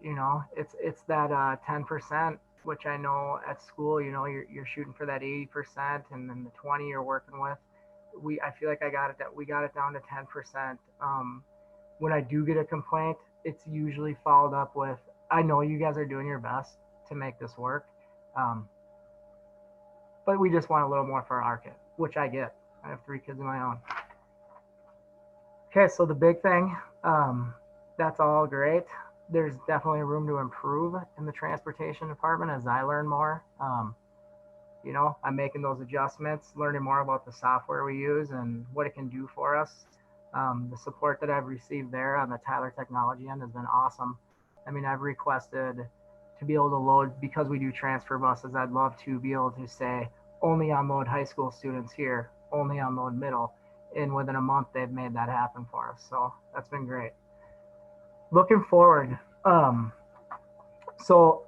it's that 10%, which I know at school, you're shooting for that 80%, and then the 20 you're working with. I feel like we got it down to 10%. When I do get a complaint, it's usually followed up with, I know you guys are doing your best to make this work, but we just want a little more for our kid, which I get. I have 3 kids of my own. Okay, so the big thing, that's all great. There's definitely room to improve in the transportation department as I learn more. I'm making those adjustments, learning more about the software we use and what it can do for us. The support that I've received there on the Tyler technology end has been awesome. I mean, I've requested to be able to load, because we do transfer buses, I'd love to be able to say, only unload high school students here, only unload middle. And within a month, they've made that happen for us. So that's been great. Looking forward. So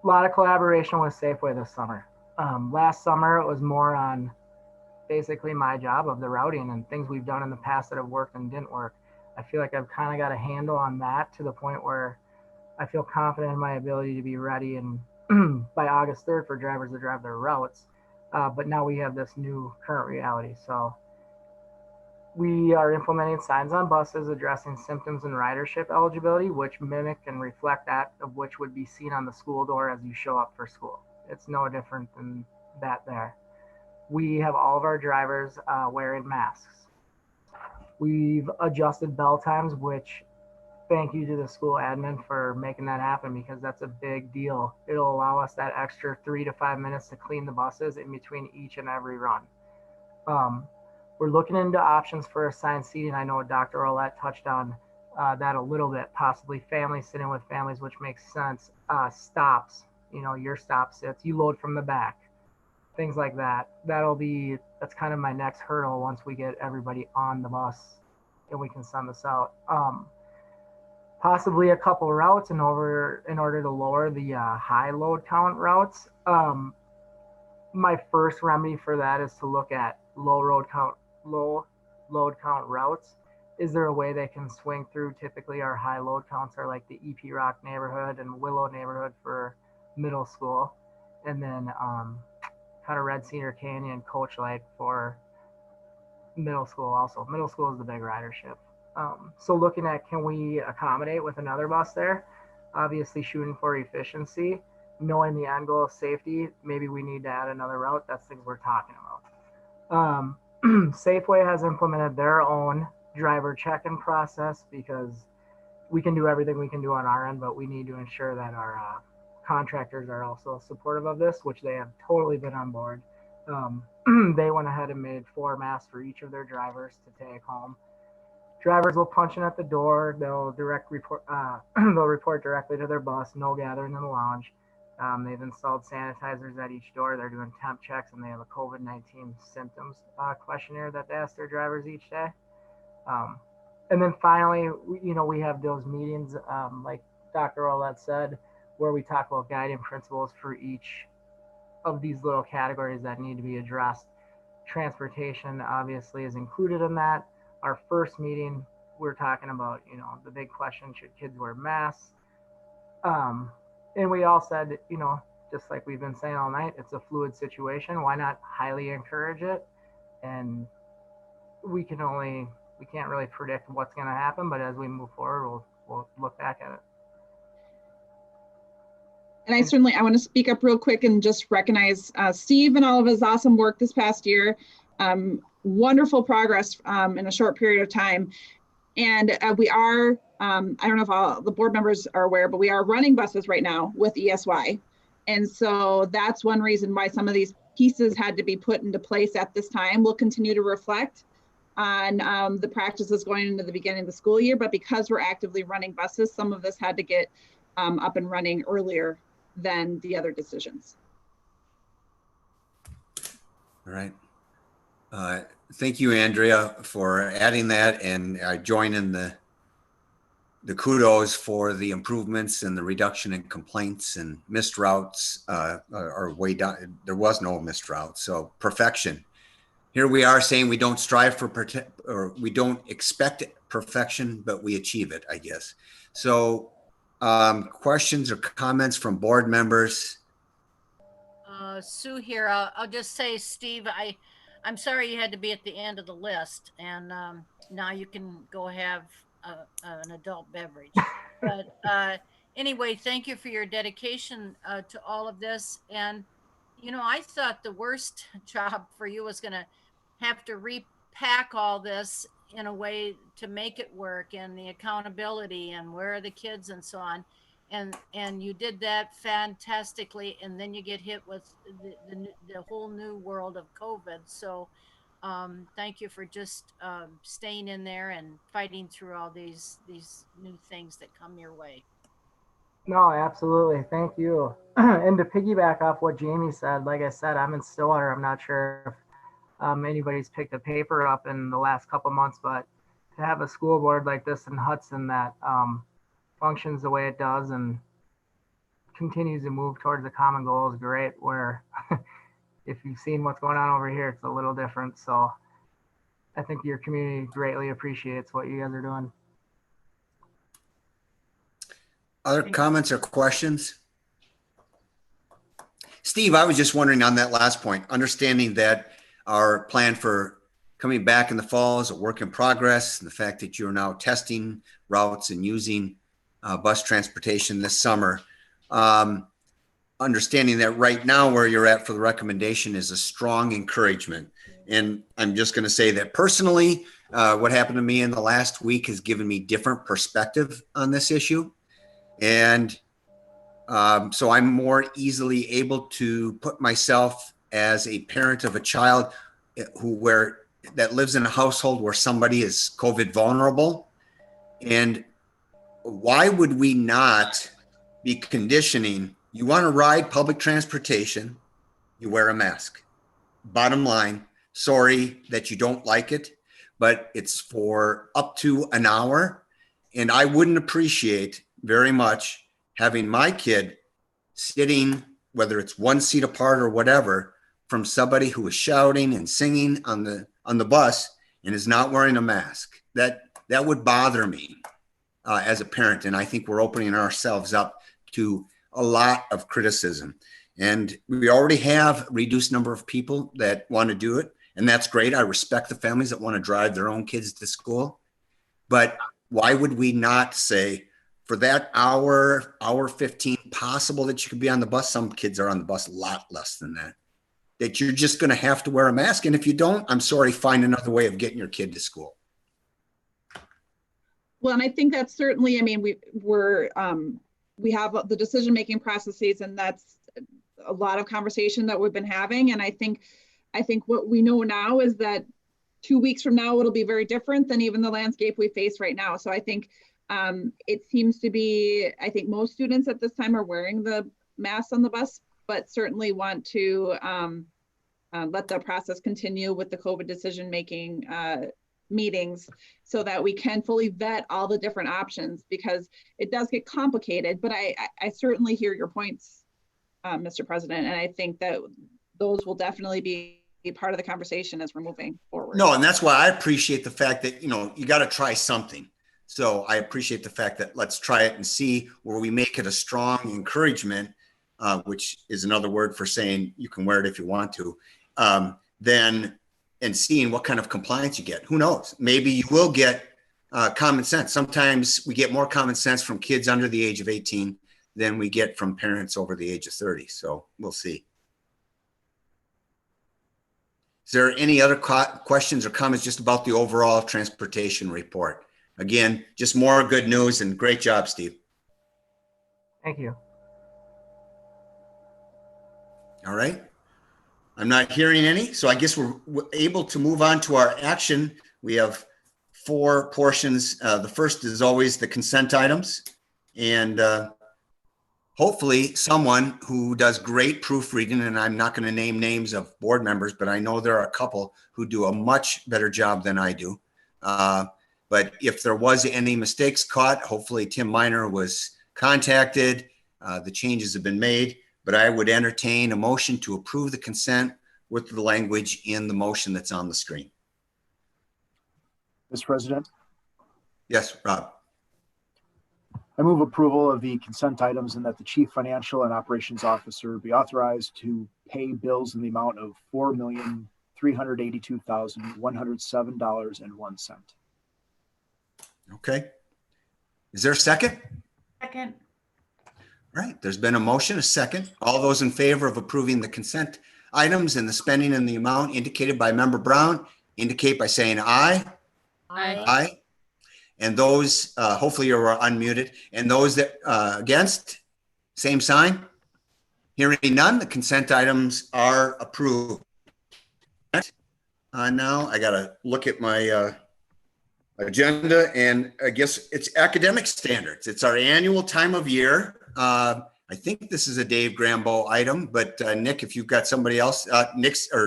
a lot of collaboration with Safeway this summer. Last summer, it was more on basically my job of the routing and things we've done in the past that have worked and didn't work. I feel like I've kind of got a handle on that to the point where I feel confident in my ability to be ready and by August 3rd for drivers to drive their routes. But now we have this new current reality. So We are implementing signs on buses addressing symptoms and ridership eligibility, which mimic and reflect that of which would be seen on the school door as you show up for school. It's no different than that there. We have all of our drivers wearing masks. We've adjusted bell times, which thank you to the school admin for making that happen, because that's a big deal. It'll allow us that extra 3 to 5 minutes to clean the buses in between each and every run. We're looking into options for assigned seating. I know Dr. Roulette touched on that a little bit, possibly families sitting with families, which makes sense. Stops, your stop sits, you load from the back, things like that. That's kind of my next hurdle once we get everybody on the bus and we can send this out. Possibly a couple routes in order to lower the high load count routes. My first remedy for that is to look at low load count routes. Is there a way they can swing through? Typically our high load counts are like the EP Rock neighborhood and Willow neighborhood for middle school, and then kind of Red Cedar Canyon, Coach Light for middle school. Also middle school is the big ridership. So looking at, can we accommodate with another bus there? Obviously shooting for efficiency, knowing the end goal of safety, maybe we need to add another route. That's things we're talking about. Safeway has implemented their own driver check-in process, because we can do everything we can do on our end, but we need to ensure that our contractors are also supportive of this, which they have totally been on board. They went ahead and made 4 masks for each of their drivers to take home. Drivers will punch in at the door. They'll report directly to their bus. No gathering in the lounge. They've installed sanitizers at each door. They're doing temp checks, and they have a COVID-19 symptoms questionnaire that they ask their drivers each day. And then finally, we have those meetings, like Dr. Roulette said, where we talk about guiding principles for each of these little categories that need to be addressed. Transportation obviously is included in that. Our first meeting, we're talking about, the big question, should kids wear masks? And we all said, just like we've been saying all night, it's a fluid situation. Why not highly encourage it? And we can't really predict what's going to happen, but as we move forward, we'll look back at it. And I want to speak up real quick and just recognize Steve and all of his awesome work this past year. Wonderful progress in a short period of time. And we are, I don't know if all the board members are aware, but we are running buses right now with ESY. And so that's one reason why some of these pieces had to be put into place at this time. We'll continue to reflect on the practices going into the beginning of the school year, but because we're actively running buses, some of this had to get up and running earlier than the other decisions. All right. Thank you, Andrea, for adding that, and I join in the kudos for the improvements and the reduction in complaints and missed routes are way down. There was no missed route, so perfection. Here we are saying we don't strive for or we don't expect perfection, but we achieve it, I guess. So questions or comments from board members? Sue here. I'll just say, Steve, I'm sorry you had to be at the end of the list, and now you can go have an adult beverage. But anyway, thank you for your dedication to all of this. And, I thought the worst job for you was going to have to repack all this in a way to make it work, and the accountability and where are the kids and so on. And you did that fantastically, and then you get hit with the whole new world of COVID. So thank you for just staying in there and fighting through all these new things that come your way. No, absolutely. Thank you. And to piggyback off what Jamie said, like I said, I'm in Stillwater. I'm not sure if anybody's picked a paper up in the last couple months, but to have a school board like this in Hudson that functions the way it does and continues to move towards the common goal is great, where if you've seen what's going on over here, it's a little different. So I think your community greatly appreciates what you guys are doing. Other comments or questions? Steve, I was just wondering on that last point, understanding that our plan for coming back in the fall is a work in progress. And the fact that you're now testing routes and using bus transportation this summer. Understanding that right now where you're at for the recommendation is a strong encouragement. And I'm just going to say that personally, what happened to me in the last week has given me different perspective on this issue. And so I'm more easily able to put myself as a parent of a child that lives in a household where somebody is COVID vulnerable. And why would we not be conditioning? You want to ride public transportation, you wear a mask. Bottom line, sorry that you don't like it, but it's for up to an hour. And I wouldn't appreciate very much having my kid sitting, whether it's one seat apart or whatever, from somebody who is shouting and singing on the bus and is not wearing a mask. That would bother me as a parent. And I think we're opening ourselves up to a lot of criticism. And we already have a reduced number of people that want to do it. And that's great. I respect the families that want to drive their own kids to school. But why would we not say for that hour 15 possible that you could be on the bus? Some kids are on the bus a lot less than that. That you're just going to have to wear a mask. And if you don't, I'm sorry, find another way of getting your kid to school. Well, and I think that's certainly, I mean, we have the decision-making processes, and that's a lot of conversation that we've been having. And I think what we know now is that 2 weeks from now, it'll be very different than even the landscape we face right now. So I think it seems to be, I think most students at this time are wearing the masks on the bus, but certainly want to let the process continue with the COVID decision-making meetings so that we can fully vet all the different options, because it does get complicated. But I certainly hear your points, Mr. President, and I think that those will definitely be part of the conversation as we're moving forward. No, and that's why I appreciate the fact that, you got to try something. So I appreciate the fact that let's try it and see where we make it a strong encouragement, which is another word for saying you can wear it if you want to, and seeing what kind of compliance you get. Who knows? Maybe you will get common sense. Sometimes we get more common sense from kids under the age of 18 than we get from parents over the age of 30. So we'll see. Is there any other questions or comments just about the overall transportation report? Again, just more good news, and great job, Steve. Thank you. All right. I'm not hearing any, so I guess we're able to move on to our action. We have 4 portions. The first is always the consent items, and hopefully someone who does great proofreading, and I'm not going to name names of board members, but I know there are a couple who do a much better job than I do. But if there was any mistakes caught, hopefully Tim Miner was contacted. The changes have been made. But I would entertain a motion to approve the consent with the language in the motion that's on the screen. Mr. President? Yes, Rob. I move approval of the consent items and that the Chief Financial and Operations Officer be authorized to pay bills in the amount of $4,382,107.01. Okay. Is there a second? Second. Right, there's been a motion, a second. All those in favor of approving the consent items and the spending in the amount indicated by Member Brown, indicate by saying aye. Aye. Aye. And those, hopefully you're unmuted. And those that against, same sign. Hearing none, the consent items are approved. Now I gotta look at my agenda, and I guess it's academic standards. It's our annual time of year. I think this is a Dave Grambo item, but Nick, if you've got somebody else,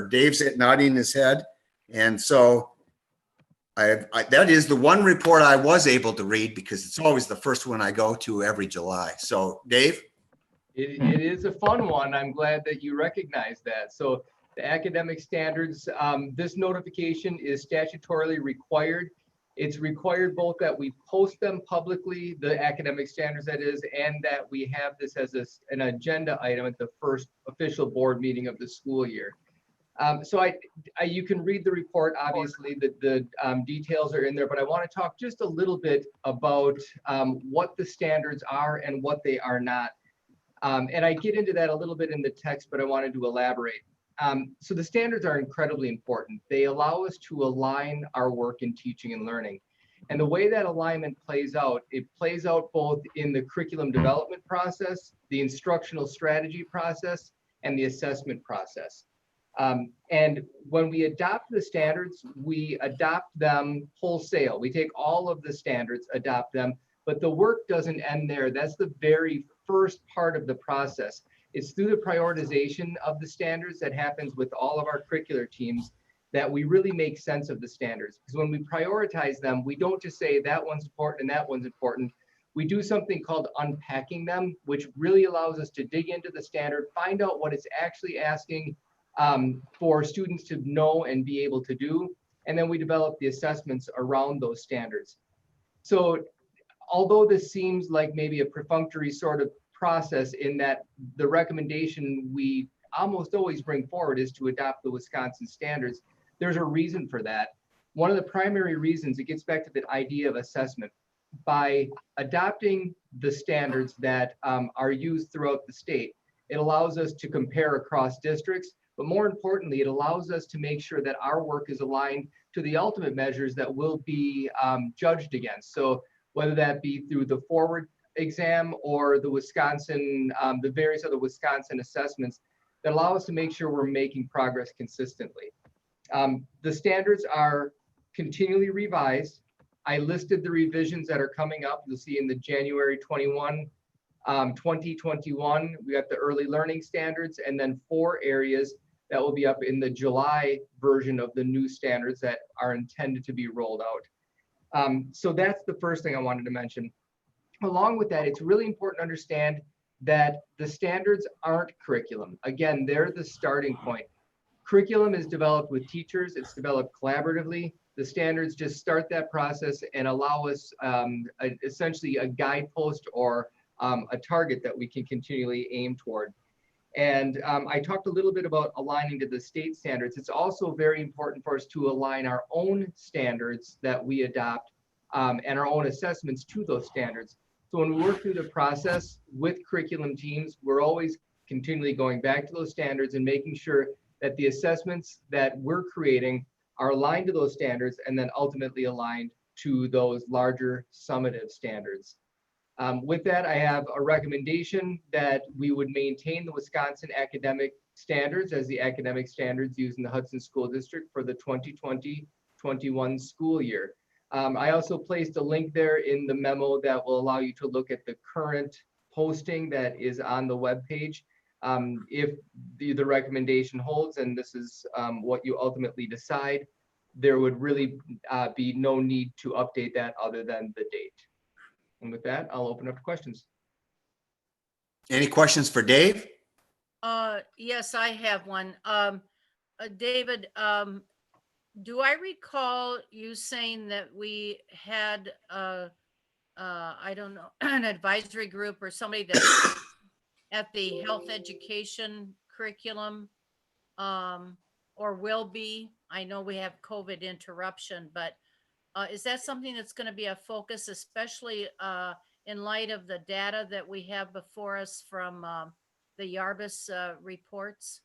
Dave's nodding his head. And so that is the one report I was able to read, because it's always the first one I go to every July. So Dave? It is a fun one. I'm glad that you recognize that. So the academic standards, this notification is statutorily required. It's required both that we post them publicly, the academic standards that is, and that we have this as an agenda item at the first official board meeting of the school year. You can read the report, obviously, the details are in there, but I want to talk just a little bit about what the standards are and what they are not. And I get into that a little bit in the text, but I wanted to elaborate. So the standards are incredibly important. They allow us to align our work in teaching and learning. And the way that alignment plays out, it plays out both in the curriculum development process, the instructional strategy process, and the assessment process. And when we adopt the standards, we adopt them wholesale. We take all of the standards, adopt them, but the work doesn't end there. That's the very first part of the process. It's through the prioritization of the standards that happens with all of our curricular teams that we really make sense of the standards. Because when we prioritize them, we don't just say that one's important and that one's important. We do something called unpacking them, which really allows us to dig into the standard, find out what it's actually asking for students to know and be able to do. And then we develop the assessments around those standards. So although this seems like maybe a perfunctory sort of process in that the recommendation we almost always bring forward is to adopt the Wisconsin standards, there's a reason for that. One of the primary reasons, it gets back to the idea of assessment. By adopting the standards that are used throughout the state, it allows us to compare across districts, but more importantly, it allows us to make sure that our work is aligned to the ultimate measures that will be judged against. So whether that be through the forward exam or the Wisconsin, the various other Wisconsin assessments that allow us to make sure we're making progress consistently. The standards are continually revised. I listed the revisions that are coming up. You'll see in the January 2021, we got the early learning standards, and then 4 areas that will be up in the July version of the new standards that are intended to be rolled out. So that's the first thing I wanted to mention. Along with that, it's really important to understand that the standards aren't curriculum. Again, they're the starting point. Curriculum is developed with teachers. It's developed collaboratively. The standards just start that process and allow us essentially a guidepost or a target that we can continually aim toward. And I talked a little bit about aligning to the state standards. It's also very important for us to align our own standards that we adopt and our own assessments to those standards. So when we work through the process with curriculum teams, we're always continually going back to those standards and making sure that the assessments that we're creating are aligned to those standards and then ultimately aligned to those larger summative standards. With that, I have a recommendation that we would maintain the Wisconsin academic standards as the academic standards used in the Hudson School District for the 2020-21 school year. I also placed a link there in the memo that will allow you to look at the current posting that is on the webpage. If the recommendation holds, and this is what you ultimately decide, there would really be no need to update that other than the date. And with that, I'll open up to questions. Any questions for Dave? Yes, I have one. David, do I recall you saying that we had, I don't know, an advisory group or somebody that at the health education curriculum or will be? I know we have COVID interruption, but is that something that's going to be a focus, especially in light of the data that we have before us from the Yarbus reports?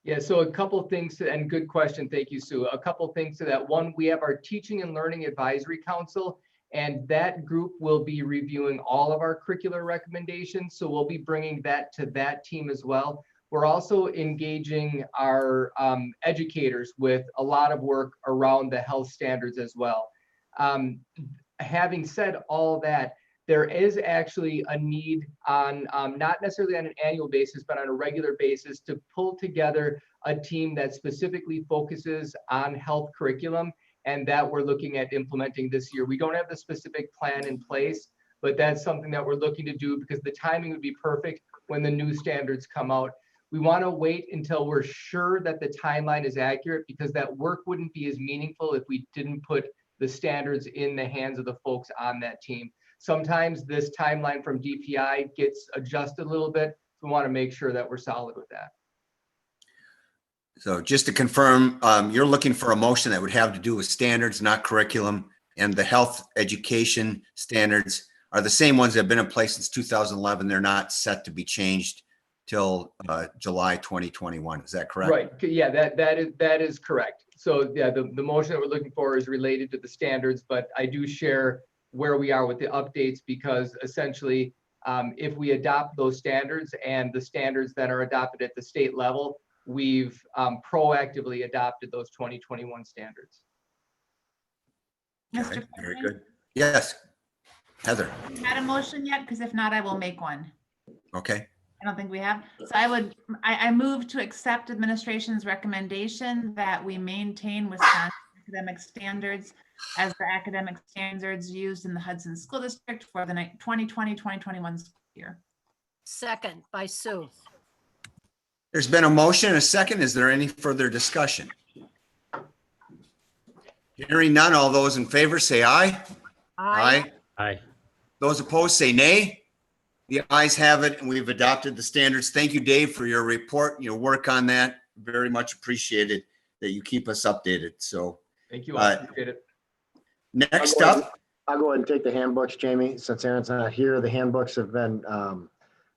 Yeah, so a couple of things, and good question. Thank you, Sue. A couple of things to that. One, we have our Teaching and Learning Advisory Council, and that group will be reviewing all of our curricular recommendations. So we'll be bringing that to that team as well. We're also engaging our educators with a lot of work around the health standards as well. Having said all that, there is actually a need on, not necessarily on an annual basis, but on a regular basis to pull together a team that specifically focuses on health curriculum, and that we're looking at implementing this year. We don't have the specific plan in place, but that's something that we're looking to do because the timing would be perfect when the new standards come out. We want to wait until we're sure that the timeline is accurate because that work wouldn't be as meaningful if we didn't put the standards in the hands of the folks on that team. Sometimes this timeline from DPI gets adjusted a little bit. So we want to make sure that we're solid with that. So just to confirm, you're looking for a motion that would have to do with standards, not curriculum, and the health education standards are the same ones that have been in place since 2011. They're not set to be changed till July 2021. Is that correct? Right. Yeah, that is correct. So yeah, the motion that we're looking for is related to the standards, but I do share where we are with the updates because essentially, if we adopt those standards and the standards that are adopted at the state level, we've proactively adopted those 2021 standards. Okay, very good. Yes, Heather. Had a motion yet? Because if not, I will make one. Okay. I don't think we have. So I move to accept administration's recommendation that we maintain Wisconsin academic standards as the academic standards used in the Hudson School District for the 2020-2021 school year. Second by Sue. There's been a motion and a second. Is there any further discussion? Hearing none, all those in favor say aye. Aye. Aye. Those opposed say nay. The ayes have it, and we've adopted the standards. Thank you, Dave, for your report, your work on that. Very much appreciated that you keep us updated. So thank you. I appreciate it. Next up. I'll go ahead and take the handbooks, Jamie, since Aaron's not here. The handbooks have been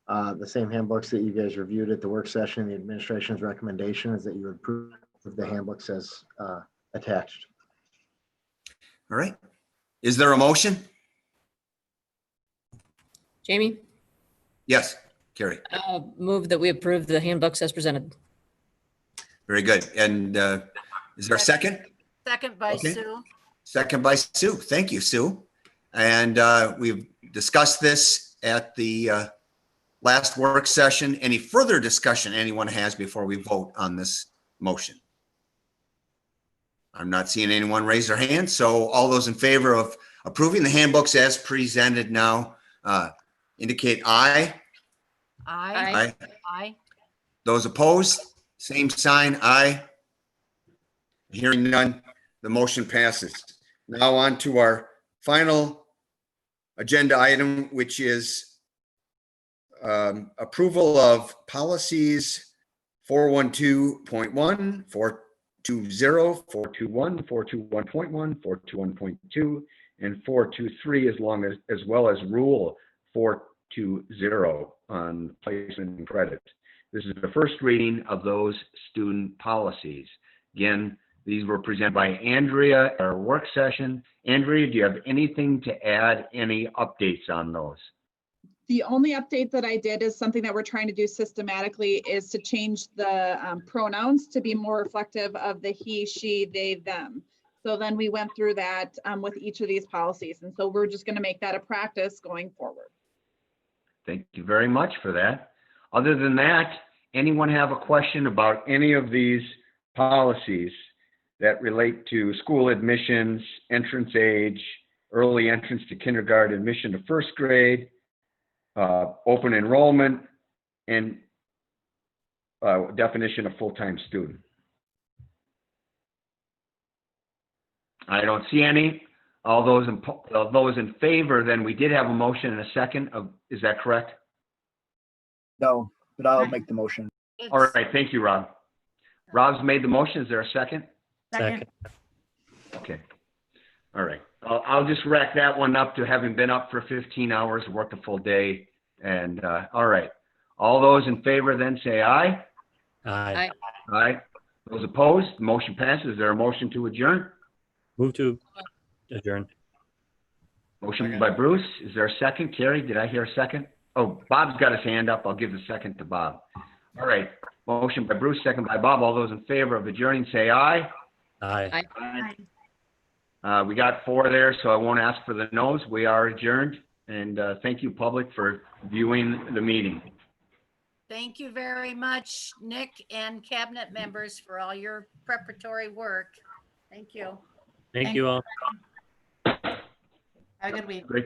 the same handbooks that you guys reviewed at the work session. The administration's recommendation is that you approve the handbooks as attached. All right. Is there a motion? Jamie, Yes, Carrie. move that we approve the handbooks as presented. Very good. And is there a second? Second by Okay. Sue. Second by Sue. Thank you, Sue. And we've discussed this at the last work session. Any further discussion anyone has before we vote on this motion? I'm not seeing anyone raise their hand. So all those in favor of approving the handbooks as presented now, indicate aye. Aye. Aye. Aye. Those opposed, same sign, aye. Hearing none, the motion passes. Now on to our final agenda item, which is approval of policies 412.1, 420, 421, 421.1, 421.2, and 423, as well as Rule 420 on placement and credit. This is the first reading of those student policies. Again, these were presented by Andrea at our work session. Andrea, do you have anything to add, any updates on those? The only update that I did is something that we're trying to do systematically is to change the pronouns to be more reflective of the he, she, they, them. So then we went through that with each of these policies. And so we're just going to make that a practice going forward. Thank you very much for that. Other than that, anyone have a question about any of these policies that relate to school admissions, entrance age, early entrance to kindergarten, admission to first grade, open enrollment, and definition of full-time student? I don't see any. All those in favor, then we did have a motion and a second. Is that correct? No, but I'll make the motion. All right, thank you, Rob. Rob's made the motion. Is there a second? Second. Okay. All right. I'll just rack that one up to having been up for 15 hours, worked a full day. And all right. All those in favor then say aye. Aye. Aye. Those opposed, motion passes. Is there a motion to adjourn? Move to adjourn. Motion by Bruce. Is there a second? Carrie, did I hear a second? Oh, Bob's got his hand up. I'll give the second to Bob. All right. Motion by Bruce, second by Bob. All those in favor of adjourning say aye. Aye. Aye. We got 4 there, so I won't ask for the no's. We are adjourned. And thank you, public, for viewing the meeting. Thank you very much, Nick and cabinet members, for all your preparatory work. Thank you. Thank you all. Have a good week. Great